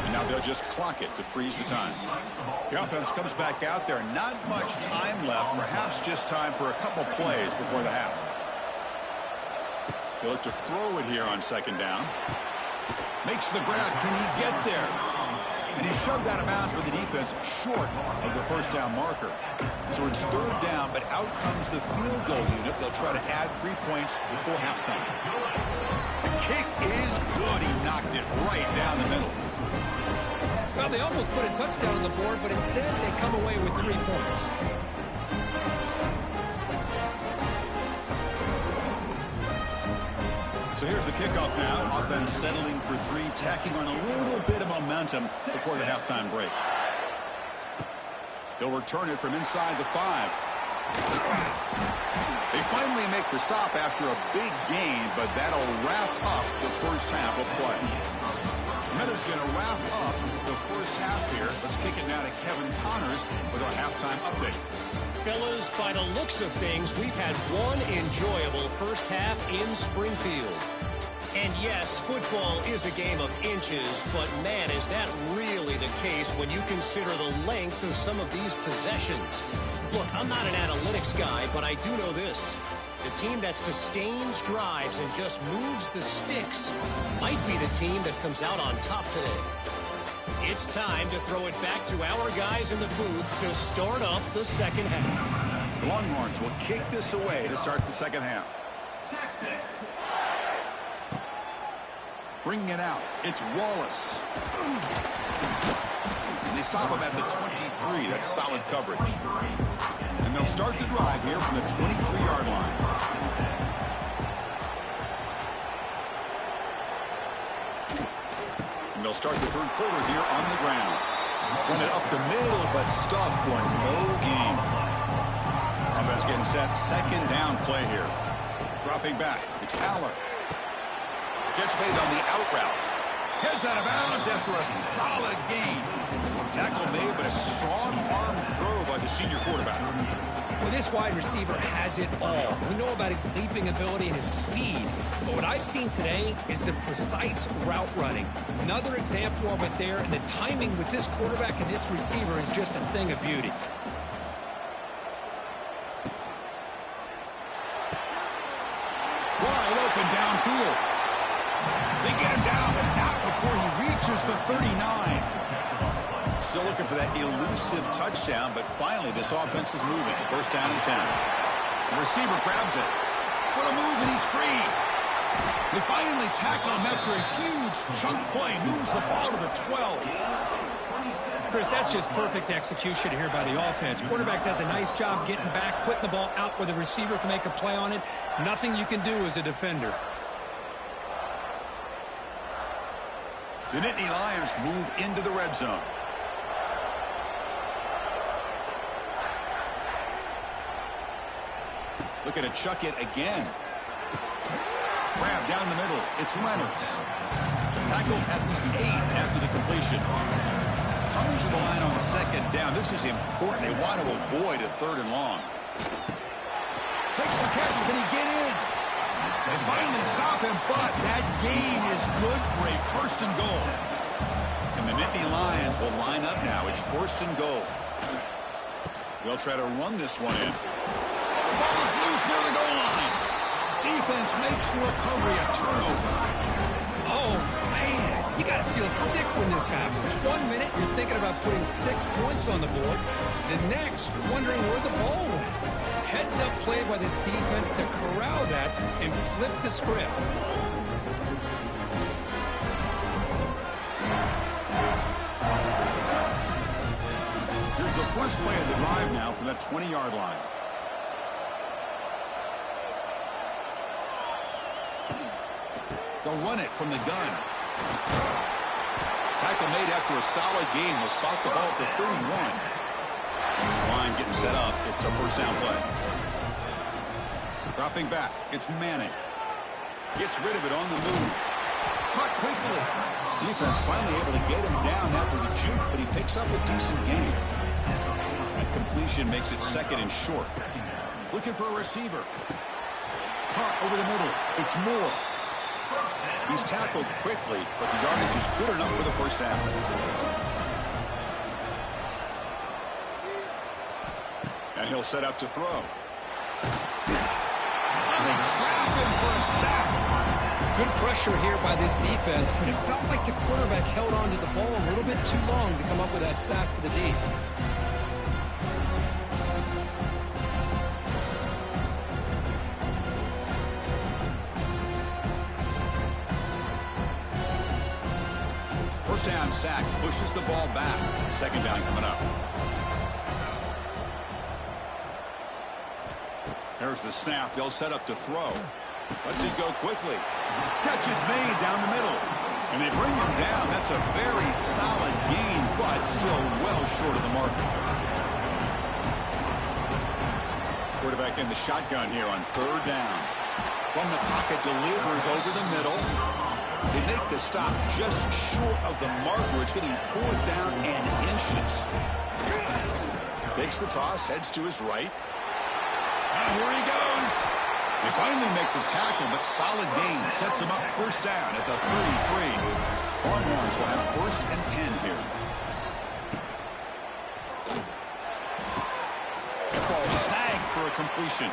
And now they'll just clock it to freeze the time. The offense comes back out there. Not much time left. Perhaps just time for a couple plays before the half. They look to throw it here on 2nd down. Makes the grab. Can he get there? And he's shoved out of bounds by the defense short of the 1st down marker. So it's 3rd down, but out comes the field goal unit. They'll try to add 3 points before halftime. The kick is good. He knocked it right down the middle. Well, they almost put a touchdown on the board, but instead they come away with 3 points. So here's the kickoff now. Offense settling for 3, tacking on a little bit of momentum before the halftime break. They'll return it from inside the 5. They finally make the stop after a big gain, but that'll wrap up the 1st half of play. Miller's going to wrap up the 1st half here. Let's kick it now to Kevin Connors with our halftime update. Fellas, by the looks of things, we've had one enjoyable 1st half in Springfield. And yes, football is a game of inches, but man, is that really the case when you consider the length of some of these possessions. Look, I'm not an analytics guy, but I do know this. The team that sustains drives and just moves the sticks might be the team that comes out on top today. It's time to throw it back to our guys in the booth to start up the 2nd half. The Longhorns will kick this away to start the 2nd half. Texas. Bringing it out. It's Wallace. And they stop him at the 23. That's solid coverage. And they'll start the drive here from the 23-yard line. And they'll start the 3rd quarter here on the ground. Run it up the middle, but stuffed for no gain. Offense getting set. 2nd down play here. Dropping back. It's Aller. Gets made on the out route. Heads out of bounds after a solid gain. Tackle made, but a strong arm throw by the senior quarterback. Well, this wide receiver has it all. We know about his leaping ability and his speed. But what I've seen today is the precise route running. Another example of it there, and the timing with this quarterback and this receiver is just a thing of beauty. Wide open downfield. They get him down, but not before he reaches the 39. Still looking for that elusive touchdown, but finally this offense is moving. 1st down and 10. The receiver grabs it. What a move, and he's free. They finally tackle him after a huge chunk play. Moves the ball to the 12. Chris, that's just perfect execution here by the offense. Quarterback does a nice job getting back, putting the ball out where the receiver can make a play on it. Nothing you can do as a defender. The Nittany Lions move into the red zone. Looking to chuck it again. Grab down the middle. It's Reynolds. Tackled at the 8 after the completion. Coming to the line on 2nd down. This is important. They want to avoid a 3rd and long. Makes the catch. Can he get in? They finally stop him, but that gain is good for a 1st and goal. And the Nittany Lions will line up now. It's 1st and goal. They'll try to run this one in. The ball is loose near the goal line. Defense makes the recovery a turnover. Oh, man, you got to feel sick when this happens. 1 minute, you're thinking about putting 6 points on the board. The next, wondering where the ball went. Heads-up play by this defense to corral that and flip the script. first play of the drive now from that 20-yard line. They'll run it from the gun. Tackle made after a solid gain will spot the ball for 31. And his line getting set up. It's a first down play. Dropping back. It's Manning. Gets rid of it on the move. Caught quickly. Defense finally able to get him down after the juke, but he picks up a decent gain. That completion makes it second and short. Looking for a receiver. Caught over the middle. It's Moore. He's tackled quickly, but the yardage is good enough for the first down. And he'll set up to throw. And they trap him for a sack. Good pressure here by this defense, but it felt like the quarterback held on to the ball a little bit too long to come up with that sack for the D. First down sack pushes the ball back. Second down coming up. There's the snap. They'll set up to throw. Let's it go quickly. Catch is made down the middle. And they bring him down. That's a very solid gain, but still well short of the marker. Quarterback in the shotgun here on third down. From the pocket, delivers over the middle. They make the stop just short of the marker. It's getting fourth down and inches. Takes the toss, heads to his right. And here he goes. They finally make the tackle, but solid gain sets him up first down at the 33. Longhorns will have first and 10 here. Ball snagged for a completion.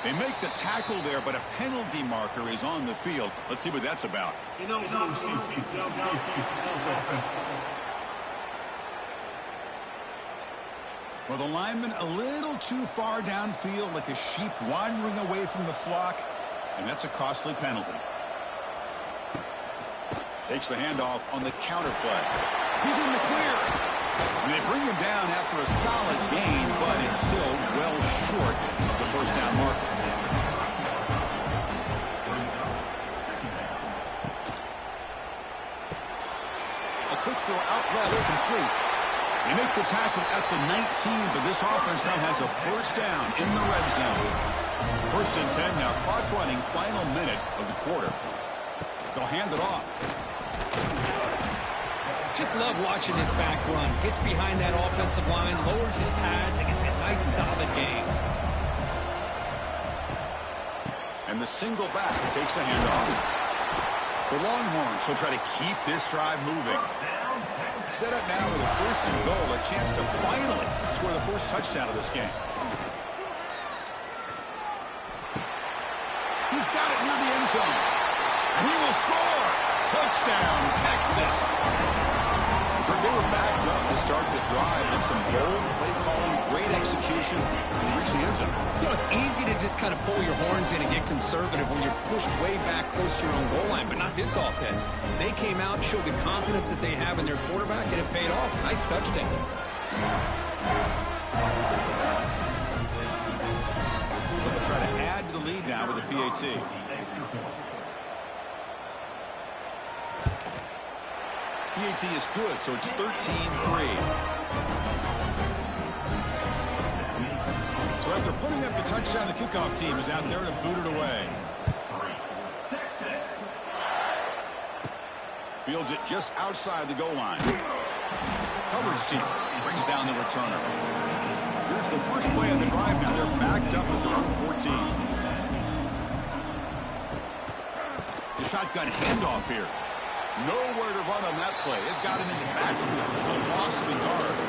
They make the tackle there, but a penalty marker is on the field. Let's see what that's about. Well, the lineman a little too far downfield, like a sheep wandering away from the flock, and that's a costly penalty. Takes the handoff on the counter play. He's in the clear. And they bring him down after a solid gain, but it's still well short of the first down marker. A quick throw out left, complete. They make the tackle at the 19, but this offense now has a first down in the red zone. First and 10 now, clock running, final minute of the quarter. They'll hand it off. Just love watching this back run. Gets behind that offensive line, lowers his pads, and gets a nice solid gain. And the single back takes the handoff. The Longhorns will try to keep this drive moving. Set up now with a first and goal, a chance to finally score the first touchdown of this game. He's got it near the end zone. And he will score. Touchdown, Texas. They were backed up to start the drive, and some bold play calling, great execution, and reach the end zone. You know, it's easy to just kind of pull your horns in and get conservative when you're pushed way back close to your own goal line, but not this offense. They came out and showed the confidence that they have in their quarterback, and it paid off. Nice touchdown. They'll try to add to the lead now with a PAT. PAT is good, so it's 13-3. So after putting up the touchdown, the kickoff team is out there to boot it away. Fields it just outside the goal line. Coverage team brings down the returner. Here's the first play of the drive now. They're backed up at their own 14. The shotgun handoff here. Nowhere to run on that play. They've got him in the backfield. It's a loss of a yard.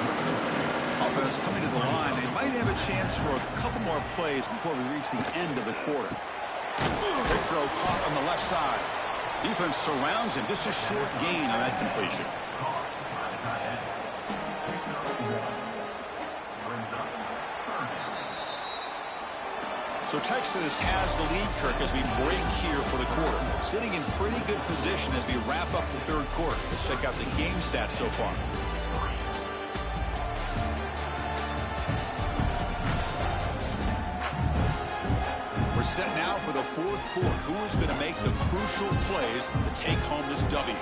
Offense coming to the line. They might have a chance for a couple more plays before we reach the end of the quarter. Big throw caught on the left side. Defense surrounds him. Just a short gain on that completion. So Texas has the lead, Kirk, as we break here for the quarter. Sitting in pretty good position as we wrap up the third quarter. Let's check out the game stats so far. Set now for the fourth quarter. Who is going to make the crucial plays to take home this W?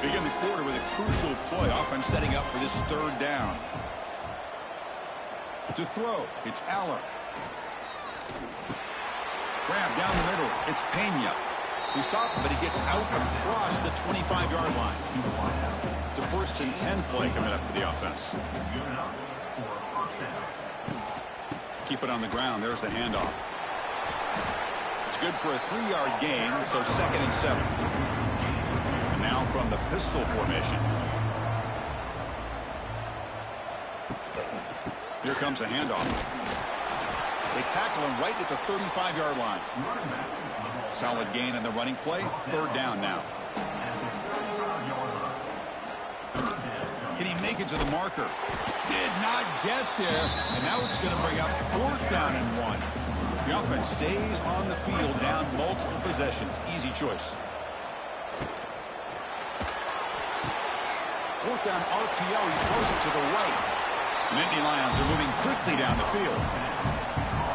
Begin the quarter with a crucial play. Offense setting up for this third down. To throw, it's Aller. Grab down the middle, it's Pena. He stopped, but he gets out across the 25-yard line. It's a 1st and 10 play coming up for the offense. Keep it on the ground. There's the handoff. It's good for a 3-yard gain, so 2nd and 7. And now from the pistol formation. Here comes a handoff. They tackle him right at the 35-yard line. Solid gain in the running play. 3rd down now. Can he make it to the marker? Did not get there. And now it's going to bring up 4th down and 1. The offense stays on the field down multiple possessions. Easy choice. 4th down RPO. He throws it to the right. The Nittany Lions are moving quickly down the field.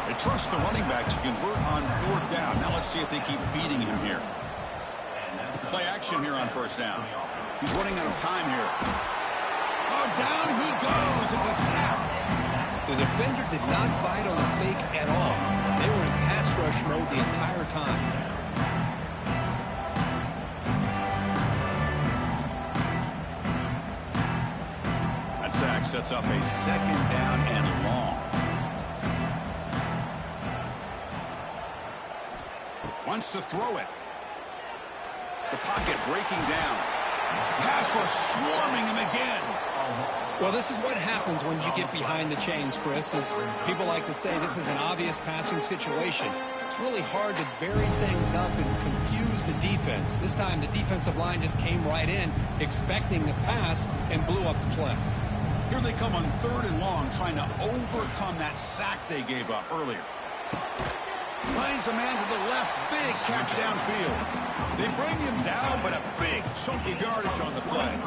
They trust the running back to convert on 4th down. Now let's see if they keep feeding him here. Play action here on 1st down. He's running out of time here. Oh, down he goes. It's a sack. The defender did not bite on the fake at all. They were in pass rush mode the entire time. That sack sets up a 2nd down and long. Wants to throw it. The pocket breaking down. Pass rush swarming him again. Well, this is what happens when you get behind the chains, Chris. As people like to say, this is an obvious passing situation. It's really hard to vary things up and confuse the defense. This time, the defensive line just came right in, expecting the pass, and blew up the play. Here they come on 3rd and long, trying to overcome that sack they gave up earlier. Finds a man to the left. Big catch downfield. They bring him down, but a big chunky yardage on the play.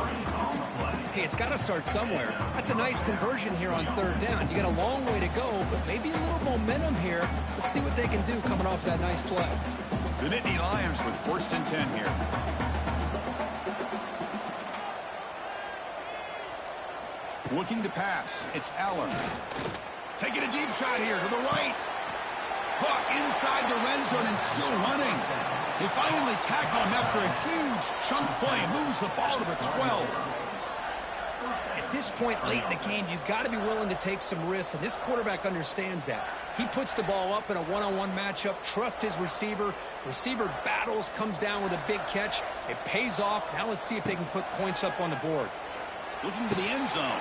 Hey, it's got to start somewhere. That's a nice conversion here on 3rd down. You got a long way to go, but maybe a little momentum here. Let's see what they can do coming off that nice play. The Nittany Lions with 1st and 10 here. Looking to pass. It's Allen. Taking a deep shot here to the right. Caught inside the red zone and still running. They finally tackle him after a huge chunk play. Moves the ball to the 12. At this point late in the game, you've got to be willing to take some risks, and this quarterback understands that. He puts the ball up in a one-on-one matchup, trusts his receiver. Receiver battles, comes down with a big catch. It pays off. Now let's see if they can put points up on the board. Looking to the end zone.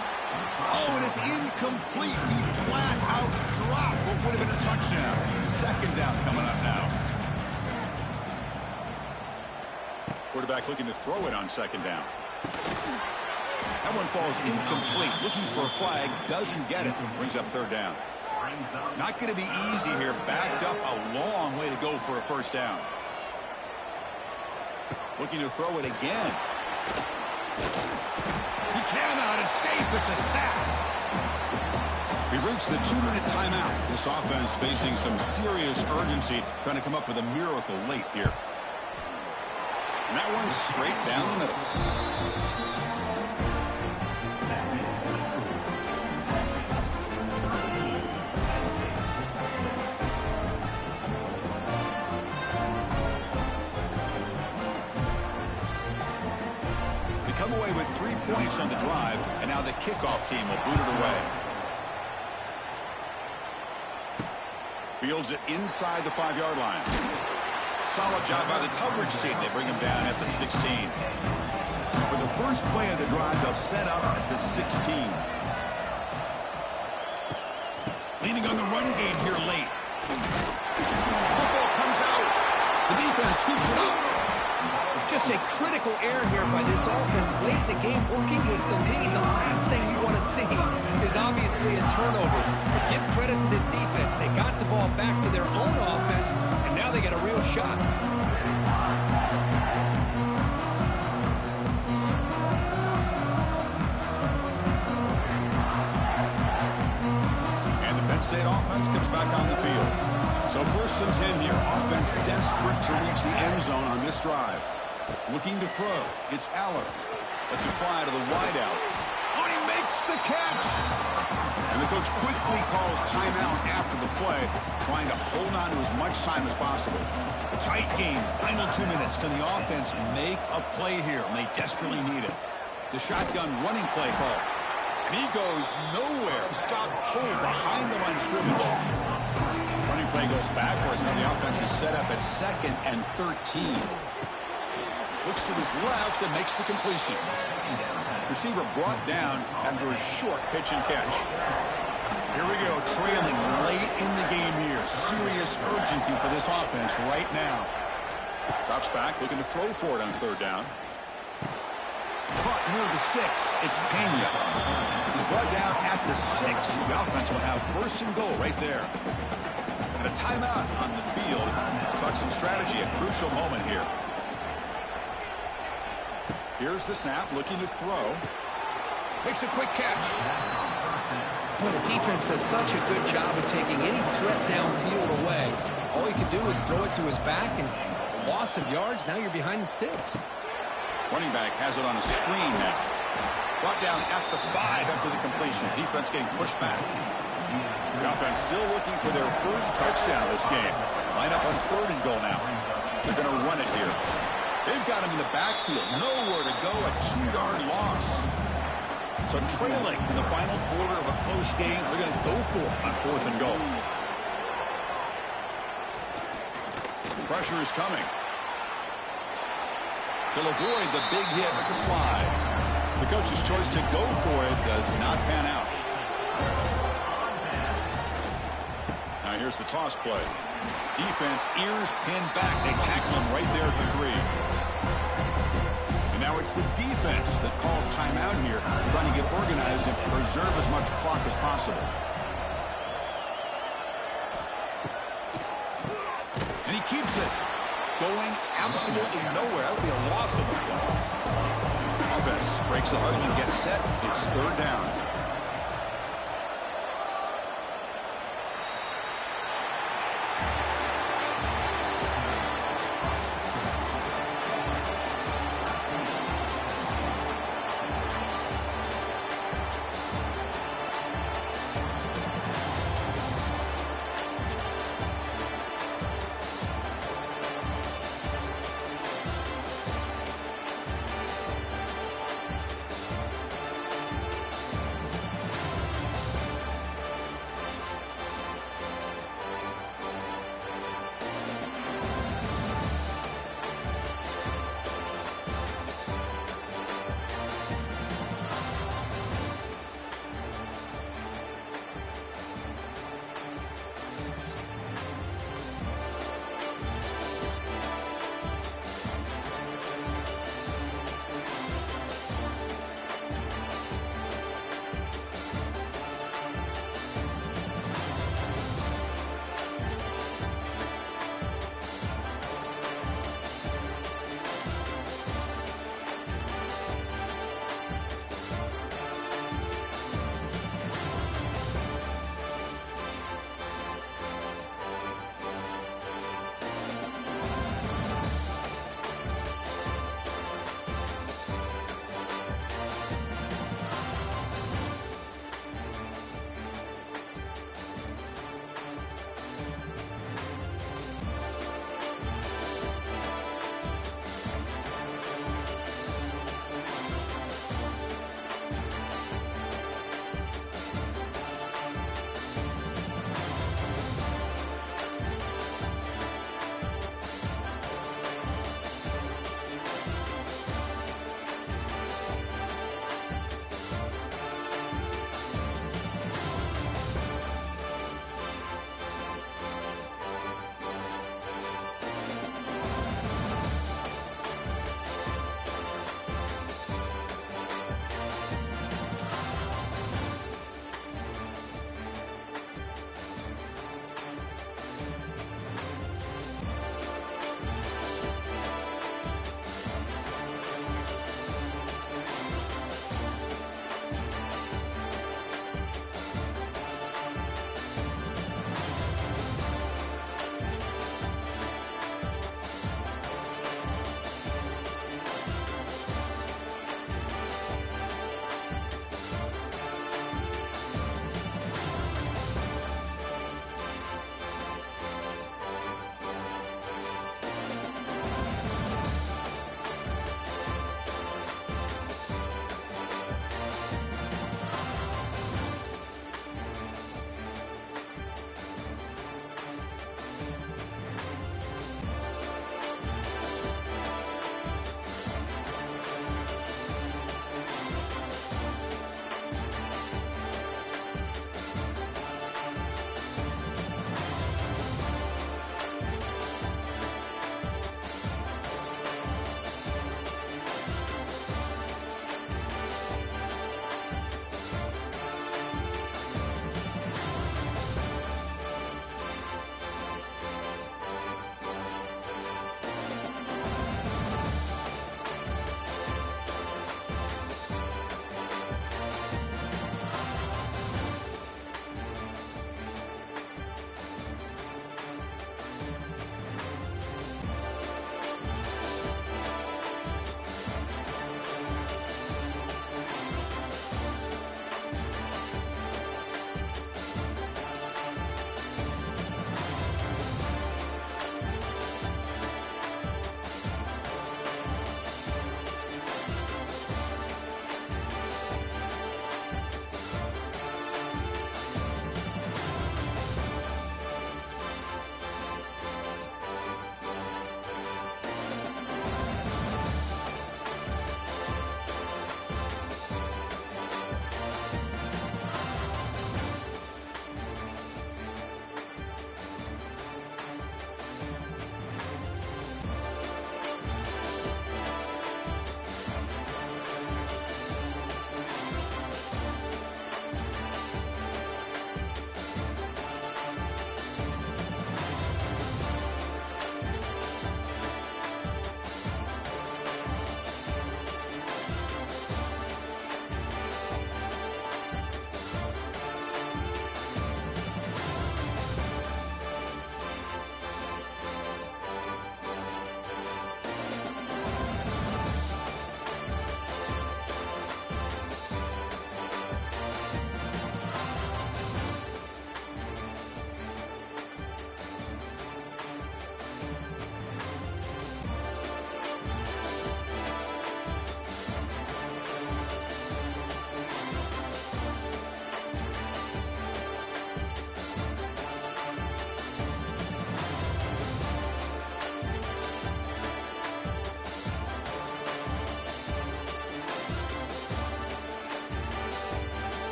Oh, and it's incomplete. He flat out dropped what would have been a touchdown. 2nd down coming up now. Quarterback looking to throw it on 2nd down. That one falls incomplete. Looking for a flag. Doesn't get it. Brings up 3rd down. Not going to be easy here. Backed up a long way to go for a 1st down. Looking to throw it again. He cannot escape. It's a sack. We've reached the 2-minute timeout. This offense facing some serious urgency, trying to come up with a miracle late here. And that one's straight down the middle. They come away with 3 points on the drive, and now the kickoff team will boot it away. Fields it inside the 5-yard line. Solid job by the coverage team. They bring him down at the 16. For the first play of the drive, they'll set up at the 16. Leaning on the run game here late. Football comes out. The defense scoops it up. Just a critical error here by this offense late in the game, working with the lead. The last thing you want to see is obviously a turnover. But give credit to this defense. They got the ball back to their own offense, and now they got a real shot. And the Penn State offense comes back on the field. So 1st and 10 here. Offense desperate to reach the end zone on this drive. Looking to throw. It's Aller. Let's it fly to the wideout. Oh, and he makes the catch. And the coach quickly calls timeout after the play, trying to hold on to as much time as possible. A tight game. Final 2 minutes. Can the offense make a play here? And they desperately need it. The shotgun running play call. And he goes nowhere. Stop cold behind the line of scrimmage. Running play goes backwards. Now the offense is set up at 2nd and 13. Looks to his left and makes the completion. Receiver brought down after a short pitch and catch. Here we go, trailing late in the game here. Serious urgency for this offense right now. Drops back, looking to throw for it on 3rd down. Caught near the sticks. It's Pena. He's brought down at the 6. The offense will have 1st and goal right there. And a timeout on the field. Talk some strategy, a crucial moment here. Here's the snap, looking to throw. Makes a quick catch. Boy, the defense does such a good job of taking any threat downfield away. All he can do is throw it to his back, and loss of yards, now you're behind the sticks. Running back has it on a screen now. Brought down at the 5 after the completion. Defense getting pushed back. The offense still looking for their 1st touchdown of this game. Line up on 3rd and goal now. They're going to run it here. They've got him in the backfield. Nowhere to go. A 2-yard loss. So trailing in the final quarter of a close game, they're going to go for it on 4th and goal. Pressure is coming. He'll avoid the big hit with the slide. The coach's choice to go for it does not pan out. Now here's the toss play. Defense, ears pinned back. They tackle him right there at the 3. And now it's the defense that calls timeout here, trying to get organized and preserve as much clock as possible. And he keeps it going absolutely nowhere. That would be a loss of the play. Offense breaks the huddle and gets set. It's 3rd down.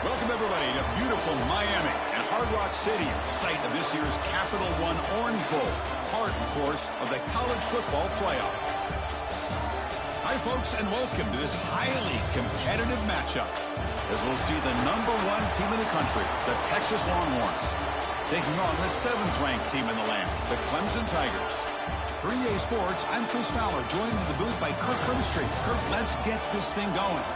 Welcome, everybody, to beautiful Miami and Hard Rock Stadium, site of this year's Capital One Orange Bowl, part, of course, of the college football playoff. Hi, folks, and welcome to this highly competitive matchup, as we'll see the #1 team in the country, the Texas Longhorns, taking on the 7th-ranked team in the land, the Clemson Tigers. For EA Sports, I'm Chris Fowler, joined in the booth by Kirk Herbstreit. Kirk, let's get this thing going.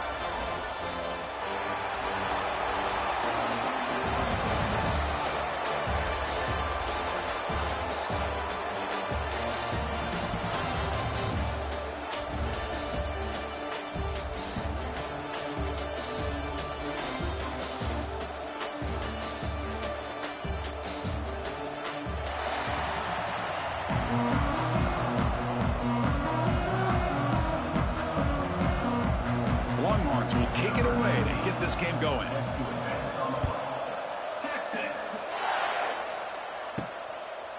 Longhorns will kick it away to get this game going. Texas.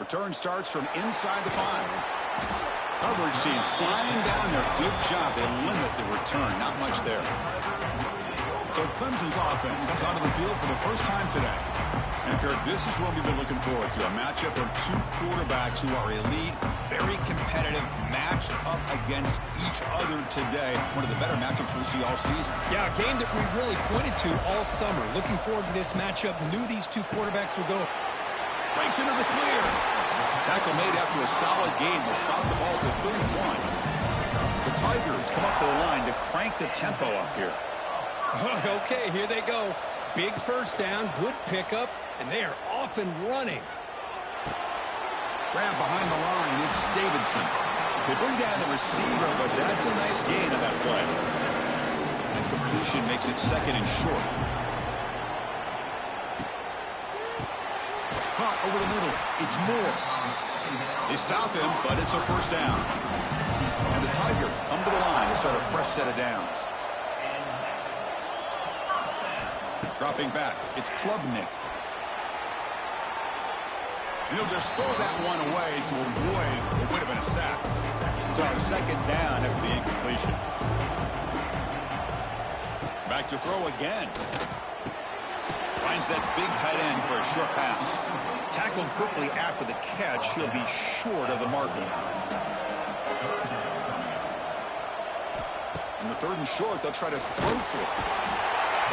Return starts from inside the 5. Coverage team flying down there. Good job. They limit the return. Not much there. So Clemson's offense comes onto the field for the first time today. And Kirk, this is what we've been looking forward to. A matchup of two quarterbacks who are elite, very competitive, matched up against each other today. One of the better matchups we'll see all season. Yeah, a game that we really pointed to all summer. Looking forward to this matchup. Knew these two quarterbacks would go. Breaks into the clear. Tackle made after a solid game. Will stop the ball to 31. The Tigers come up to the line to crank the tempo up here. Okay, here they go. Big first down, good pickup, and they are off and running. Grab behind the line, it's Davidson. They bring down the receiver, but that's a nice gain on that play. And completion makes it 2nd and short. Caught over the middle. It's Moore. They stop him, but it's a first down. And the Tigers come to the line to start a fresh set of downs. Dropping back, it's Klubnik. And he'll just throw that one away to avoid what would have been a sack. So a 2nd down after the incompletion. Back to throw again. Finds that big tight end for a short pass. Tackled quickly after the catch. He'll be short of the marker. On the 3rd and short, they'll try to throw for it.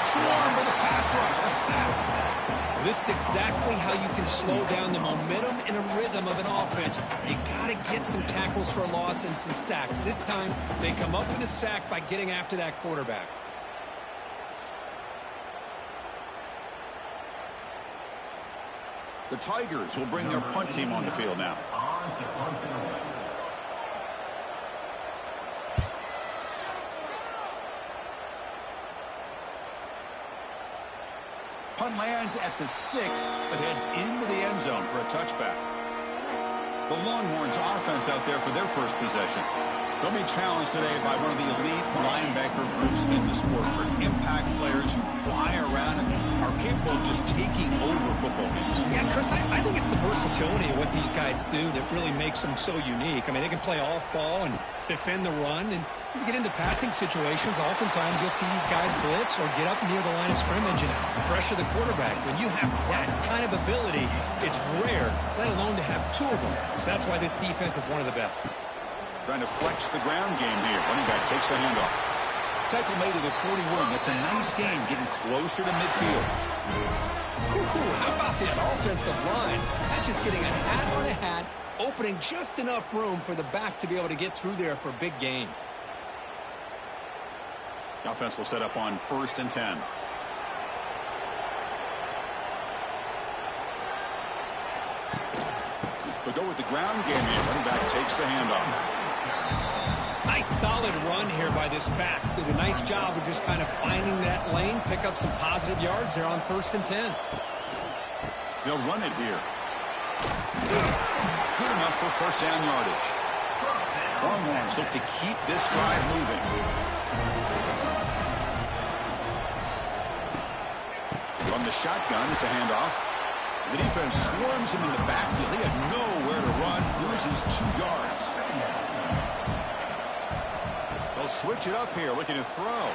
Swarm for the pass rush. A sack. This is exactly how you can slow down the momentum and a rhythm of an offense. You got to get some tackles for a loss and some sacks. This time, they come up with a sack by getting after that quarterback. The Tigers will bring their punt team on the field now. On to punting away. Punt lands at the 6, but heads into the end zone for a touchback. The Longhorns offense out there for their first possession. They'll be challenged today by one of the elite linebacker groups in the sport. For impact players who fly around and are capable of just taking over football games. Yeah, Chris, I think it's the versatility of what these guys do that really makes them so unique. I mean, they can play off ball and defend the run, and if you get into passing situations, oftentimes you'll see these guys blitz or get up near the line of scrimmage and pressure the quarterback. When you have that kind of ability, it's rare, let alone to have two of them. So that's why this defense is one of the best. Trying to flex the ground game here. Running back takes the handoff. Tackle made at the 41. That's a nice gain, getting closer to midfield. How about that offensive line? That's just getting a hat on a hat, opening just enough room for the back to be able to get through there for a big gain. The offense will set up on 1st and 10. They'll go with the ground game here. Running back takes the handoff. Nice solid run here by this back. Did a nice job of just kind of finding that lane, pick up some positive yards there on 1st and 10. They'll run it here. Good enough for first down yardage. Longhorns look to keep this drive moving. From the shotgun, it's a handoff. The defense swarms him in the backfield. He had nowhere to run, loses 2 yards. They'll switch it up here, looking to throw.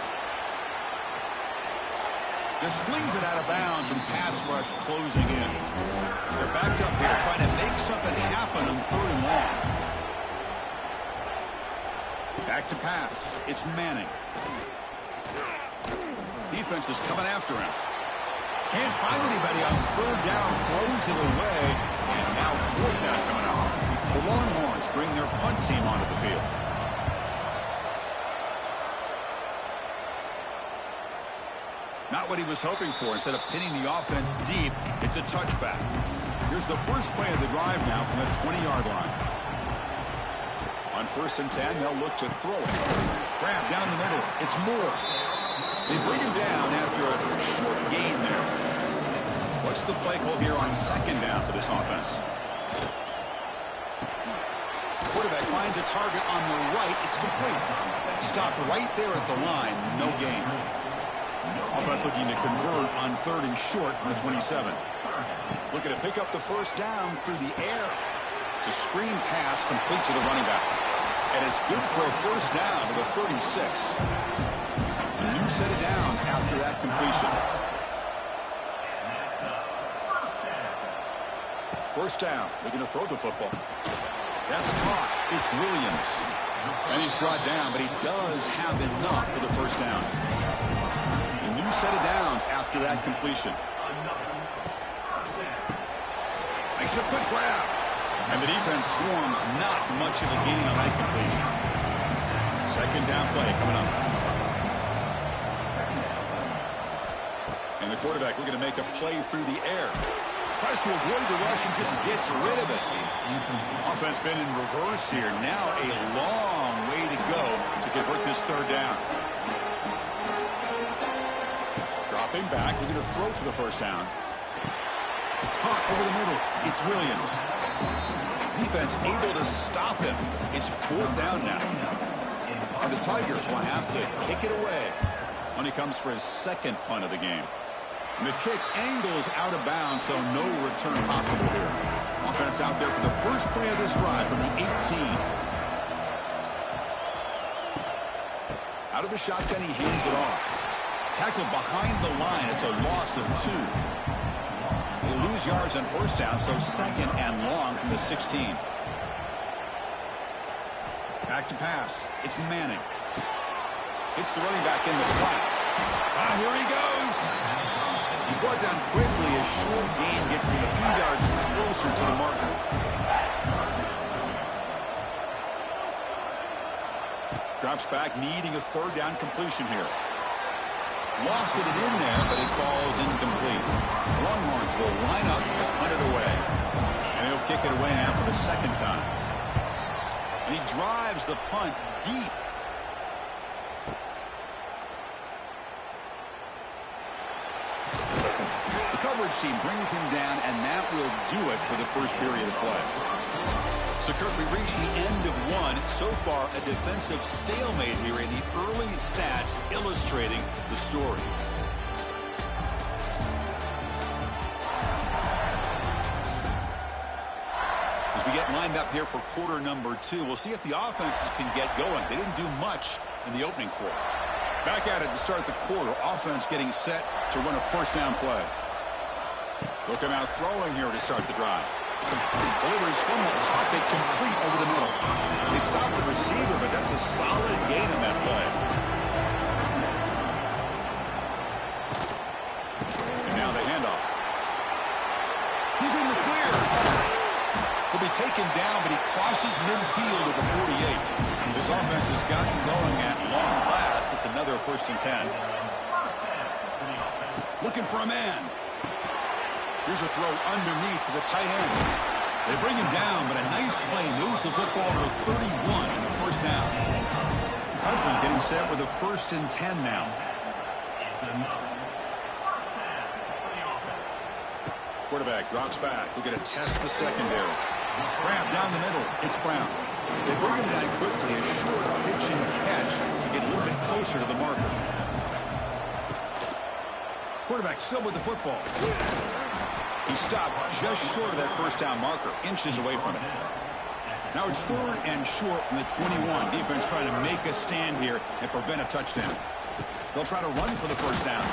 Just flings it out of bounds with pass rush closing in. They're backed up here trying to make something happen on 3rd and long. Back to pass. It's Manning. Defense is coming after him. Can't find anybody on 3rd down. Throws it away. And now 4th down coming up. The Longhorns bring their punt team onto the field. Not what he was hoping for. Instead of pinning the offense deep, it's a touchback. Here's the first play of the drive now from the 20-yard line. On 1st and 10, they'll look to throw it. Grab down the middle. It's Moore. They bring him down after a short gain there. What's the play call here on 2nd down for this offense? Quarterback finds a target on the right. It's complete. Stopped right there at the line. No gain. Offense looking to convert on 3rd and short from the 27. Looking to pick up the 1st down through the air. It's a screen pass complete to the running back. And it's good for a 1st down to the 36. A new set of downs after that completion. 1st down. Looking to throw the football. That's caught. It's Williams. And he's brought down, but he does have enough for the 1st down. Set of downs after that completion. Makes a quick grab. And the defense swarms. Not much of a gain on that completion. 2nd down play coming up. And the quarterback looking to make a play through the air. Tries to avoid the rush and just gets rid of it. Offense been in reverse here. Now a long way to go to convert this 3rd down. Dropping back, looking to throw for the 1st down. Caught over the middle. It's Williams. Defense able to stop him. It's 4th down now. And the Tigers will have to kick it away when he comes for his 2nd punt of the game. And the kick angles out of bounds, so no return possible here. Offense out there for the first play of this drive from the 18. Out of the shotgun, he hands it off. Tackled behind the line. It's a loss of 2. They lose yards on 1st down, so 2nd and long from the 16. Back to pass. It's Manning. It's the running back in the flat. Here he goes. He's brought down quickly. A short gain gets them a few yards closer to the marker. Drops back, needing a 3rd down completion here. Lofted it in there, but it falls incomplete. Longhorns will line up to punt it away. And he'll kick it away now for the 2nd time. And he drives the punt deep. The coverage team brings him down, and that will do it for the 1st period of play. So, Kirk, we reach the end of 1. So far, a defensive stalemate here in the early stats illustrating the story. As we get lined up here for quarter number 2, we'll see if the offenses can get going. They didn't do much in the opening quarter. Back at it to start the quarter. Offense getting set to run a 1st down play. They'll come out throwing here to start the drive. Delivers from the pocket complete over the middle. They stop the receiver, but that's a solid gain on that play. And now the handoff. He's in the clear. He'll be taken down, but he crosses midfield at the 48. This offense has gotten going at long last. It's another 1st and 10. Looking for a man. Here's a throw underneath to the tight end. They bring him down, but a nice play moves the football to the 31 in the 1st down. Hudson getting set with a 1st and 10 now. Quarterback drops back. We're going to test the secondary. Grab down the middle. It's Brown. They bring him down quickly. A short pitch and catch to get a little bit closer to the marker. Quarterback still with the football. He stopped just short of that 1st down marker, inches away from it. Now it's 3rd and short from the 21. Defense trying to make a stand here and prevent a touchdown. They'll try to run for the 1st down.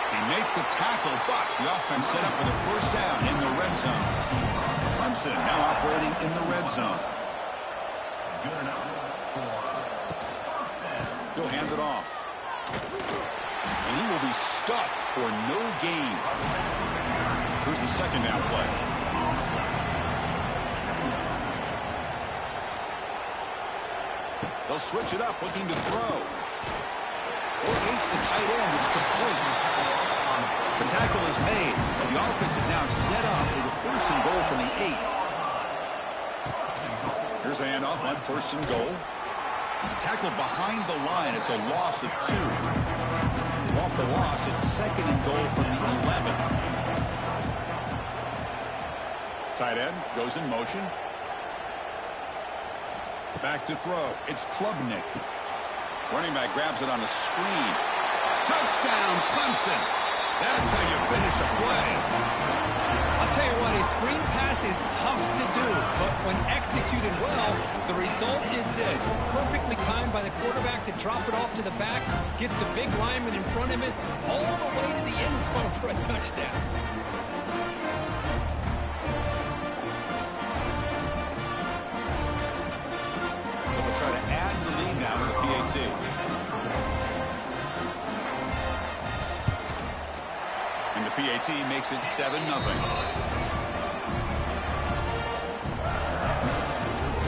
They make the tackle, but the offense set up with a first down in the red zone. Clemson now operating in the red zone. He'll hand it off. And he will be stuffed for no gain. Here's the second down play. They'll switch it up, looking to throw. Locates the tight end. It's complete. The tackle is made. The offense is now set up with a first and goal from the 8. Here's the handoff on first and goal. Tackle behind the line. It's a loss of 2. So off the loss, it's second and goal from the 11. Tight end goes in motion. Back to throw. It's Klubnik. Running back grabs it on a screen. Touchdown, Clemson. That's how you finish a play. I'll tell you what, a screen pass is tough to do, but when executed well, the result is this. Perfectly timed by the quarterback to drop it off to the back, gets the big lineman in front of it, all the way to the end zone for a touchdown. They'll try to add to the lead now with the PAT. And the PAT makes it 7-0.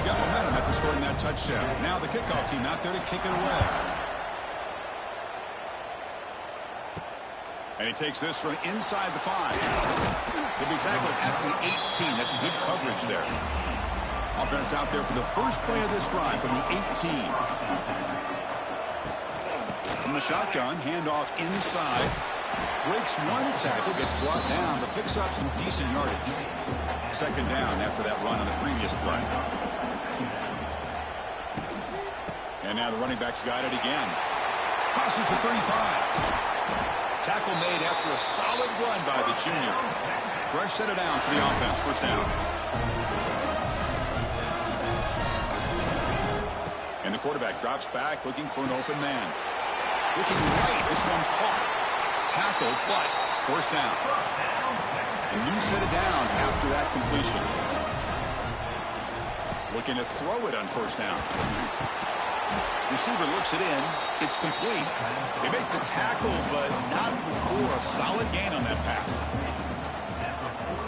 Got momentum after scoring that touchdown. Now the kickoff team out there to kick it away. And he takes this from inside the 5. He'll be tackled at the 18. That's good coverage there. Offense out there for the first play of this drive from the 18. From the shotgun, handoff inside. Breaks one tackle, gets brought down, but picks up some decent yardage. Second down after that run on the previous play. And now the running back's got it again. Crosses the 35. Tackle made after a solid run by the junior. Fresh set of downs for the offense. First down. And the quarterback drops back, looking for an open man. Looking right, this one caught. Tackle, but first down. A new set of downs after that completion. Looking to throw it on first down. Receiver looks it in. It's complete. They make the tackle, but not before a solid gain on that pass.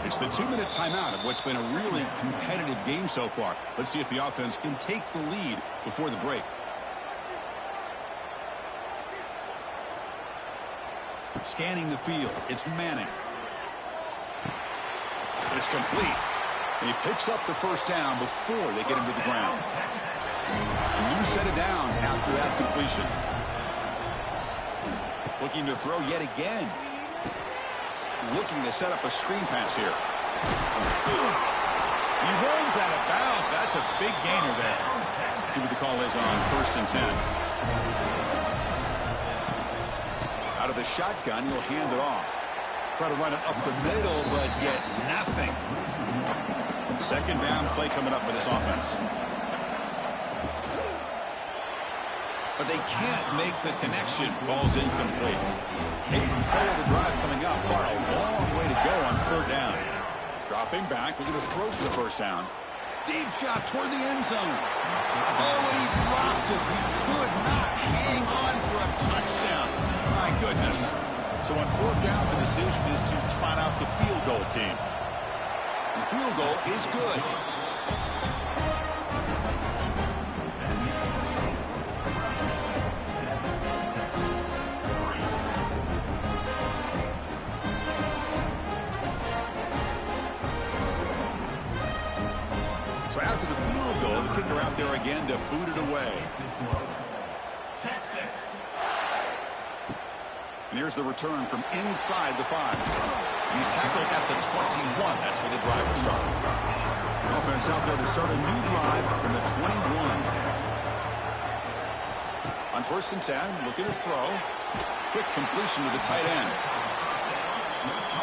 It's the 2-minute timeout of what's been a really competitive game so far. Let's see if the offense can take the lead before the break. Scanning the field. It's Manning. It's complete. And he picks up the first down before they get him to the ground. A new set of downs after that completion. Looking to throw yet again. Looking to set up a screen pass here. He runs out of bounds. That's a big gainer there. See what the call is on first and 10. Out of the shotgun, he'll hand it off. Try to run it up the middle, but get nothing. Second down play coming up for this offense. But they can't make the connection. Ball's incomplete. 8th play of the drive coming up, but a long way to go on third down. Dropping back, looking to throw for the first down. Deep shot toward the end zone. Oh, he dropped it. He could not hang on for a touchdown. My goodness. So on fourth down, the decision is to trot out the field goal team. The field goal is good. So after the field goal, the kicker out there again to boot it away. And here's the return from inside the 5. He's tackled at the 21. That's where the drive will start. Offense out there to start a new drive from the 21. On first and 10, looking to throw. Quick completion to the tight end.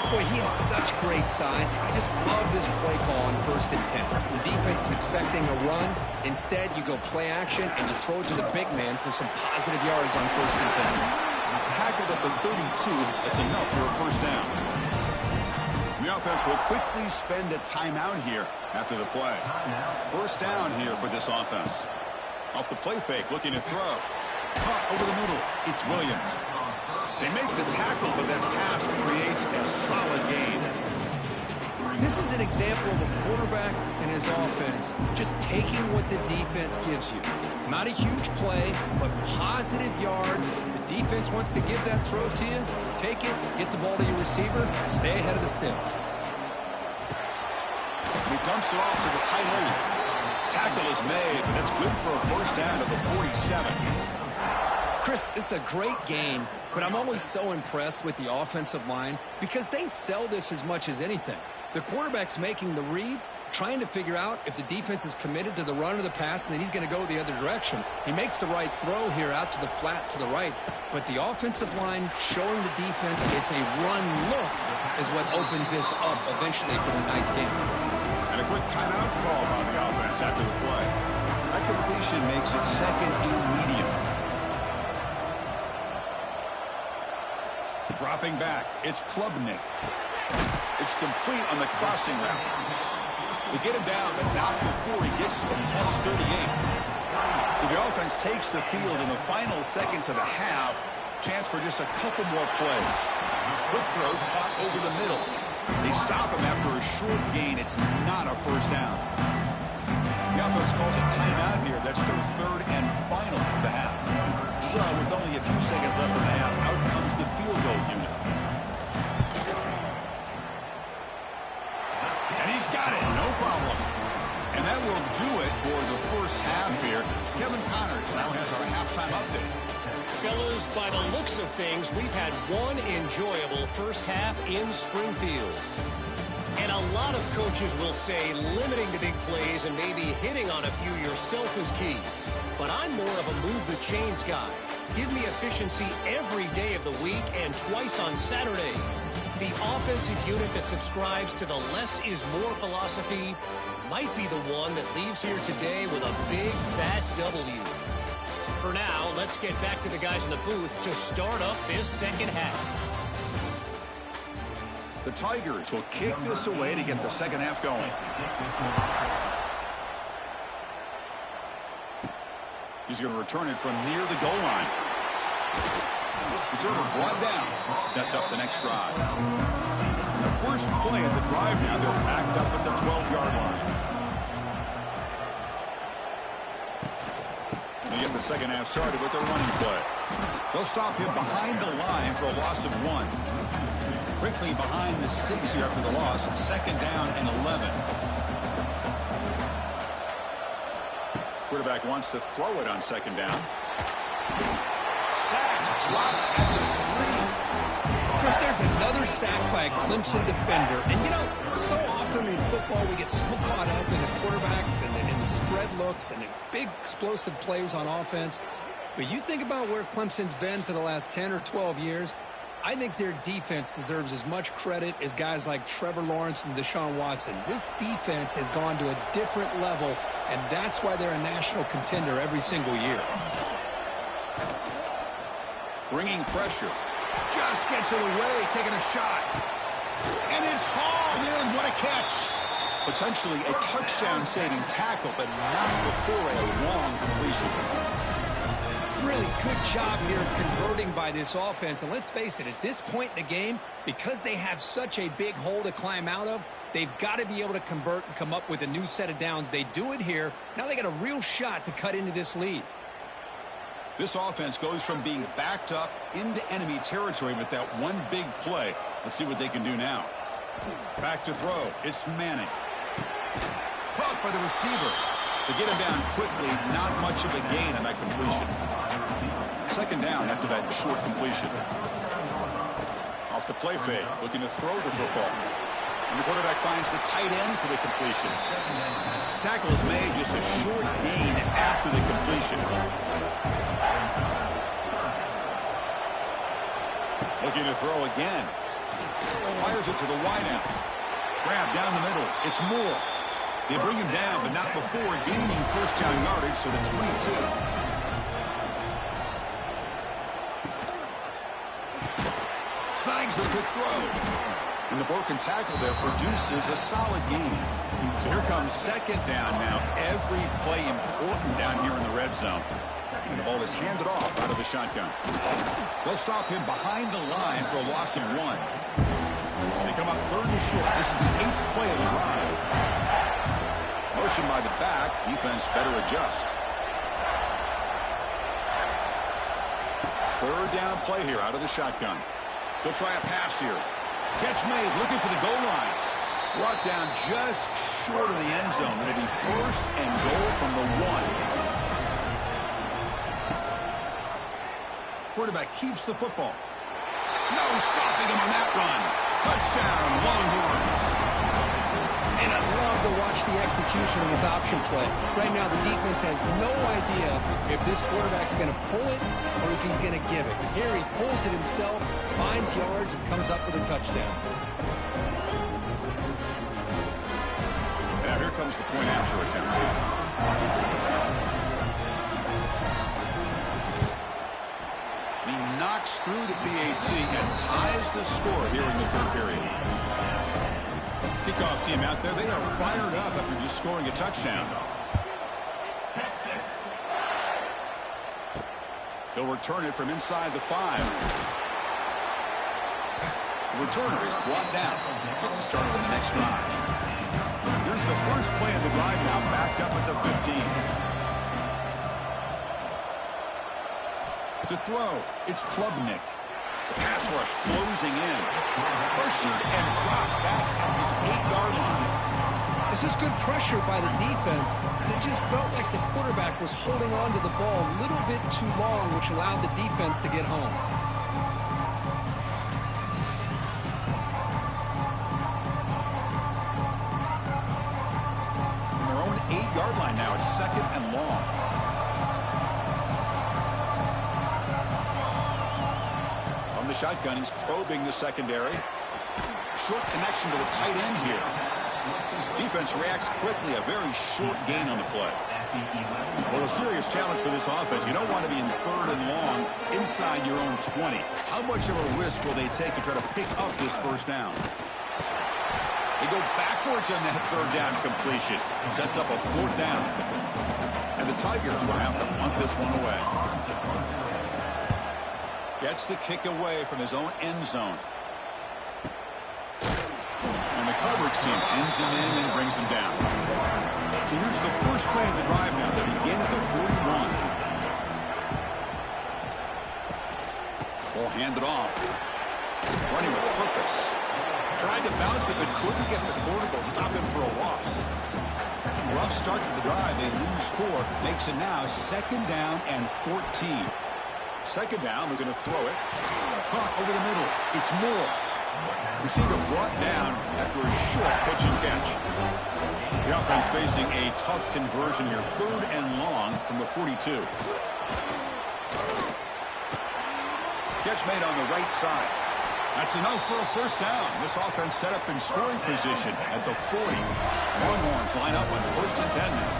Boy, he has such great size. I just love this play call on first and 10. The defense is expecting a run. Instead, you go play action, and you throw it to the big man for some positive yards on first and 10. Tackled at the 32. two. That's enough for a first down. The offense will quickly spend a timeout here after the play. First down here for this offense. Off the play fake, looking to throw. Caught over the middle. It's Williams. They make the tackle, but that pass creates a solid gain. This is an example of a quarterback and his offense just taking what the defense gives you. Not a huge play, but positive yards. The defense wants to give that throw to you. Take it, get the ball to your receiver, stay ahead of the sticks. He dumps it off to the tight end. Tackle is made, but that's good for a first down to the 47. Chris, this is a great game, but I'm always so impressed with the offensive line because they sell this as much as anything. The quarterback's making the read, trying to figure out if the defense is committed to the run or the pass, and then he's going to go the other direction. He makes the right throw here out to the flat to the right, but the offensive line showing the defense it's a run look is what opens this up eventually for a nice game. And a quick timeout call by the offense after the play. That completion makes it second and medium. Dropping back, it's Klubnik. It's complete on the crossing route. They get him down, but not before he gets to the plus 38. So the offense takes the field in the final seconds of the half. Chance for just a couple more plays. Quick throw caught over the middle. They stop him after a short gain. It's not a first down. The offense calls a timeout here. That's their third and final of the half. So with only a few seconds left in the half, out comes the field goal unit. And he's got it, no problem. And that will do it for the first half here. Kevin Connors now has our halftime update. Fellas, by the looks of things, we've had one enjoyable first half in Springfield. And a lot of coaches will say limiting the big plays and maybe hitting on a few yourself is key. But I'm more of a move the chains guy. Give me efficiency every day of the week and twice on Saturday. The offensive unit that subscribes to the less is more philosophy might be the one that leaves here today with a big fat W. For now, let's get back to the guys in the booth to start up this second half. The Tigers will kick this away to get the second half going. He's going to return it from near the goal line. Returner brought down. Sets up the next drive. And the first play of the drive now, they're backed up at the 12-yard line. They get the second half started with their running play. They'll stop him behind the line for a loss of 1. Quickly behind the sticks here after the loss. Second down and 11. Quarterback wants to throw it on second down. Sacked, dropped at the 3. Chris, there's another sack by a Clemson defender. And, you know, so often in football we get so caught up in the quarterbacks and the spread looks and the big explosive plays on offense. But you think about where Clemson's been for the last 10 or 12 years, I think their defense deserves as much credit as guys like Trevor Lawrence and Deshaun Watson. This defense has gone to a different level, and that's why they're a national contender every single year. Bringing pressure. Just gets it away, taking a shot. And it's hauled in. What a catch. Potentially a touchdown-saving tackle, but not before a long completion. Really good job here of converting by this offense. And let's face it, at this point in the game, because they have such a big hole to climb out of, they've got to be able to convert and come up with a new set of downs. They do it here. Now they got a real shot to cut into this lead. This offense goes from being backed up into enemy territory with that one big play. Let's see what they can do now. Back to throw. It's Manning. Caught by the receiver. They get him down quickly. Not much of a gain on that completion. Second down after that short completion. Off the play fake. Looking to throw the football. And the quarterback finds the tight end for the completion. Tackle is made, just a short gain after the completion. Looking to throw again. Fires it to the wideout. Grab down the middle. It's Moore. They bring him down, but not before gaining first down yardage to the 22. Snags the quick throw. And the broken tackle there produces a solid gain. So here comes second down now. Every play important down here in the red zone. And the ball is handed off out of the shotgun. They'll stop him behind the line for a loss of 1. They come up 3rd and short. This is the 8th play of the drive. Motion by the back. Defense better adjust. 3rd down play here out of the shotgun. They'll try a pass here. Catch made, looking for the goal line. Brought down just short of the end zone. It'll be 1st and goal from the 1. Quarterback keeps the football. No stopping him on that run. Touchdown, Longhorns. And I love to watch the execution of this option play. Right now, the defense has no idea if this quarterback's going to pull it or if he's going to give it. Here he pulls it himself, finds yards, and comes up with a touchdown. Now here comes the point after attempt. He knocks through the PAT and ties the score here in the 3rd period. Kickoff team out there, they are fired up after just scoring a touchdown. They'll return it from inside the 5. The returner is brought down. Gets a start on the next drive. Here's the first play of the drive now, backed up at the 15. To throw, it's Klubnik. The pass rush closing in. Pressured and dropped back at the 8-yard line. This is good pressure by the defense, and it just felt like the quarterback was holding on to the ball a little bit too long, which allowed the defense to get home. From their own 8-yard line now, it's 2nd and long. The shotgun, he's probing the secondary. Short connection to the tight end here. Defense reacts quickly, a very short gain on the play. Well, a serious challenge for this offense. You don't want to be in 3rd and long inside your own 20. How much of a risk will they take to try to pick up this 1st down? They go backwards on that 3rd down completion. Sets up a 4th down. And the Tigers will have to punt this one away. Gets the kick away from his own end zone. And the coverage team pins him in and brings him down. So here's the first play of the drive now. They begin at the 41. Ball handed off. Running with purpose. Tried to bounce it, but couldn't get the quarter. They'll stop him for a loss. Rough start to the drive. They lose 4. Makes it now 2nd down and 14. 2nd down, we're going to throw it. Caught over the middle. It's Moore. Receiver brought down after a short pitch and catch. The offense facing a tough conversion here. 3rd and long from the 42. Catch made on the right side. That's enough for a 1st down. This offense set up in scoring position at the 40. Longhorns line up on 1st and 10 now.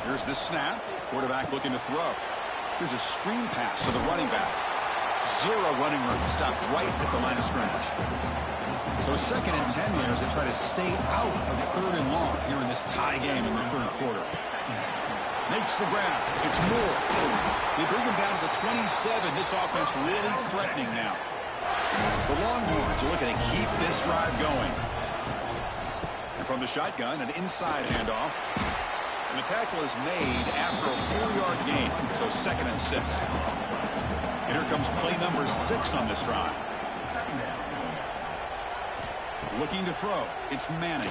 Here's the snap. Quarterback looking to throw. Here's a screen pass to the running back. 0 running room. Stopped right at the line of scrimmage. So 2nd and 10 here as they try to stay out of 3rd and long here in this tie game in the 3rd quarter. Makes the grab. It's Moore. They bring him down to the 27. This offense really threatening now. The Longhorns are looking to keep this drive going. And from the shotgun, an inside handoff. And the tackle is made after a 4-yard gain, so 2nd and 6. And here comes play number 6 on this drive. Looking to throw. It's Manning.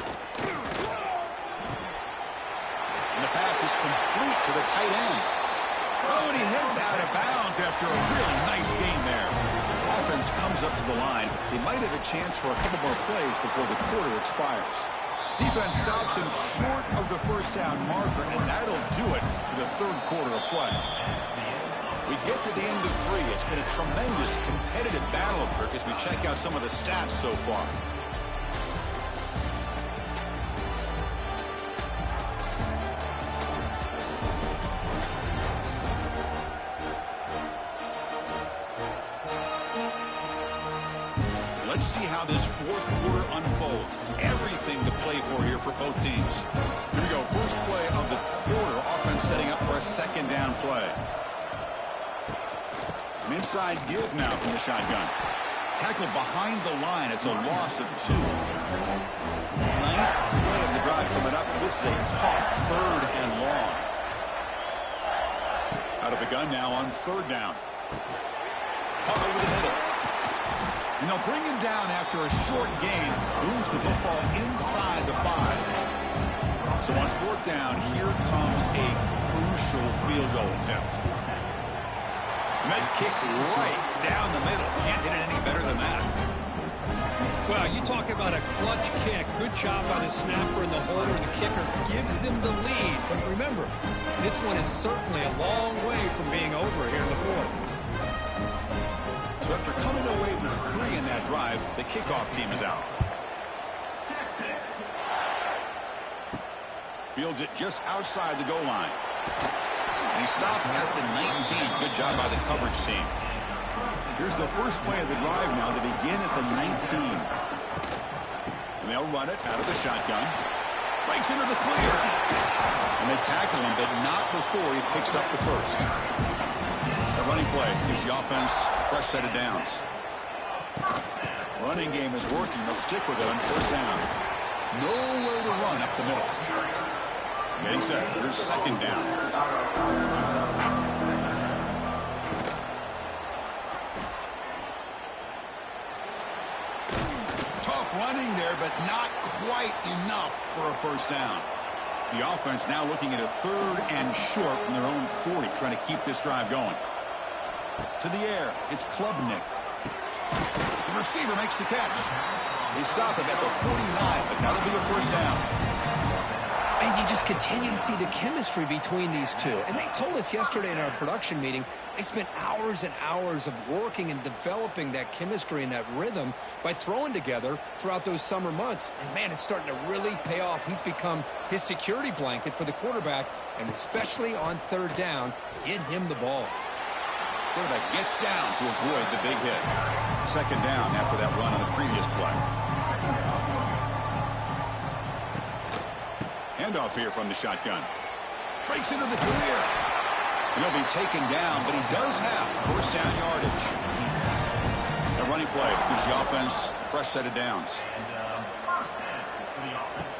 And the pass is complete to the tight end. Oh, and he heads out of bounds after a really nice gain there. Offense comes up to the line. They might have a chance for a couple more plays before the quarter expires. Defense stops him short of the 1st down marker, and that'll do it for the 3rd quarter of play. We get to the end of 3. It's been a tremendous competitive battle, Kirk, as we check out some of the stats so far. Let's see how this fourth quarter unfolds. Everything to play for here for both teams. Here we go. First play of the quarter. Offense setting up for a second down play. An inside give now from the shotgun. Tackled behind the line. It's a loss of 2. Ninth play of the drive coming up. This is a tough third and long. Out of the gun now on third down. Cut over the middle. And they'll bring him down after a short gain. Moves the football inside the 5. So on fourth down, here comes a crucial field goal attempt. Med kick right down the middle. Can't hit it any better than that. Well, you talk about a clutch kick. Good job by the snapper and the holder. The kicker gives them the lead. But remember, this one is certainly a long way from being over here in the fourth. So after coming away with 3 in that drive, the kickoff team is out. Fields it just outside the goal line. And he stopped at the 19. Good job by the coverage team. Here's the first play of the drive now. They begin at the 19. And they'll run it out of the shotgun. Breaks into the clear. And they tackle him, but not before he picks up the first. The running play gives the offense a fresh set of downs. Running game is working. They'll stick with it on first down. Nowhere to run up the middle. Getting set. Here's second down. Tough running there, but not quite enough for a first down. The offense now looking at a third and short from their own 40, trying to keep this drive going. To the air, it's Klubnik. The receiver makes the catch. They stop him at the 49, but that'll be a first down. And you just continue to see the chemistry between these two. And they told us yesterday in our production meeting, they spent hours and hours of working and developing that chemistry and that rhythm by throwing together throughout those summer months. And, man, it's starting to really pay off. He's become his security blanket for the quarterback, and especially on third down, get him the ball. Quarterback gets down to avoid the big hit. Second down after that run on the previous play. Handoff here from the shotgun. Breaks into the clear. He'll be taken down, but he does have first down yardage. The running play gives the offense a fresh set of downs.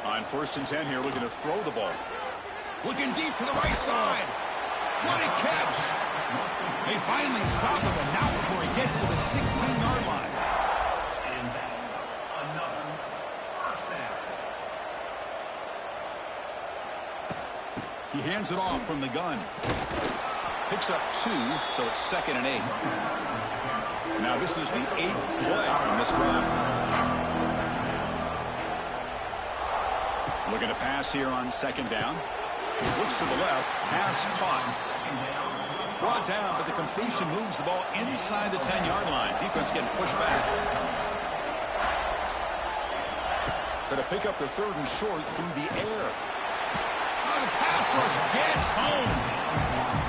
On first and 10 here, looking to throw the ball. Looking deep to the right side. What a catch. They finally stop him, and now before he gets to the 16-yard line. He hands it off from the gun. Picks up 2, so it's second and 8. Now this is the 8th play on this drive. Looking to pass here on second down. Looks to the left. Pass caught. Brought down, but the completion moves the ball inside the 10-yard line. Defense getting pushed back. Going to pick up the third and short through the air. The pass rush gets home.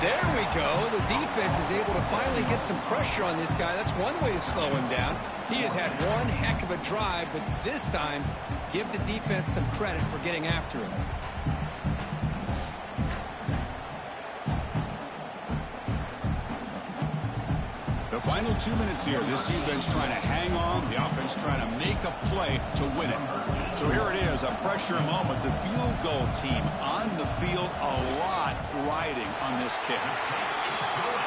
There we go. The defense is able to finally get some pressure on this guy. That's one way to slow him down. He has had one heck of a drive, but this time, give the defense some credit for getting after him. The final 2 minutes here. This defense trying to hang on. The offense trying to make a play to win it. So here it is, a pressure moment. The field goal team on the field, a lot riding on this kick.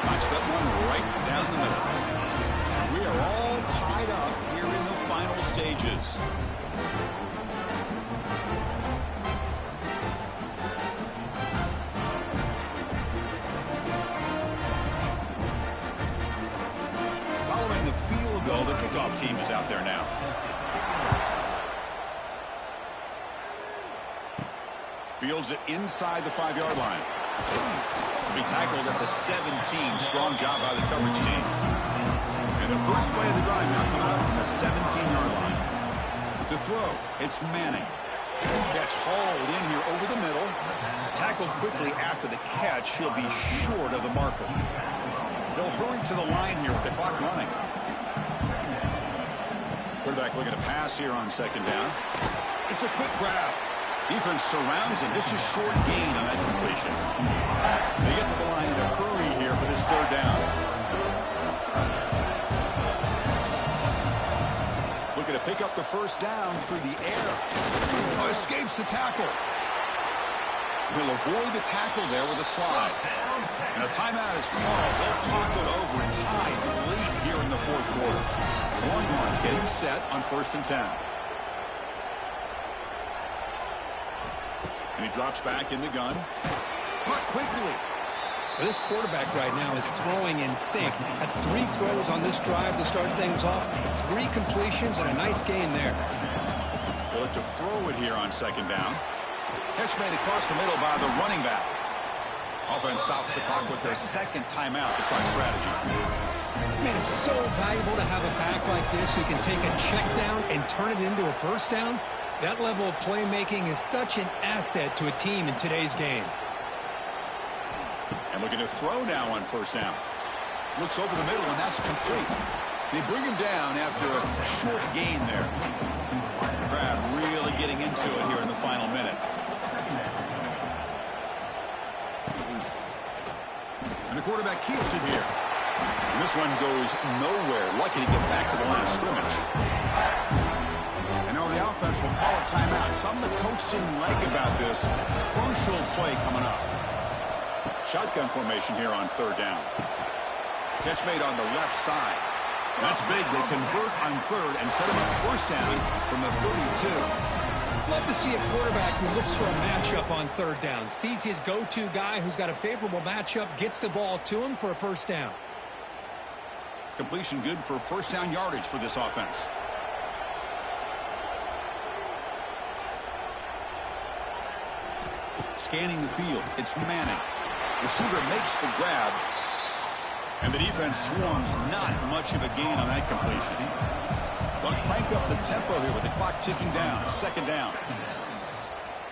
Knocks that one right down the middle. We are all tied up here in the final stages. Following the field goal, the kickoff team is out there now. Fields it inside the 5-yard line. To be tackled at the 17. Strong job by the coverage team. And the first play of the drive now coming up from the 17-yard line. To throw, it's Manning. Catch hauled in here over the middle. Tackled quickly after the catch. He'll be short of the marker. They'll hurry to the line here with the clock running. Quarterback looking to pass here on second down. It's a quick grab. Defense surrounds him. Just a short gain on that completion. They get to the line in a hurry here for this third down. Looking to pick up the first down through the air. Oh, escapes the tackle. He'll avoid the tackle there with a slide. And a timeout is called. They'll talk it over and tie late here in the fourth quarter. Longhorns getting set on 1st and 10. And he drops back in the gun. Caught quickly. This quarterback right now is throwing in sync. That's 3 throws on this drive to start things off. 3 completions and a nice gain there. They'll look to throw it here on second down. Catch made across the middle by the running back. Offense stops the clock with their second timeout to talk strategy. Man, it's so valuable to have a back like this who can take a check down and turn it into a first down. That level of playmaking is such an asset to a team in today's game. And looking to throw now on first down. Looks over the middle, and that's complete. They bring him down after a short gain there. Brad really getting into it here in the final minute. And the quarterback keeps it here. And this one goes nowhere. Lucky to get back to the line of scrimmage. And now the offense will call a timeout. Something the coach didn't like about this. Crucial play coming up. Shotgun formation here on third down. Catch made on the left side. That's big. They convert on third and set him up first down from the 32. Love to see a quarterback who looks for a matchup on third down. Sees his go-to guy who's got a favorable matchup, gets the ball to him for a first down. Completion good for first down yardage for this offense. Scanning the field. It's Manning. Receiver makes the grab. And the defense swarms. Not much of a gain on that completion. They'll crank up the tempo here with the clock ticking down. Second down.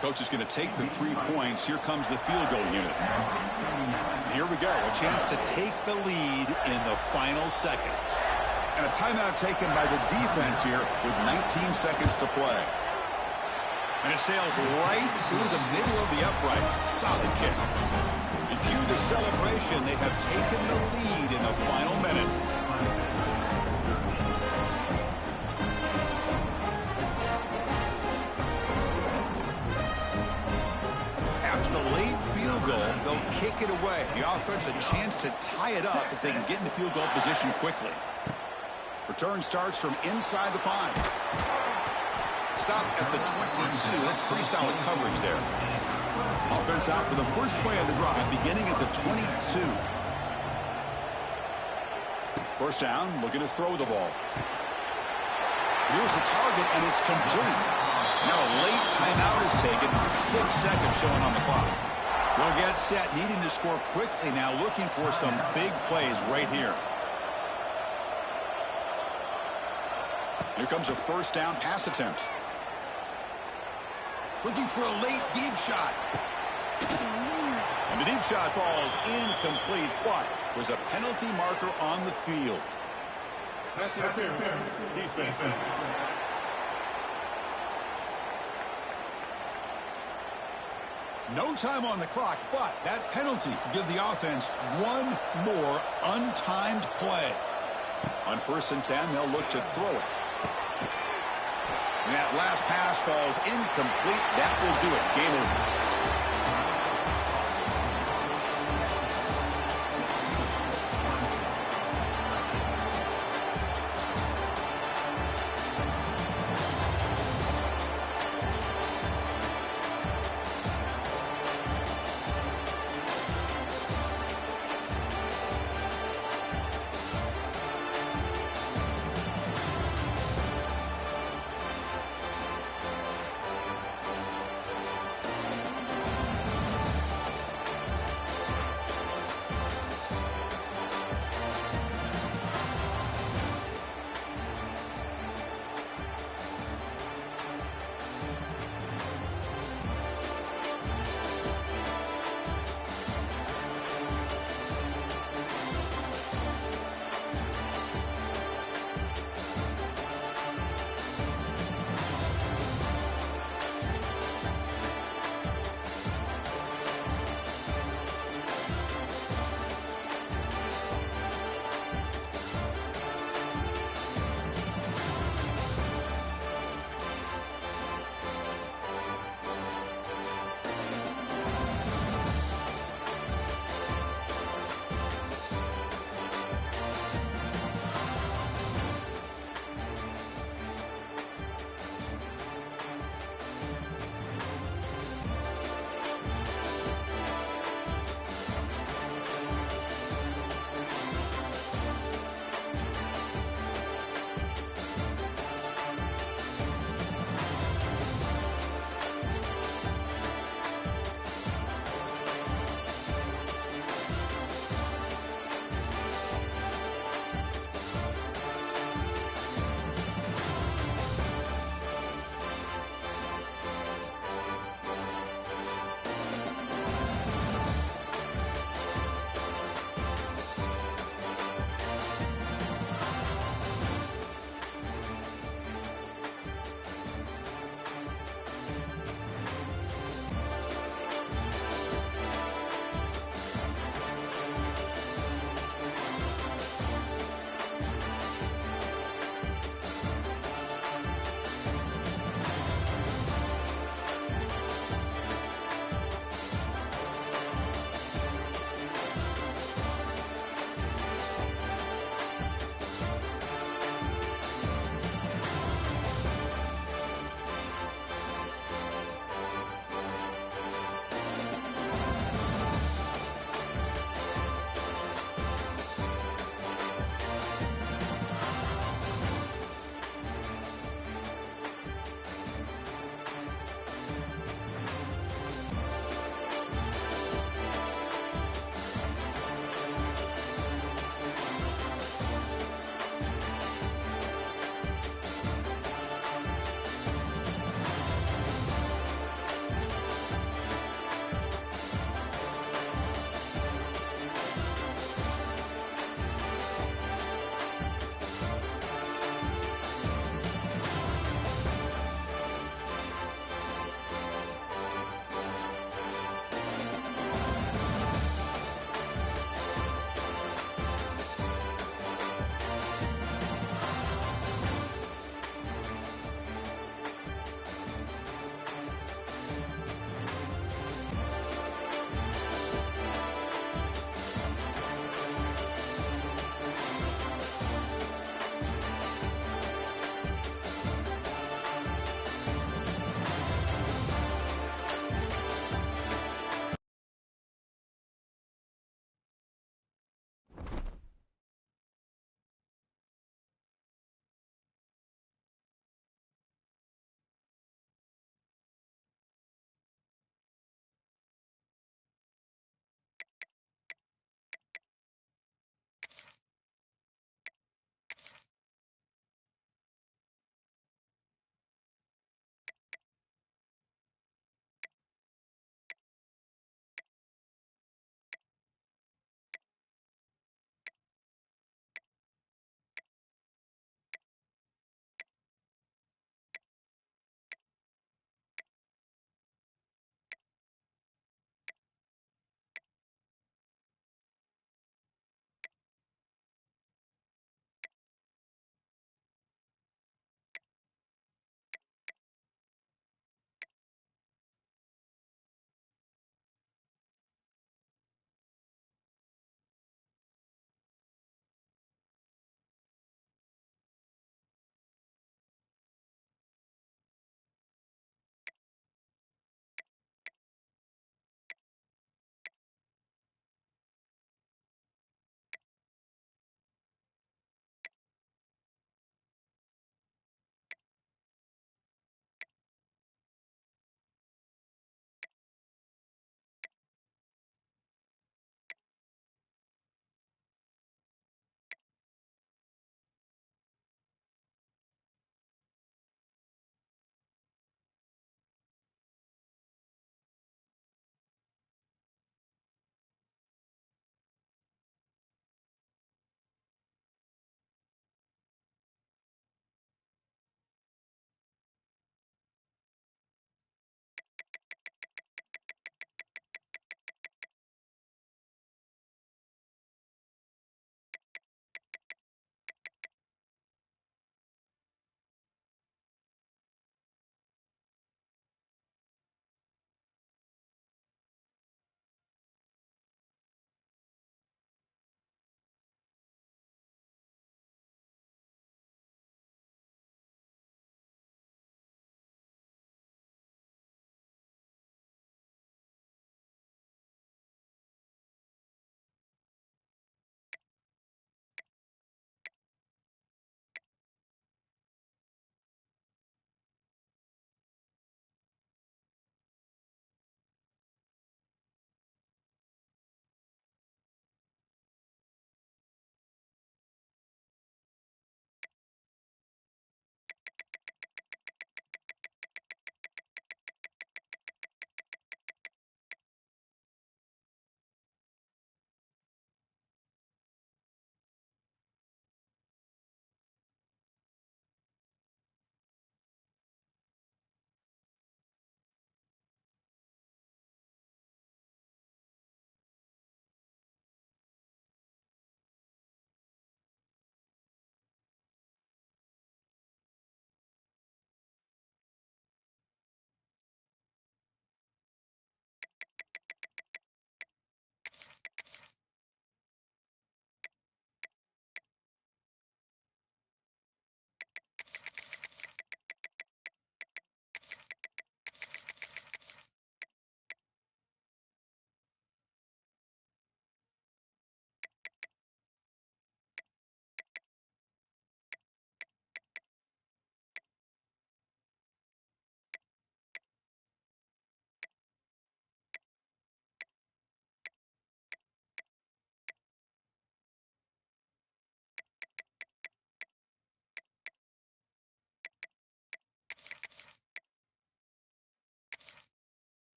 Coach is going to take the 3 points. Here comes the field goal unit. Here we go. A chance to take the lead in the final seconds. And a timeout taken by the defense here with 19 seconds to play. And it sails right through the middle of the uprights. Solid kick. And cue the celebration. They have taken the lead in the final minute. After the late field goal, they'll kick it away. The offense a chance to tie it up if they can get into field goal position quickly. Return starts from inside the 5. Stop at the 22. That's pretty solid coverage there. Offense out for the first play of the drive, beginning at the 22. First down, looking to throw the ball. Here's the target, and it's complete. Now a late timeout is taken. 6 seconds showing on the clock. They'll get set, needing to score quickly now, looking for some big plays right here. Here comes a first down pass attempt. Looking for a late deep shot. And the deep shot falls incomplete, but there's a penalty marker on the field. Pass interference. Defense. No time on the clock, but that penalty will give the offense one more untimed play. On 1st and 10, they'll look to throw it. And that last pass falls incomplete. That will do it. Game over.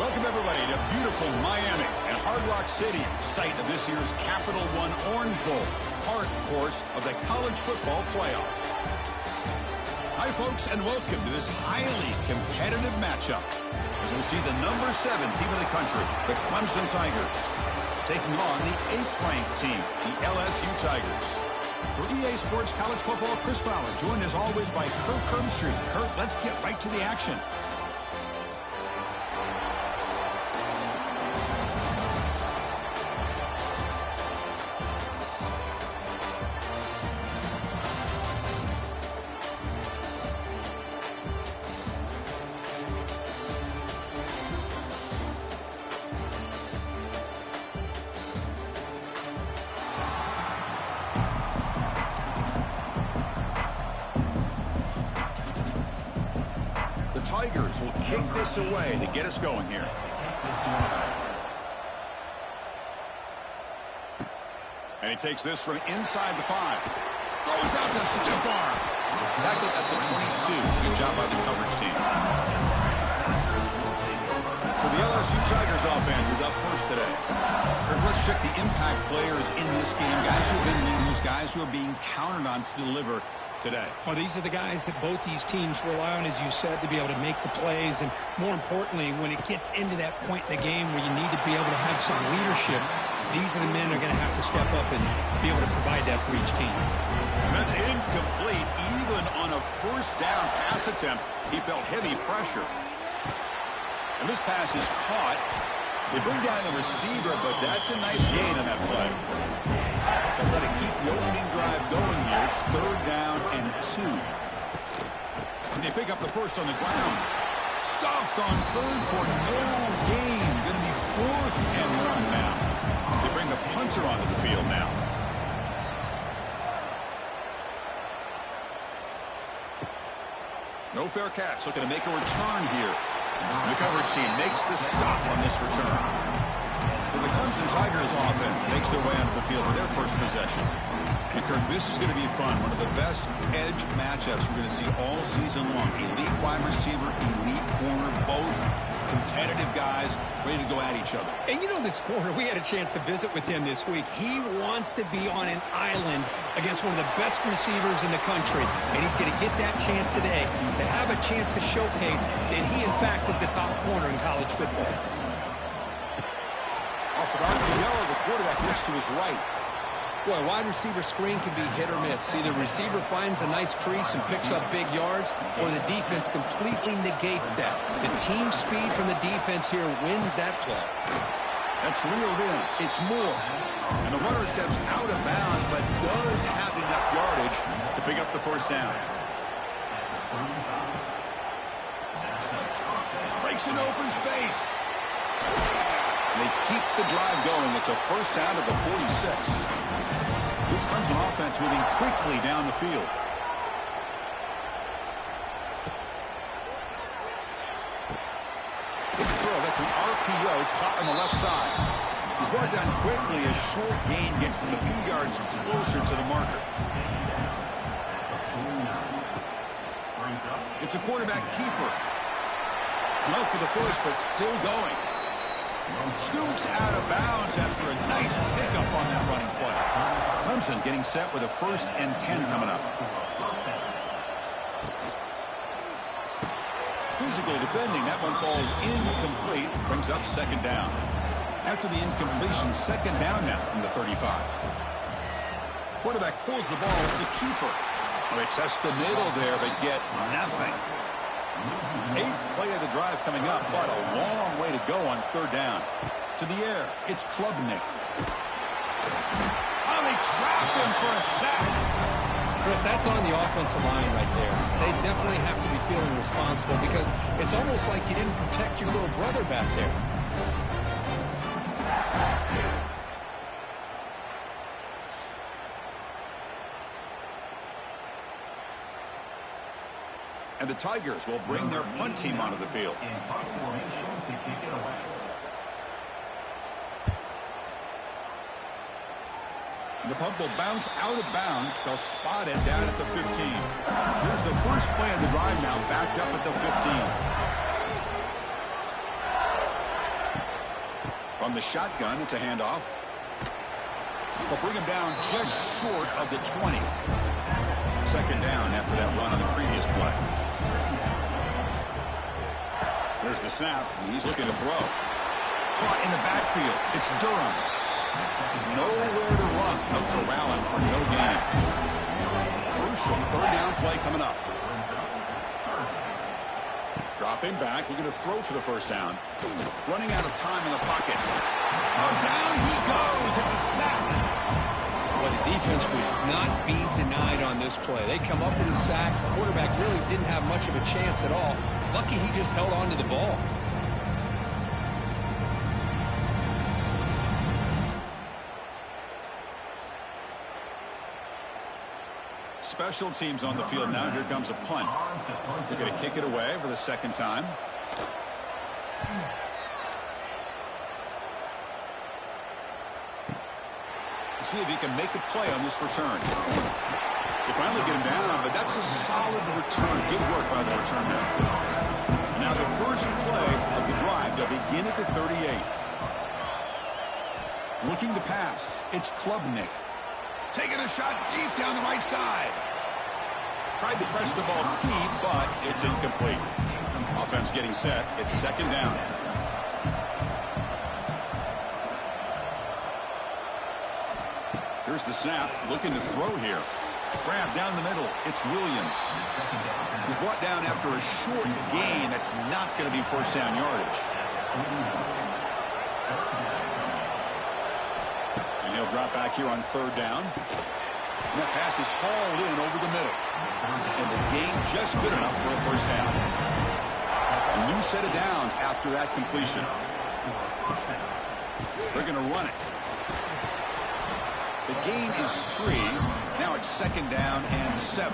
Welcome, everybody, to beautiful Miami and Hard Rock Stadium, site of this year's Capital One Orange Bowl, part, of course, of the college football playoff. Hi, folks, and welcome to this highly competitive matchup as we see the number 7 team in the country, the Clemson Tigers, taking on the 8th-ranked team, the LSU Tigers. For EA Sports College Football, Chris Fowler, joined as always by Kirk Herbstreit. Kirk, let's get right to the action. Tigers will kick this away to get us going here. And he takes this from inside the 5. Throws out the stiff arm. Tackled at the 22. Good job by the coverage team. So the LSU Tigers offense is up first today. Kirk, let's check the impact players in this game. Guys who have been leaders, guys who are being counted on to deliver today. Well, these are the guys that both these teams rely on, as you said, to be able to make the plays. And more importantly, when it gets into that point in the game where you need to be able to have some leadership, these are the men who are going to have to step up and be able to provide that for each team. And that's incomplete. Even on a first down pass attempt, he felt heavy pressure. And this pass is caught. They bring down the receiver, but that's a nice gain on that play. They'll try to keep the opening drive going here. It's 3rd down and 2. And they pick up the first on the ground. Stopped on 3rd for no gain. Going to be 4th and 1 now. They bring the punter onto the field now. No fair catch. Looking to make a return here. The coverage team makes the stop on this return. So the Clemson Tigers offense makes their way onto the field for their first possession. And Kirk, this is going to be fun. One of the best edge matchups we're going to see all season long. Elite wide receiver, elite corner, both competitive guys ready to go at each other. And you know this corner, we had a chance to visit with him this week. He wants to be on an island against one of the best receivers in the country. And he's going to get that chance today to have a chance to showcase that he, in fact, is the top corner in college football. Off an RPO, the quarterback looks to his right. Boy, a wide receiver screen can be hit or miss. Either receiver finds a nice crease and picks up big yards, or the defense completely negates that. The team speed from the defense here wins that play. That's reeled in. It's more. And the runner steps out of bounds, but does have enough yardage to pick up the first down. Breaks an open space. They keep the drive going. It's a first down at the 46. This Clemson offense moving quickly down the field. Big throw. That's an RPO caught on the left side. He's brought down quickly. A short gain gets them a few yards closer to the marker. It's a quarterback keeper. Low for the first, but still going. Scoops out of bounds after a nice pickup on that running play. Clemson getting set with a 1st and 10 coming up. Physical defending. That one falls incomplete. Brings up 2nd down. After the incompletion, 2nd down now from the 35. Quarterback pulls the ball. It's a keeper. They test the middle there, but get nothing. 8th play of the drive coming up, but a long way to go on 3rd down. To the air, it's Klubnik. Oh, they trapped him for a sack. Chris, that's on the offensive line right there. They definitely have to be feeling responsible because it's almost like you didn't protect your little brother back there. And the Tigers will bring their punt team onto the field. The punt will bounce out of bounds. They'll spot it down at the 15. Here's the first play of the drive now, backed up at the 15. From the shotgun, it's a handoff. They'll bring him down just short of the 20. Second down after that run on the previous play. There's the snap. He's looking to throw. Caught in the backfield. It's Durham. Nowhere to run. They'll corral him for no gain. Crucial third down play coming up. Dropping back, looking to throw for the first down. Running out of time in the pocket. Oh, down he goes. It's a sack. Well, the defense would not be denied on this play. They come up with a sack. The quarterback really didn't have much of a chance at all. Lucky he just held on to the ball. Special teams on the field now. Here comes a punt. They're going to kick it away for the second time. See if he can make a play on this return. They finally get him down, but that's a solid return. Good work by the return man. Now the first play of the drive, they'll begin at the 38. Looking to pass. It's Klubnik. Taking a shot deep down the right side. Tried to press the ball deep, but it's incomplete. Offense getting set. It's second down. Here's the snap. Looking to throw here. Grab down the middle. It's Williams. He's brought down after a short gain. That's not going to be first down yardage. And he'll drop back here on third down. And that pass is hauled in over the middle. And the gain just good enough for a first down. A new set of downs after that completion. They're going to run it. The gain is 3. Now it's second down and 7.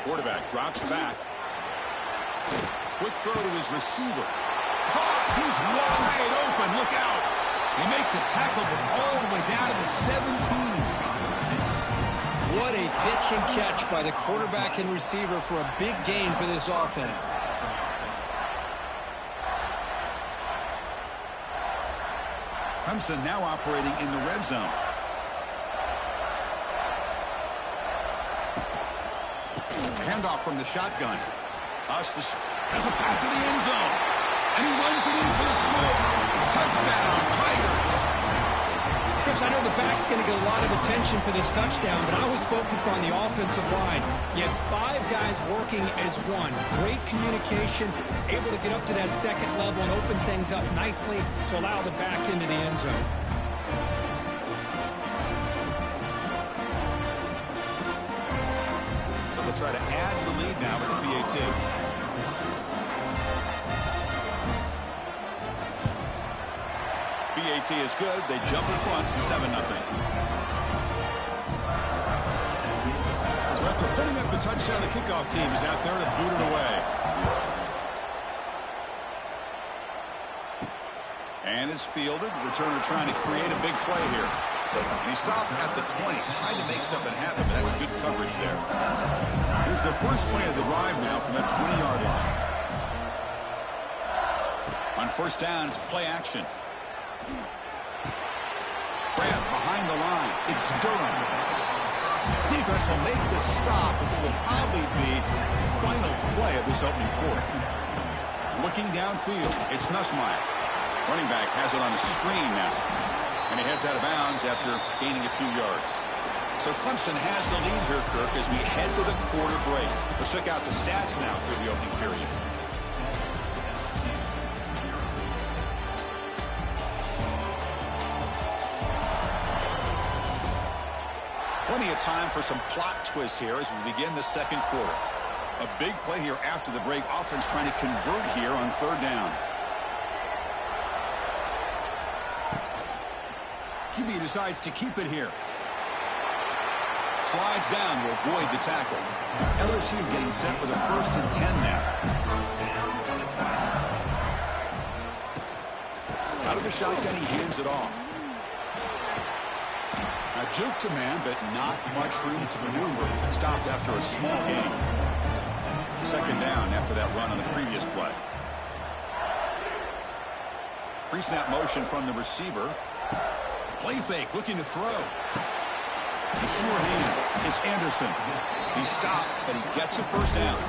Quarterback drops back. Quick throw to his receiver. Caught. He's wide open. Look out. They make the tackle, but all the way down to the 17. What a pitch and catch by the quarterback and receiver for a big gain for this offense. Clemson now operating in the red zone. Handoff from the shotgun. Has a path to the end zone. And he runs it in for the score. Touchdown, Tigers. Chris, I know the back's going to get a lot of attention for this touchdown, but I was focused on the offensive line. You had 5 guys working as one. Great communication, able to get up to that second level and open things up nicely to allow the back into the end zone. They'll try to add the lead now with the PAT. PAT is good. They jump in front, 7-0. So after putting up the touchdown, the kickoff team is out there to boot it away. And it's fielded. Returner trying to create a big play here. And he stopped at the 20, trying to make something happen, but that's good coverage there. Here's the first play of the drive now from that 20-yard line. On first down, it's play action. Grab behind the line. It's Durham. Defense will make the stop, but it will probably be the final play of this opening quarter. Looking downfield, it's Nussmeier. Running back has it on a screen now. And he heads out of bounds after gaining a few yards. So Clemson has the lead here, Kirk, as we head to the quarter break. Let's check out the stats now through the opening period. Plenty of time for some plot twists here as we begin the second quarter. A big play here after the break. Offense trying to convert here on third down. QB decides to keep it here. Slides down to avoid the tackle. LSU getting set with a 1st and 10 now. Out of the shotgun, he hands it off. Now juke to man, but not much room to maneuver. Stopped after a small gain. Second down after that run on the previous play. Pre-snap motion from the receiver. Play fake, looking to throw. The sure hands. It's Anderson. He stopped, but he gets a first down.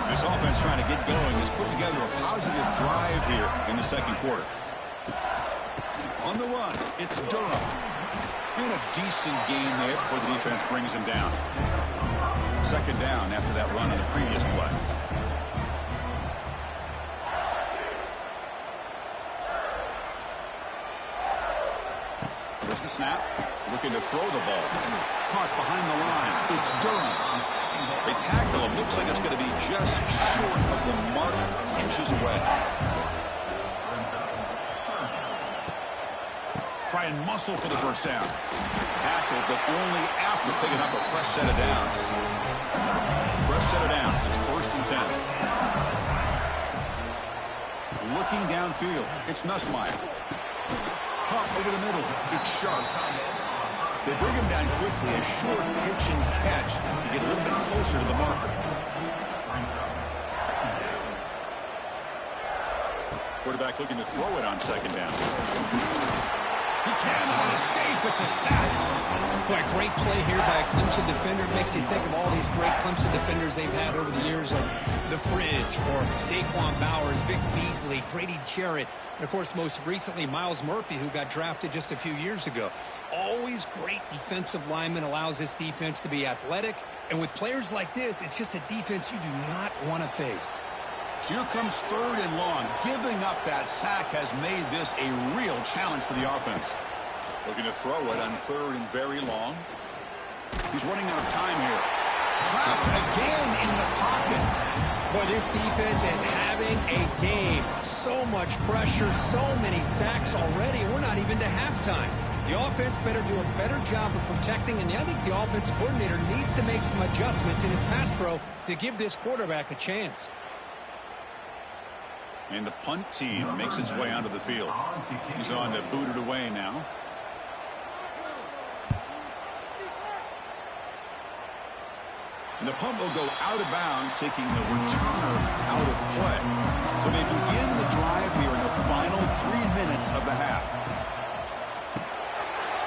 This offense trying to get going is putting together a positive drive here in the second quarter. On the run, it's Durham. And a decent gain there before the defense brings him down. Second down after that run on the previous play. There's the snap. Looking to throw the ball. Caught behind the line. It's Durham. They tackle him. Looks like it's going to be just short of the mark, inches away. Try and muscle for the first down. Tackled, but only after picking up a fresh set of downs. Fresh set of downs. It's 1st and 10. Looking downfield. It's Nussmeier. Caught over the middle. It's Sharp. They bring him down quickly. A short pitch and catch to get a little bit closer to the marker. Quarterback looking to throw it on second down. He cannot escape. It's a sack. Boy, great play here by a Clemson defender. Makes you think of all these great Clemson defenders they've had over the years, like The Fridge or Daquan Bowers, Vic Beasley, Grady Jarrett, and, of course, most recently, Miles Murphy, who got drafted just a few years ago. Always great defensive lineman, allows this defense to be athletic. And with players like this, it's just a defense you do not want to face. So here comes 3rd and long. Giving up that sack has made this a real challenge for the offense. Looking to throw it on 3rd and very long. He's running out of time here. Trapped again in the pocket. Boy, this defense is having a game. So much pressure, so many sacks already. We're not even to halftime. The offense better do a better job of protecting, and I think the offensive coordinator needs to make some adjustments in his pass pro to give this quarterback a chance. And the punt team makes its way onto the field. He's on to boot it away now. And the punt will go out of bounds, taking the returner out of play. So they begin the drive here in the final 3 minutes of the half.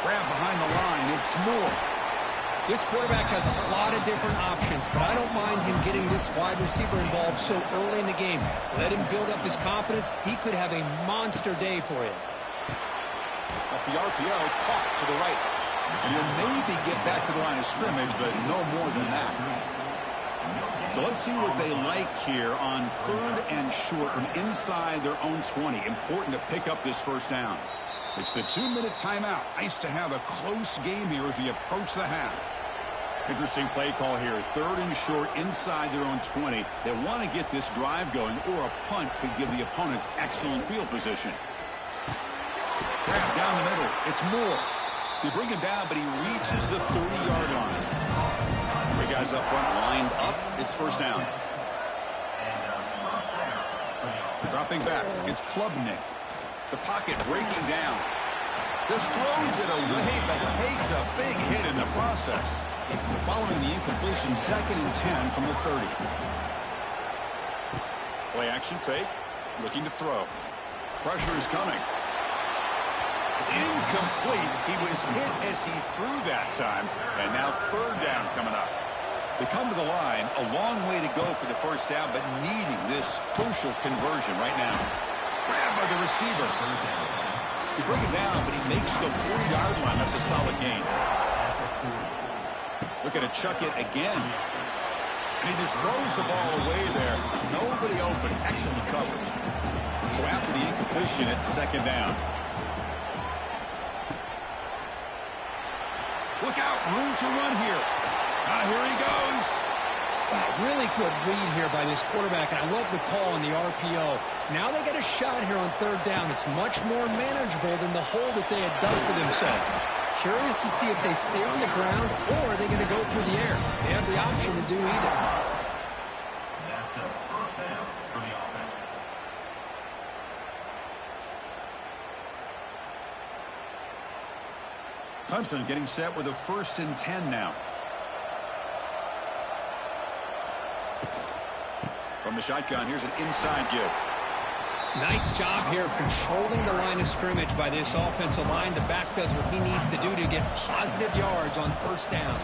Grab behind the line. It's Moore. This quarterback has a lot of different options, but I don't mind him getting this wide receiver involved so early in the game. Let him build up his confidence. He could have a monster day for you. Off the RPO, caught to the right. And he'll maybe get back to the line of scrimmage, but no more than that. So let's see what they like here on 3rd and short from inside their own 20. Important to pick up this first down. It's the 2-minute timeout. Nice to have a close game here as we approach the half. Interesting play call here. 3rd and short inside their own 20. They want to get this drive going, or a punt could give the opponents excellent field position. Grab down the middle. It's Moore. They bring him down, but he reaches the 30-yard line. 3 guys up front lined up. It's first down. Dropping back. It's Klubnik. The pocket breaking down. Just throws it away, but takes a big hit in the process. Following the incompletion, 2nd and 10 from the 30. Play action fake. Looking to throw. Pressure is coming. It's incomplete. He was hit as he threw that time. And now 3rd down coming up. They come to the line. A long way to go for the first down, but needing this crucial conversion right now. Grabbed by the receiver. You bring it down, but he makes the 40-yard line. That's a solid gain. Looking to chuck it again. And he just throws the ball away there. Nobody open. Excellent coverage. So after the incompletion, it's 2nd down. Look out. Room to run here. Here he goes. Wow, really good read here by this quarterback, and I love the call on the RPO. Now they got a shot here on 3rd down. It's much more manageable than the hole that they had dug for themselves. Curious to see if they stay on the ground or are they going to go through the air. They have the option to do either. That's a first down for the offense. Clemson getting set with a 1st and 10 now. From the shotgun, here's an inside give. Nice job here of controlling the line of scrimmage by this offensive line. The back does what he needs to do to get positive yards on first down.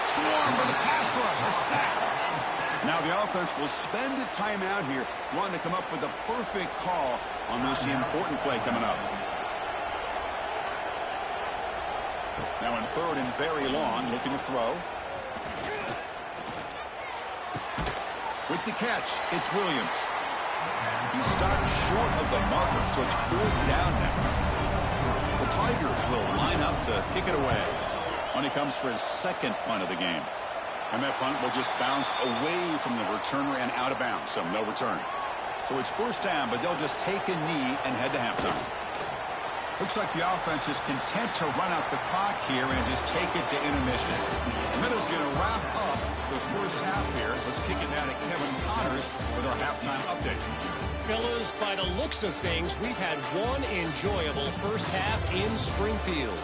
Swarm for the pass rush, a sack. Now the offense will spend a timeout here, wanting to come up with the perfect call on this important play coming up. Now in third and very long, looking to throw. With the catch, it's Williams. He stopped short of the marker, so it's fourth down now. The Tigers will line up to kick it away when he comes for his second punt of the game. And that punt will just bounce away from the returner and out of bounds, so no return. So it's first down, but they'll just take a knee and head to halftime. Looks like the offense is content to run out the clock here and just take it to intermission. The Meadows going to wrap up the first half here. Let's kick it down to Kevin Connors with our halftime update. Fellas, by the looks of things, we've had one enjoyable first half in Springfield.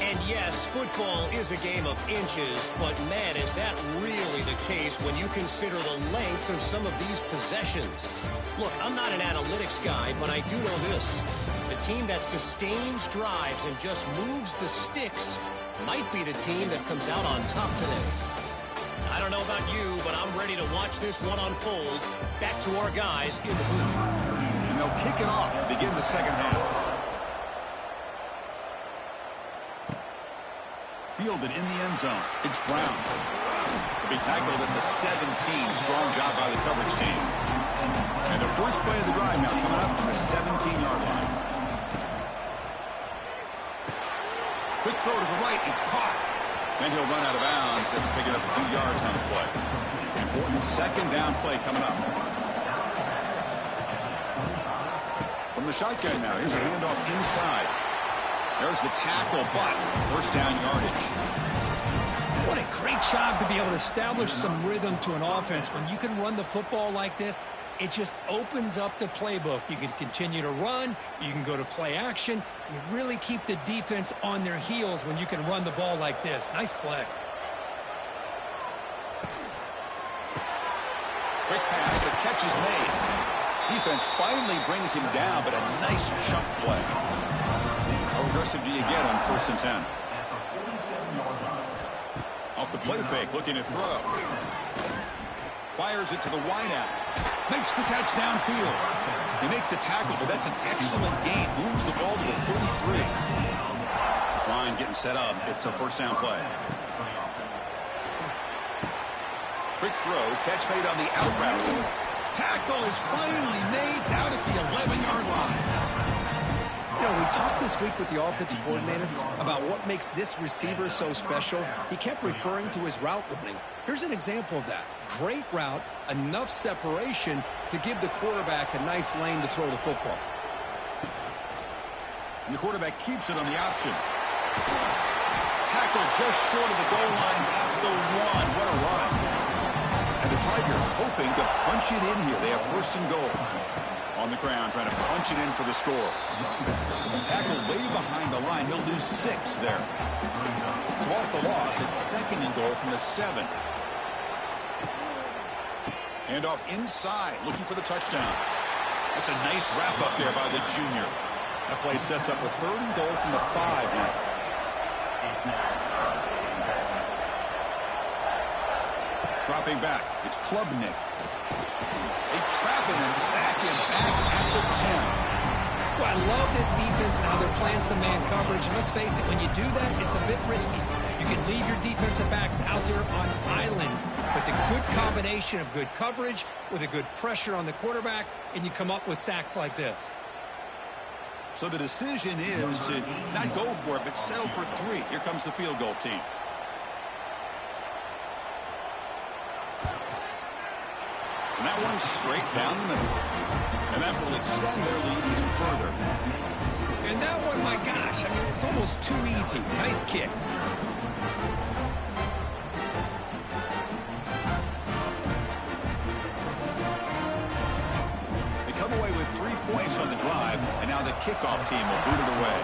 And yes, football is a game of inches, but man, is that really the case when you consider the length of some of these possessions. Look, I'm not an analytics guy, but I do know this. The team that sustains drives and just moves the sticks might be the team that comes out on top today. I don't know about you, but I'm ready to watch this one unfold. Back to our guys in the booth. And they'll kick it off to begin the second half. Fielded in the end zone. It's Brown. He'll be tackled at the 17. Strong job by the coverage team. And the first play of the drive now coming up from the 17-yard line. Quick throw to the right. It's caught. Then he'll run out of bounds after picking up a few yards on the play. Important second down play coming up. From the shotgun now, here's a handoff inside. There's the tackle, but first down yardage. What a great job to be able to establish some rhythm to an offense. When you can run the football like this, it just opens up the playbook. You can continue to run. You can go to play action. You really keep the defense on their heels when you can run the ball like this. Nice play. Quick pass. The catch is made. Defense finally brings him down, but a nice chunk play. How aggressive do you get on first and 10? Off the play fake, looking to throw. Fires it to the wideout. Makes the catch downfield. They make the tackle, but that's an excellent gain. Moves the ball to the 33. This line getting set up. It's a first down play. Quick throw. Catch made on the out route. Tackle is finally made down at the 11-yard line. You know, we talked this week with the offensive coordinator about what makes this receiver so special. He kept referring to his route running. Here's an example of that. Great route, enough separation to give the quarterback a nice lane to throw the football. And the quarterback keeps it on the option. Tackle just short of the goal line at the 1. What a run. And the Tigers hoping to punch it in here. They have first and goal. On the ground, trying to punch it in for the score. Tackle way behind the line. He'll lose 6 there. So off the loss, it's second and goal from the 7. And off inside, looking for the touchdown. That's a nice wrap up there by the junior. That play sets up a third and goal from the 5 now. Dropping back, it's Klubnik. They trap him and sack him back at the 10. Well, I love this defense and how they're playing some man coverage. And let's face it, when you do that, it's a bit risky. You can leave your defensive backs out there on islands. But the good combination of good coverage with a good pressure on the quarterback, and you come up with sacks like this. So the decision is to not go for it, but settle for 3. Here comes the field goal team. And that one's straight down the middle. And that will extend their lead even further. And that one, my gosh, I mean, it's almost too easy. Nice kick. They come away with 3 points on the drive, and now the kickoff team will boot it away.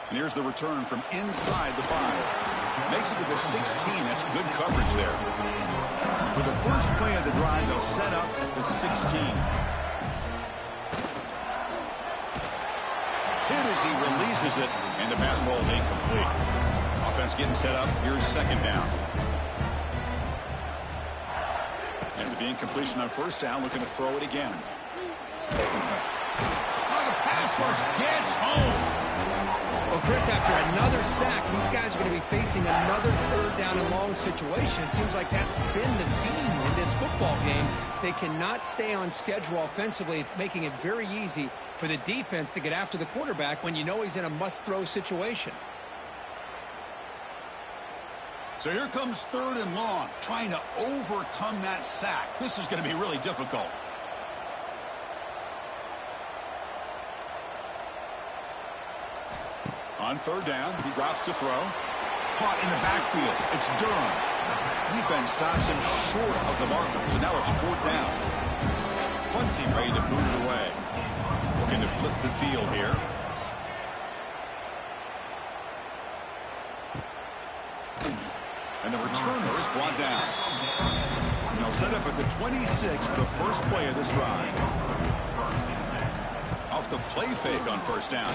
And here's the return from inside the 5. Makes it to the 16. That's good coverage there. For the first play of the drive, they'll set up at the 16. Hit as he releases it, and the pass ball is incomplete. Offense getting set up. Here's second down. After the incompletion on first down, looking to throw it again. Oh, the pass rush gets home. Well, Chris, after another sack, these guys are going to be facing another third down and long situation. It seems like that's been the theme in this football game. They cannot stay on schedule offensively, making it very easy for the defense to get after the quarterback when you know he's in a must-throw situation. So here comes third and long, trying to overcome that sack. This is going to be really difficult. On third down, he drops to throw. Caught in the backfield. It's Durham. Defense stops him short of the marker. So now it's fourth down. Punt team ready to boot it away. Looking to flip the field here. And the returner is brought down. And they'll set up at the 26 for the first play of this drive. Off the play fake on first down.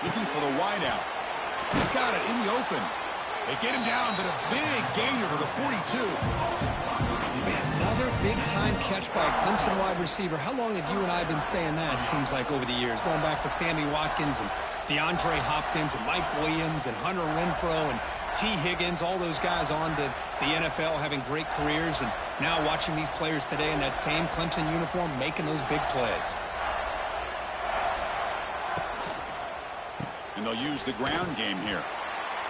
Looking for the wideout. He's got it in the open. They get him down, but a big gainer to the 42. Another big-time catch by a Clemson wide receiver. How long have you and I been saying that, it seems like, over the years? Going back to Sammy Watkins and DeAndre Hopkins and Mike Williams and Hunter Renfrow and T. Higgins, all those guys on to the NFL having great careers. And now watching these players today in that same Clemson uniform making those big plays. And they'll use the ground game here.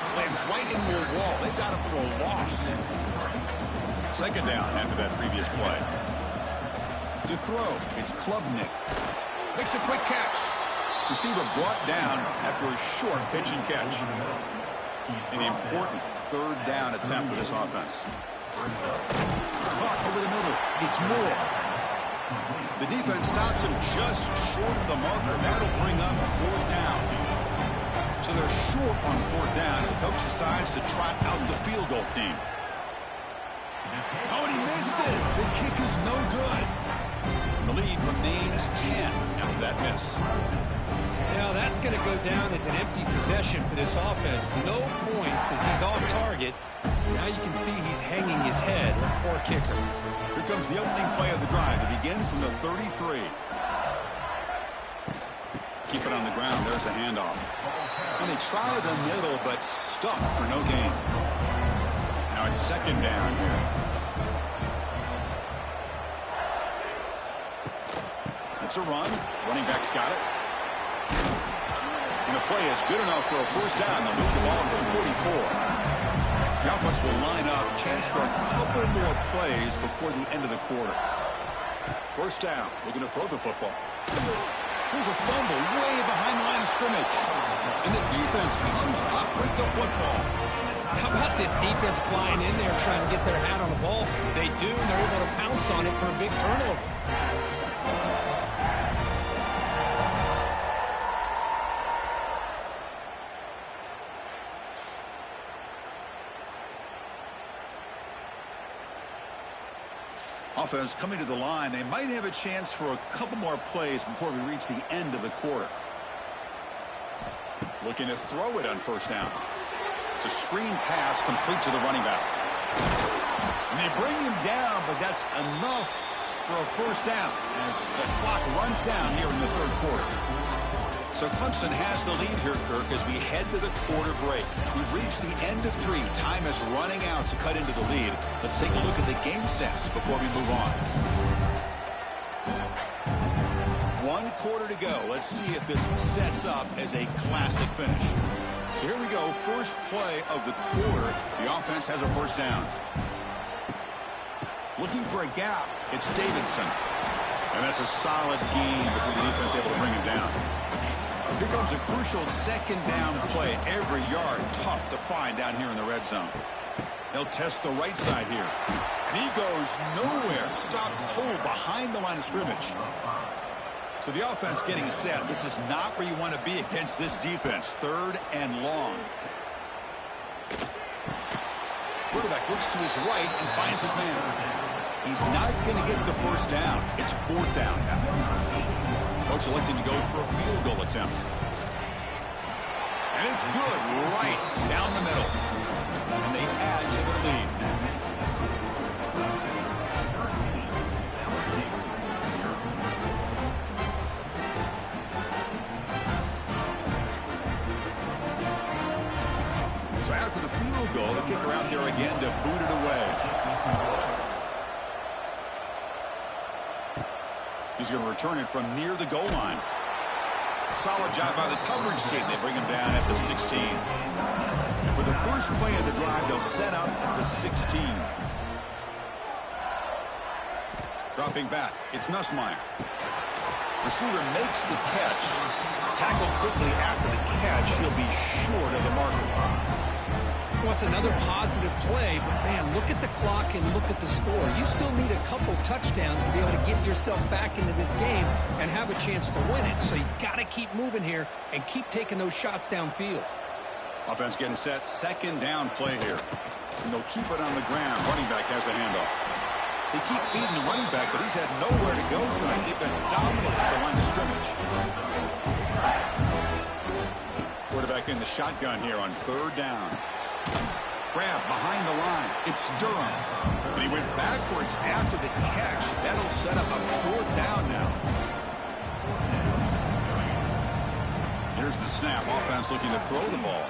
Slams right into a wall. They've got him for a loss. Second down after that previous play. To throw, it's Klubnik. Makes a quick catch. Receiver brought down after a short pitch and catch. An important third down attempt for this offense. Caught over the middle. It's Moore. The defense stops him just short of the marker. That'll bring up fourth down. So they're short on fourth down, and the coach decides to trot out the field goal team. Oh, and he missed it. The kick is no good. The lead remains 10 after that miss. Now that's going to go down as an empty possession for this offense. No points as he's off target. Now you can see he's hanging his head. Poor kicker. Here comes the opening play of the drive. They begin from the 33. Keep it on the ground. There's a handoff. And they try the middle, but stuck for no gain. Now it's second down here. It's a run. Running back's got it. And the play is good enough for a first down. They'll move the ball to the 44. The offense will line up. Chance for a couple more plays before the end of the quarter. First down. Looking to throw the football. Here's a fumble way behind the line of scrimmage. And the defense comes up with the football. How about this defense flying in there trying to get their hat on the ball? They do, and they're able to pounce on it for a big turnover. Offense coming to the line. They might have a chance for a couple more plays before we reach the end of the quarter. Looking to throw it on first down. It's a screen pass complete to the running back. And they bring him down, but that's enough for a first down as the clock runs down here in the third quarter. So Clemson has the lead here, Kirk, as we head to the quarter break. We've reached the end of three. Time is running out to cut into the lead. Let's take a look at the game sets before we move on. 1 quarter to go. Let's see if this sets up as a classic finish. So here we go. First play of the quarter. The offense has a first down. Looking for a gap. It's Davidson. And that's a solid gain before the defense able to bring him down. Here comes a crucial second down play. Every yard tough to find down here in the red zone. They'll test the right side here. And he goes nowhere. Stopped cold behind the line of scrimmage. So the offense getting set. This is not where you want to be against this defense. Third and long. Quarterback looks to his right and finds his man. He's not going to get the first down. It's 4th down now. Coach electing to go for a field goal attempt. And it's good right down the middle. And they add to their lead. So after the field goal, the kicker out there again to boot it away. He's going to return it from near the goal line. Solid job by the coverage team. They bring him down at the 16. And for the first play of the drive, they'll set up at the 16. Dropping back, it's Nussmeier. Receiver makes the catch. Tackled quickly after the catch. He'll be short of the marker. Well, it's another positive play, but, man, look at the clock and look at the score. You still need a couple touchdowns to be able to get yourself back into this game and have a chance to win it. So you got to keep moving here and keep taking those shots downfield. Offense getting set. 2nd down play here. And they'll keep it on the ground. Running back has the handoff. They keep feeding the running back, but he's had nowhere to go tonight. They've been dominant at the line of scrimmage. Quarterback in the shotgun here on 3rd down. Grab behind the line. It's Durham. But he went backwards after the catch. That'll set up a 4th down now. Here's the snap. Offense looking to throw the ball.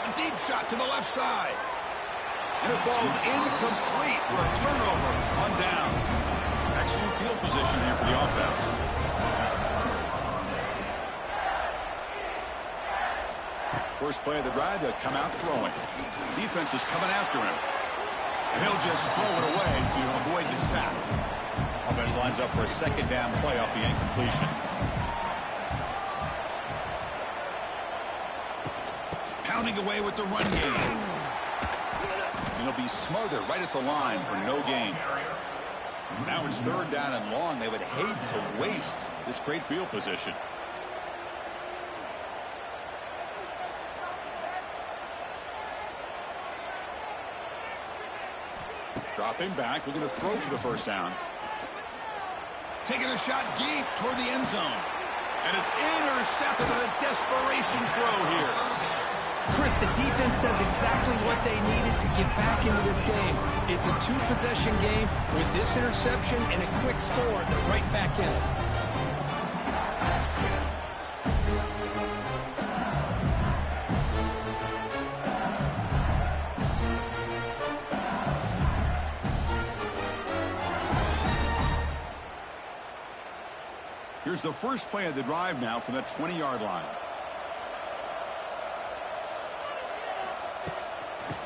A deep shot to the left side. And it falls incomplete for a turnover on downs. Excellent field position here for the offense. First play of the drive, they'll come out throwing. Defense is coming after him. And he'll just throw it away to avoid the sack. Offense lines up for a 2nd down play off the incompletion. Pounding away with the run game. And he'll be smothered right at the line for no gain. Now it's 3rd down and long. They would hate to waste this great field position. Dropping back, looking to throw for the first down. Taking a shot deep toward the end zone. And it's intercepted with a desperation throw here. Chris, the defense does exactly what they needed to get back into this game. It's a 2-possession game. With this interception and a quick score, they're right back in it. Here's the first play of the drive now from the 20-yard line.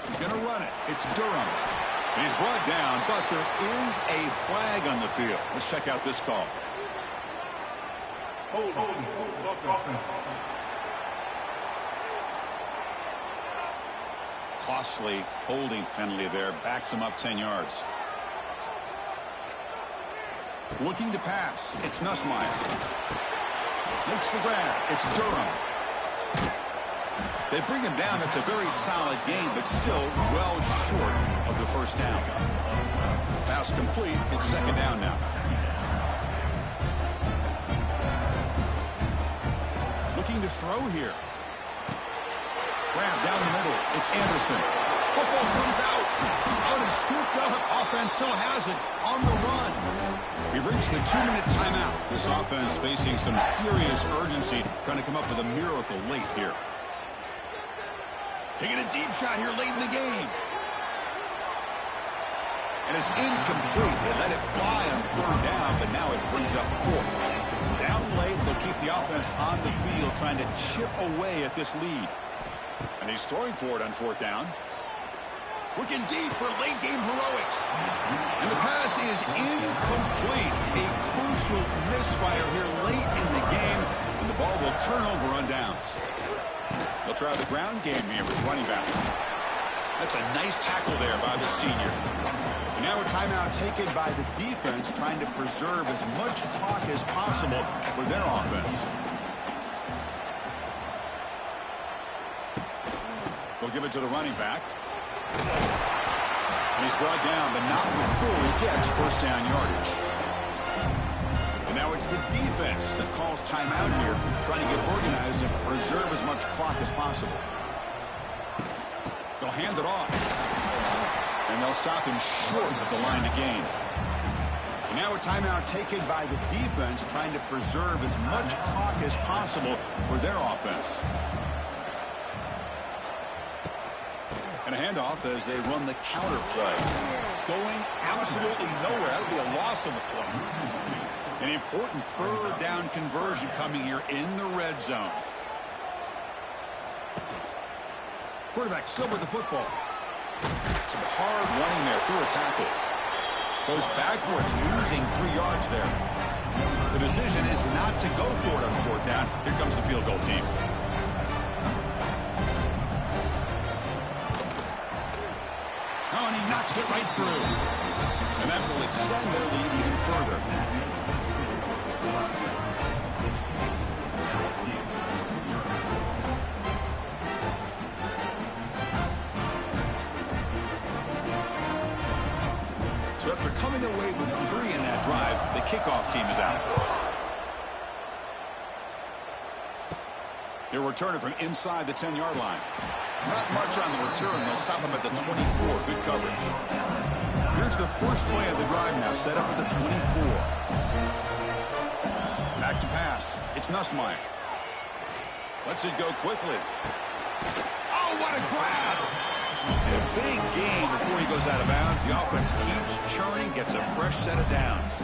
He's going to run it. It's Durham. And he's brought down, but there is a flag on the field. Let's check out this call. Hold on. Costly holding penalty there. Backs him up 10 yards. Looking to pass. It's Nussmeier. Makes the grab. It's Durham. They bring him down. It's a very solid game, but still well short of the first down. Pass complete. It's 2nd down now. Looking to throw here. Grab down the middle. It's Anderson. Football comes out. Out and scooped up. Offense still has it on the run. We've reached the 2-minute timeout. This offense facing some serious urgency, trying to come up with a miracle late here. Taking a deep shot here late in the game. And it's incomplete. They let it fly on 3rd down, but now it brings up 4th. Down late, they'll keep the offense on the field, trying to chip away at this lead. And he's throwing for it on 4th down. Looking deep for late-game heroics. And the pass is incomplete. A crucial misfire here late in the game, and the ball will turn over on downs. They'll try the ground game here with running back. That's a nice tackle there by the senior. And now a timeout taken by the defense, trying to preserve as much clock as possible for their offense. They'll give it to the running back. And he's brought down, but not before he gets first down yardage. And now it's the defense that calls timeout here, trying to get organized and preserve as much clock as possible. They'll hand it off. And they'll stop him short of the line to gain. And now a timeout taken by the defense, trying to preserve as much clock as possible for their offense. And a handoff as they run the counter play. Going absolutely nowhere. That would be a loss on the play. An important third down conversion coming here in the red zone. Quarterback still with the football. Some hard running there through a tackle. Goes backwards, losing 3 yards there. The decision is not to go for it on 4th down. Here comes the field goal team. Oh, and he knocks it right through. And that will extend their lead even further. So after coming away with 3 in that drive, the kickoff team is out. They'll return it from inside the 10-yard line. Not much on the return. They'll stop him at the 24. Good coverage. Here's the first play of the drive now, set up at the 24. Back to pass. It's Nussmeier. Lets it go quickly. Oh, what a grab! And a big gain before he goes out of bounds. The offense keeps churning, gets a fresh set of downs.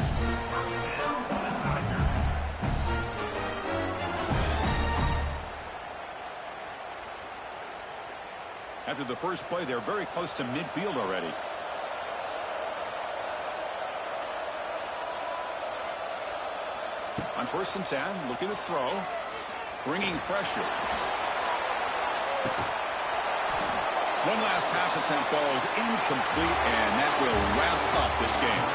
After the first play, they're very close to midfield already. On 1st and 10, looking to throw. Bringing pressure. One last pass attempt falls incomplete, and that will wrap up this game.